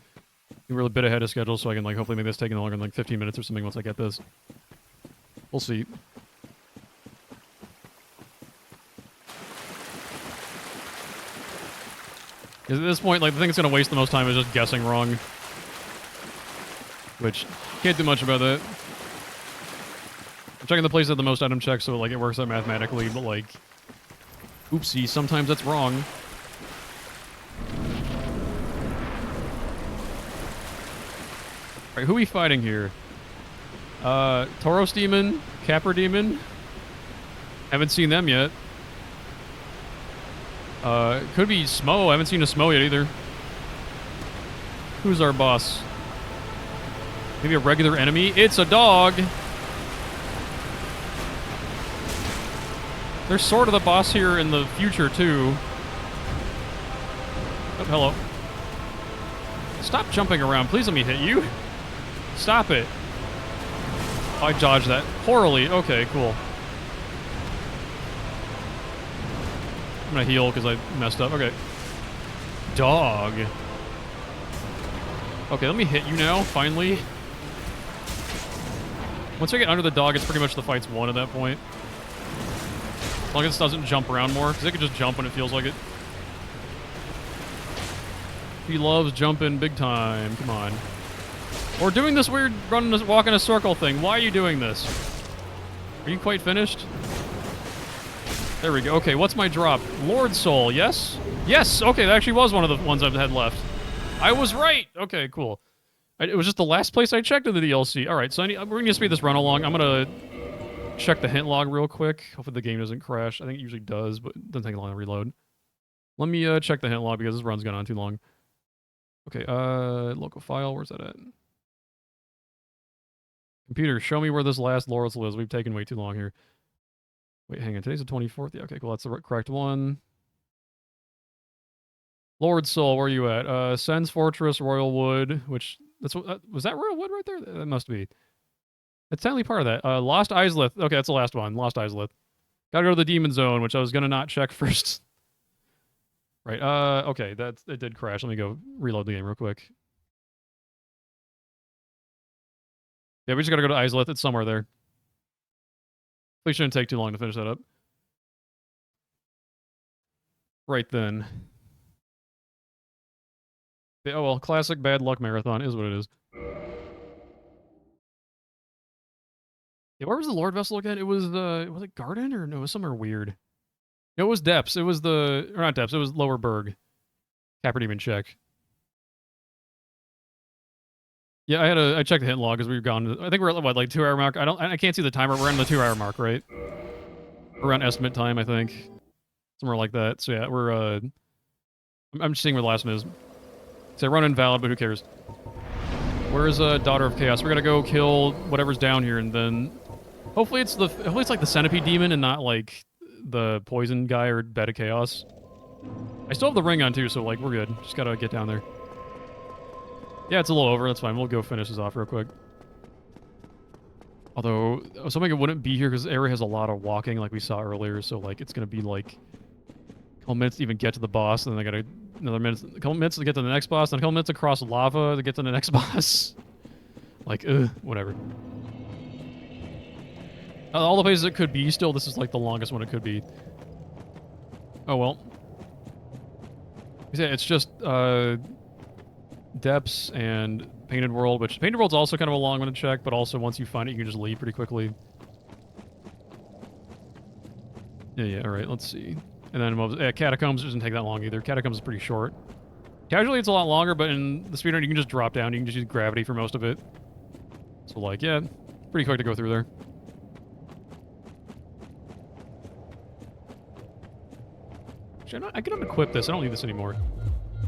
S2: We're a bit ahead of schedule, so I can, like, hopefully make this taking longer than, like, 15 minutes or something once I get this. We'll see. Because at this point, like, the thing that's gonna waste the most time is just guessing wrong. Which, can't do much about that. Which checking the place that the most item checks, so like it works out mathematically, but like, oopsie, sometimes that's wrong. Alright, who are we fighting here? Tauros Demon? Capra Demon? Haven't seen them yet. Could be Smo. I haven't seen a Smo yet either. Who's our boss? Maybe a regular enemy? It's a dog! They're sort of the boss here in the future, too. Oh, hello. Stop jumping around. Please let me hit you. Stop it. Oh, I dodged that poorly. Okay, cool. I'm gonna heal because I messed up. Okay. Dog. Okay, let me hit you now, finally. Once I get under the dog, it's pretty much the fight's won at that point. As long as it doesn't jump around more, because it can just jump when it feels like it. He loves jumping big time. Come on. Or doing this weird walk in a circle thing. Why are you doing this? Are you quite finished? There we go. Okay, what's my drop? Lord Soul, yes? Yes! Okay, that actually was one of the ones I've had left. I was right! Okay, cool. It was just the last place I checked in the DLC. Alright, so we're going to speed this run along. I'm going to check the hint log real quick. Hopefully the game doesn't crash. I think it usually does, but it doesn't take long to reload. Let me check the hint log because this run's gone on too long. Okay, local file, where's that at? Computer, show me where this last Lord Soul is. We've taken way too long here. Wait, hang on. Today's the 24th? Yeah, okay, cool. That's the correct one. Lord Soul, where are you at? Sen's Fortress, Royal Wood, which... was that Royal Wood right there? That must be. It's technically part of that. Lost Isleth. Okay, that's the last one. Lost Isleth. Gotta go to the Demon Zone, which I was gonna not check first. Right, okay, it did crash. Let me go reload the game real quick. Yeah, we just gotta go to Isleth. It's somewhere there. Please shouldn't take too long to finish that up. Right then. Yeah, oh well, classic bad luck marathon is what it is. Yeah, where was the Lord Vessel again? It was was it Garden or no, it was somewhere weird. No, it was Depths. It was or not Depths, it was Lower Berg. Capra Demon check. Yeah, I checked the hint log because we've gone. I think we're at what, like 2 hour mark. I can't see the timer. We're on the 2 hour mark, right? We're around estimate time, I think, somewhere like that. So yeah, we're I'm just seeing where the last one is. Say run invalid, but who cares? Where is Daughter of Chaos? We're gonna go kill whatever's down here, and then hopefully it's like the Centipede Demon and not like the Poison guy or Bed of Chaos. I still have the ring on too, so like we're good. Just gotta get down there. Yeah, it's a little over. That's fine. We'll go finish this off real quick. Although, I was hoping it wouldn't be here because the area has a lot of walking like we saw earlier. So, like, it's going to be, like, a couple minutes to even get to the boss. And then I got a couple minutes to get to the next boss. And a couple minutes across lava to get to the next boss. Like, whatever. All the places it could be still, this is, like, the longest one it could be. Oh, well. Yeah, it's just, Depths and Painted World, which Painted World's also kind of a long one to check, but also once you find it, you can just leave pretty quickly. Yeah, alright, let's see. And then Catacombs doesn't take that long either. Catacombs is pretty short. Casually, it's a lot longer, but in the speedrun, you can just drop down. You can just use gravity for most of it. So, like, yeah, pretty quick to go through there. Actually, I can unequip this. I don't need this anymore.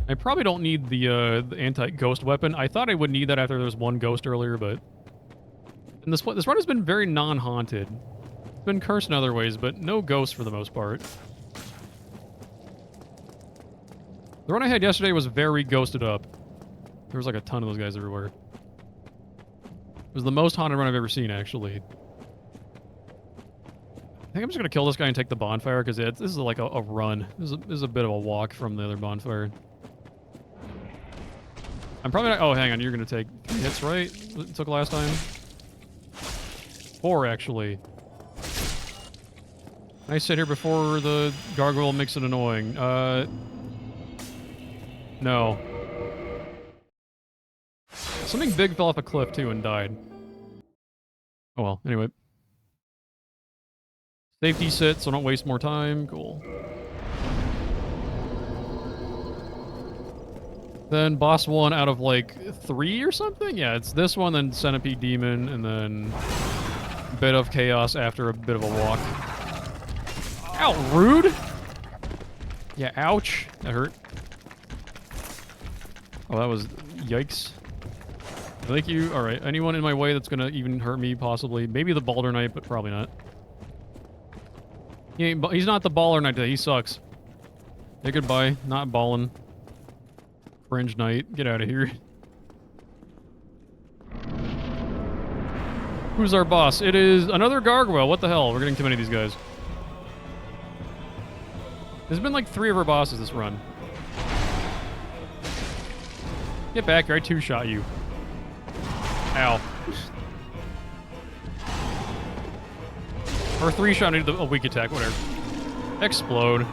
S2: I probably don't need the anti-ghost weapon. I thought I would need that after there was one ghost earlier, but... And this run has been very non-haunted. It's been cursed in other ways, but no ghosts for the most part. The run I had yesterday was very ghosted up. There was like a ton of those guys everywhere. It was the most haunted run I've ever seen, actually. I think I'm just gonna kill this guy and take the bonfire, because this is like a run. This is a bit of a walk from the other bonfire. I'm probably not... Oh, hang on. You're going to take 3 hits, right? It took last time? 4, actually. I sit here before the gargoyle makes it annoying. No. Something big fell off a cliff, too, and died. Oh, well. Anyway. Safety sit, so don't waste more time. Cool. Then boss 1 out of like 3 or something? Yeah, it's this one, then Centipede Demon, and then bit of chaos after a bit of a walk. Ow, rude! Yeah, ouch. That hurt. Oh, that was... yikes. Thank you. Alright, anyone in my way that's gonna even hurt me, possibly. Maybe the Balder Knight, but probably not. He's not the Baller Knight today, he sucks. Hey, goodbye. Not ballin'. Fringe Knight, get out of here. Who's our boss? It is another Gargoyle. What the hell? We're getting too many of these guys. There's been like 3 of our bosses this run. Get back here, I 2-shot you. Ow. Or 3-shot into a weak attack, whatever. Explode.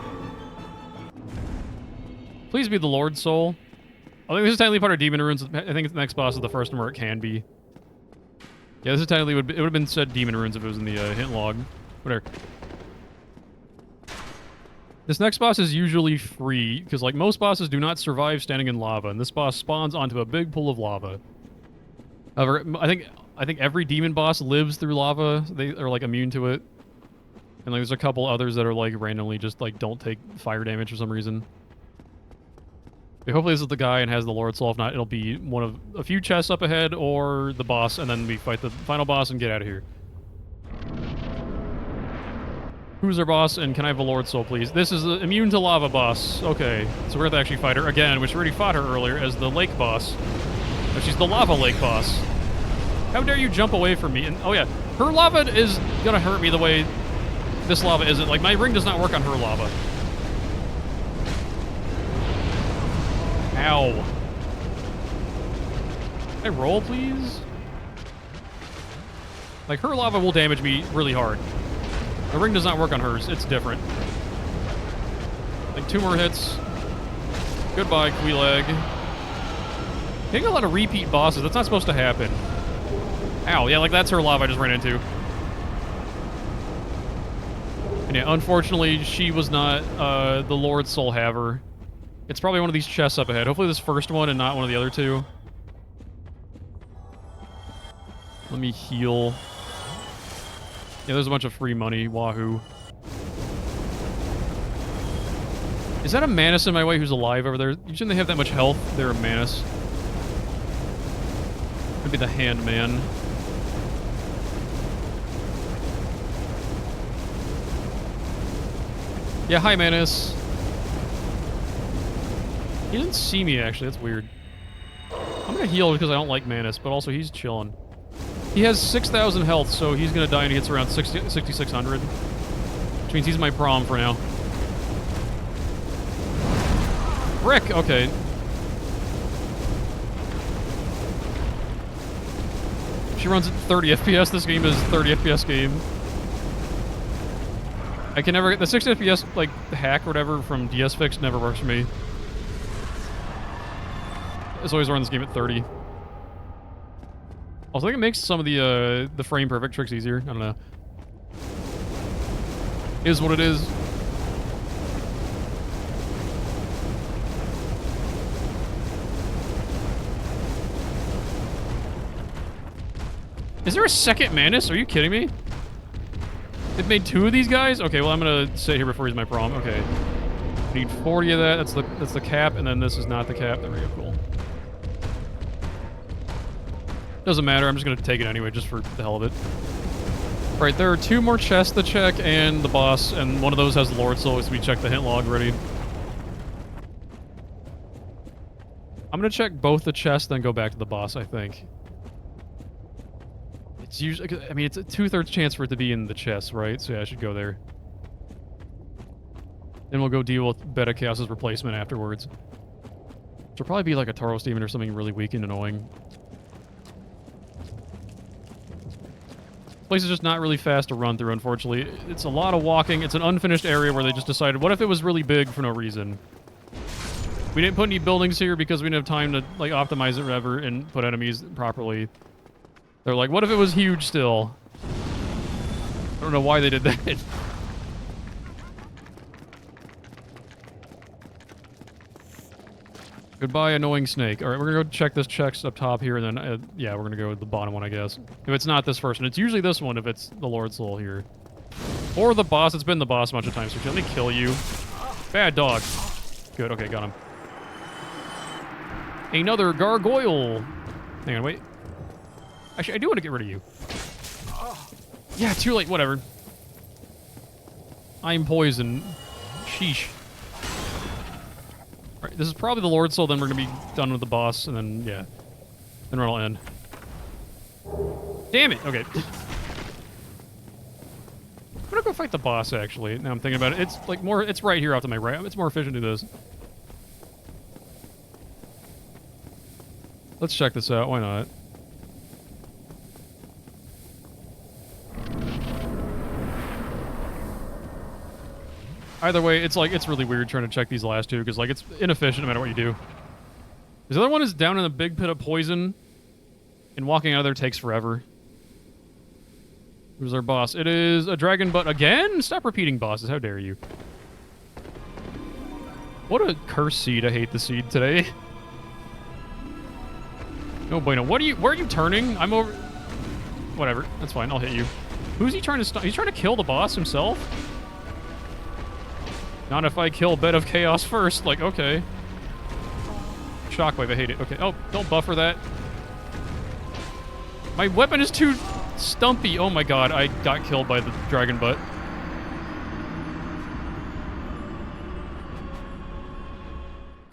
S2: Please be the Lord Soul. I think this is technically part of Demon Runes. I think the next boss is the first one where it can be. Yeah, this is technically, it would have been said Demon Runes if it was in the hint log. Whatever. This next boss is usually free, because like most bosses do not survive standing in lava, and this boss spawns onto a big pool of lava. However, I think every demon boss lives through lava. They are like immune to it. And like there's a couple others that are like randomly just like don't take fire damage for some reason. But hopefully this is the guy and has the Lord Soul. If not, it'll be one of a few chests up ahead or the boss, and then we fight the final boss and get out of here. Who's our boss, and can I have a Lord Soul, please? This is the immune to lava boss. Okay, so we're going to actually fight her again, which we already fought her earlier as the lake boss. But she's the lava lake boss. How dare you jump away from me? And oh yeah, her lava is going to hurt me the way this lava isn't. Like, my ring does not work on her lava. Ow. Can I roll, please? Like, her lava will damage me really hard. The ring does not work on hers. It's different. Like, 2 more hits. Goodbye, Queelag. Getting a lot of repeat bosses. That's not supposed to happen. Ow. Yeah, like, that's her lava I just ran into. And yeah, unfortunately, she was not the Lord Soul Haver. It's probably one of these chests up ahead. Hopefully this first one and not one of the other 2. Let me heal. Yeah, there's a bunch of free money. Wahoo. Is that a Manus in my way who's alive over there? Usually they have that much health. They're a Manus. Could be the Hand Man. Yeah, hi, Manus. He didn't see me, actually. That's weird. I'm gonna heal because I don't like Manus, but also he's chilling. He has 6,000 health, so he's gonna die and he gets around 6,600. Which means he's my prom for now. Frick! Okay. She runs at 30 FPS. This game is a 30 FPS game. I can never get the 60 FPS, like, hack or whatever from DS Fix never works for me. It's always run this game at 30. Also, I think it makes some of the frame perfect tricks easier. I don't know. Is what it is. Is there a second Manus? Are you kidding me? They've made 2 of these guys? Okay, well I'm gonna sit here before he's my prom. Okay. I need 40 of that. That's the cap, and then this is not the cap. There we go. Cool. Doesn't matter, I'm just gonna take it anyway, just for the hell of it. Alright, there are 2 more chests to check, and the boss, and one of those has the Lord Soul, so we checked the hint log already. I'm gonna check both the chests, then go back to the boss, I think. It's usually, I mean, it's a 2/3 chance for it to be in the chest, right? So yeah, I should go there. Then we'll go deal with Beta Chaos's replacement afterwards. Which will probably be like a Tauros Demon or something really weak and annoying. Place is just not really fast to run through, unfortunately. It's a lot of walking. It's an unfinished area where they just decided, what if it was really big for no reason? We didn't put any buildings here because we didn't have time to like optimize it or whatever and put enemies properly. They're like, what if it was huge still? I don't know why they did that. Goodbye, annoying snake. All right, we're gonna go check this chest up top here, and then yeah, we're gonna go with the bottom one, I guess. If it's not this first one, it's usually this one if it's the Lord Soul here, or the boss. It's been the boss a bunch of times. So let me kill you. Bad dog. Good. Okay, got him. Another gargoyle. Hang on, wait. Actually, I do want to get rid of you. Yeah, too late. Whatever. I'm poison. Sheesh. Alright, this is probably the Lord Soul, then we're gonna be done with the boss, and then, yeah. Then it'll end. Damn it! Okay. I'm gonna go fight the boss, actually. Now I'm thinking about it. It's, like, more... It's right here off to my right. It's more efficient to do this. Let's check this out. Why not? Either way, it's like, it's really weird trying to check these last two, because, like, it's inefficient no matter what you do. This other one is down in a big pit of poison, and walking out of there takes forever. Who's our boss? It is a dragon butt again? Stop repeating bosses, how dare you. What a cursed seed, I hate the seed today. No bueno. Where are you turning? I'm over... Whatever, that's fine, I'll hit you. Who's he trying to stop? He's trying to kill the boss himself? Not if I kill Bed of Chaos first. Like, okay. Shockwave, I hate it. Okay. Oh, don't buffer that. My weapon is too stumpy. Oh my god, I got killed by the dragon butt.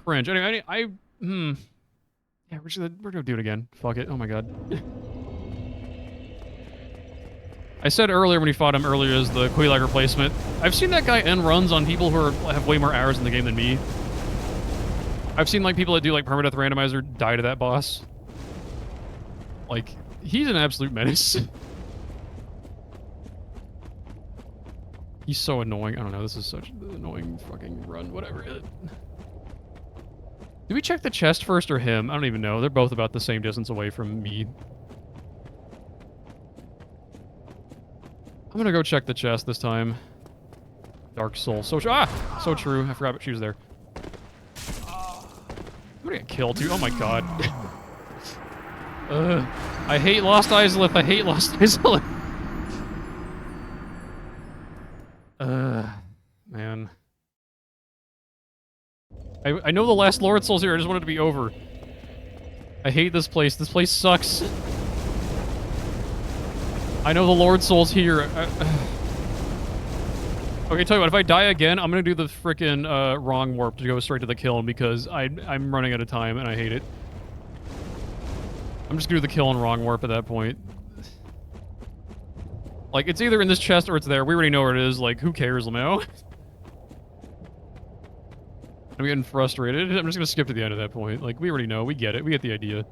S2: Cringe. Anyway, yeah, we're gonna do it again. Fuck it. Oh my god. I said earlier when he fought him earlier as the Quelaag replacement, I've seen that guy end runs on people who have way more hours in the game than me. I've seen like people that do like permadeath randomizer die to that boss. Like, he's an absolute menace. He's so annoying. I don't know, this is such an annoying fucking run, whatever. Did we check the chest first or him? I don't even know. They're both about the same distance away from me. I'm gonna go check the chest this time. Dark Soul. So true. I forgot she was there. I'm gonna get killed too. Oh my god. I hate Lost Islip. I hate Lost Islip. Man. I know the last Lord Soul's here. I just want it to be over. I hate this place. This place sucks. I know the Lord Soul's here. Okay, tell you what, if I die again, I'm gonna do the frickin' wrong warp to go straight to the kill because I'm running out of time and I hate it. I'm just gonna do the kill and wrong warp at that point. Like, it's either in this chest or it's there. We already know where it is. Like, who cares, Lamau? I'm getting frustrated. I'm just gonna skip to the end at that point. Like, we already know. We get it. We get the idea.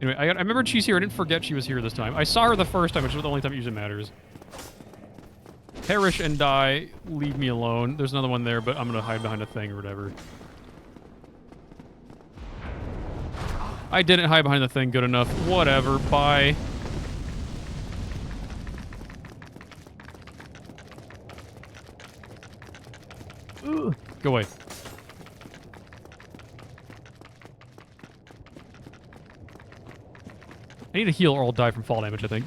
S2: Anyway, I remembered she's here. I didn't forget she was here this time. I saw her the first time, which is the only time it usually matters. Perish and die. Leave me alone. There's another one there, but I'm gonna hide behind a thing or whatever. I didn't hide behind the thing good enough. Whatever. Bye. Ugh. Go away. I need to heal or I'll die from fall damage, I think.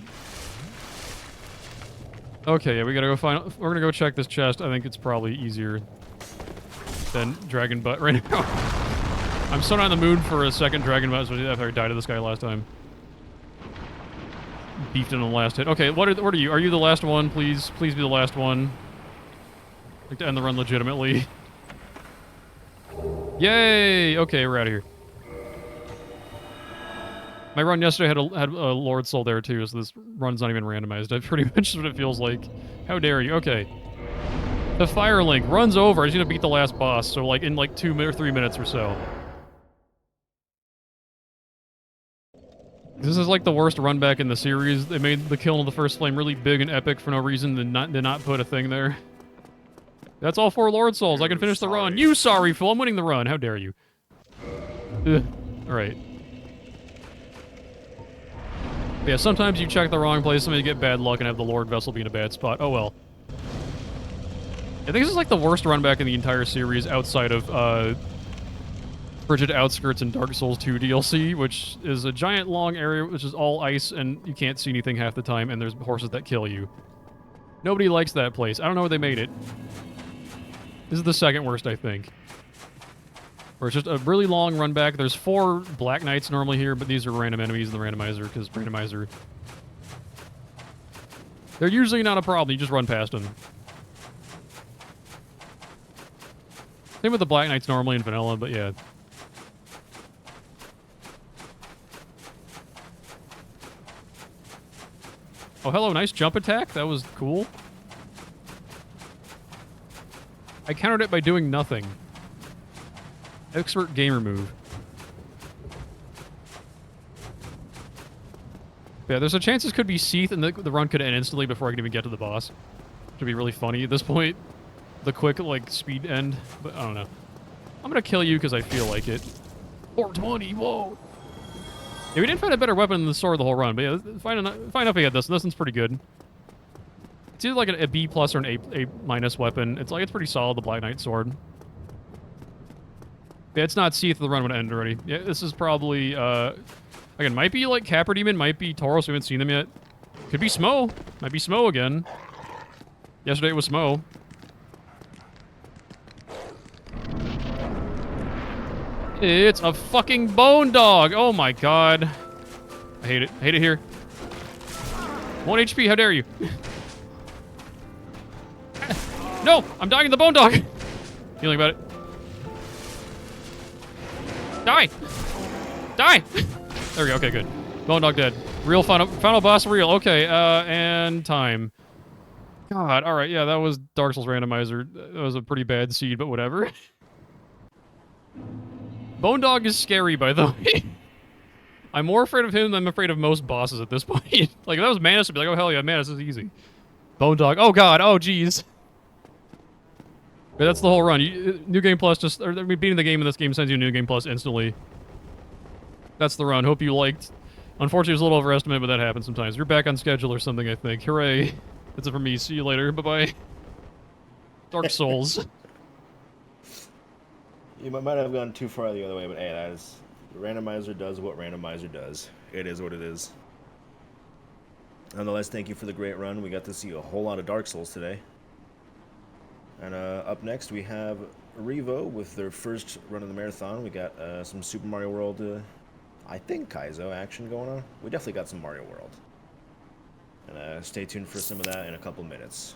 S2: Okay, yeah, we gotta go find... We're gonna go check this chest. I think it's probably easier than Dragon Butt right now. I'm so not in the mood for a second Dragon Butt, especially after I died to this guy last time. Beefed in the last hit. Okay, what are you? Are you the last one? Please be the last one. I'd like to end the run legitimately. Yay! Okay, we're out of here. My run yesterday had a Lord Soul there too, so this run's not even randomized. That's pretty much what it feels like. How dare you? Okay. The Fire Link runs over. I just need to beat the last boss, so like in like 2 or 3 minutes or so. This is like the worst run back in the series. They made the kill of the first flame really big and epic for no reason, did not put a thing there. That's all 4 Lord Souls. I can finish the run. You sorry fool, I'm winning the run. How dare you? Alright. Yeah, sometimes you check the wrong place, sometimes you get bad luck and have the Lord Vessel be in a bad spot. Oh well. I think this is like the worst run back in the entire series outside of Frigid Outskirts and Dark Souls 2 DLC, which is a giant long area which is all ice and you can't see anything half the time and there's horses that kill you. Nobody likes that place. I don't know where they made it. This is the second worst, I think. Where it's just a really long run back. There's 4 Black Knights normally here, but these are random enemies in the randomizer, because randomizer... They're usually not a problem, you just run past them. Same with the Black Knights normally in vanilla, but yeah. Oh, hello, nice jump attack. That was cool. I countered it by doing nothing. Expert gamer move. Yeah, there's a chance this could be Seath and the run could end instantly before I can even get to the boss. Which would be really funny at this point. The quick, like, speed end. But I don't know. I'm gonna kill you because I feel like it. 420, whoa! Yeah, we didn't find a better weapon than the sword the whole run, but yeah, fine enough we had this. This one's pretty good. It's either like a B plus or an A minus weapon. It's pretty solid, the Black Knight sword. Yeah, it's not Seath, the run would end already. Yeah, this is probably, again, might be like Capra Demon, might be Tauros, we haven't seen them yet. Could be Smo. Might be Smo again. Yesterday it was Smo. It's a fucking bone dog! Oh my god. I hate it. I hate it here. 1 HP, how dare you? No! I'm dying in the bone dog! Feeling about it. Die! Die! There we go, okay, good. Bone dog dead. Real final boss real. Okay, and time. God, alright, yeah, that was Dark Souls Randomizer. That was a pretty bad seed, but whatever. Bone dog is scary, by the way. I'm more afraid of him than I'm afraid of most bosses at this point. Like, if that was Manus, I'd be like, oh hell yeah, Manus is easy. Bone dog, oh god, oh jeez. Yeah, that's the whole run. New Game Plus just... Or, beating the game in this game sends you a New Game Plus instantly. That's the run. Hope you liked. Unfortunately, it was a little overestimated, but that happens sometimes. You're back on schedule or something, I think. Hooray. That's it for me. See you later. Bye-bye. Dark Souls.
S1: You might have gone too far the other way, but hey, that is... Randomizer does what Randomizer does. It is what it is. Nonetheless, thank you for the great run. We got to see a whole lot of Dark Souls today. And up next, we have Revo with their first run of the marathon. We got some Super Mario World, I think Kaizo action going on. We definitely got some Mario World. And stay tuned for some of that in a couple minutes.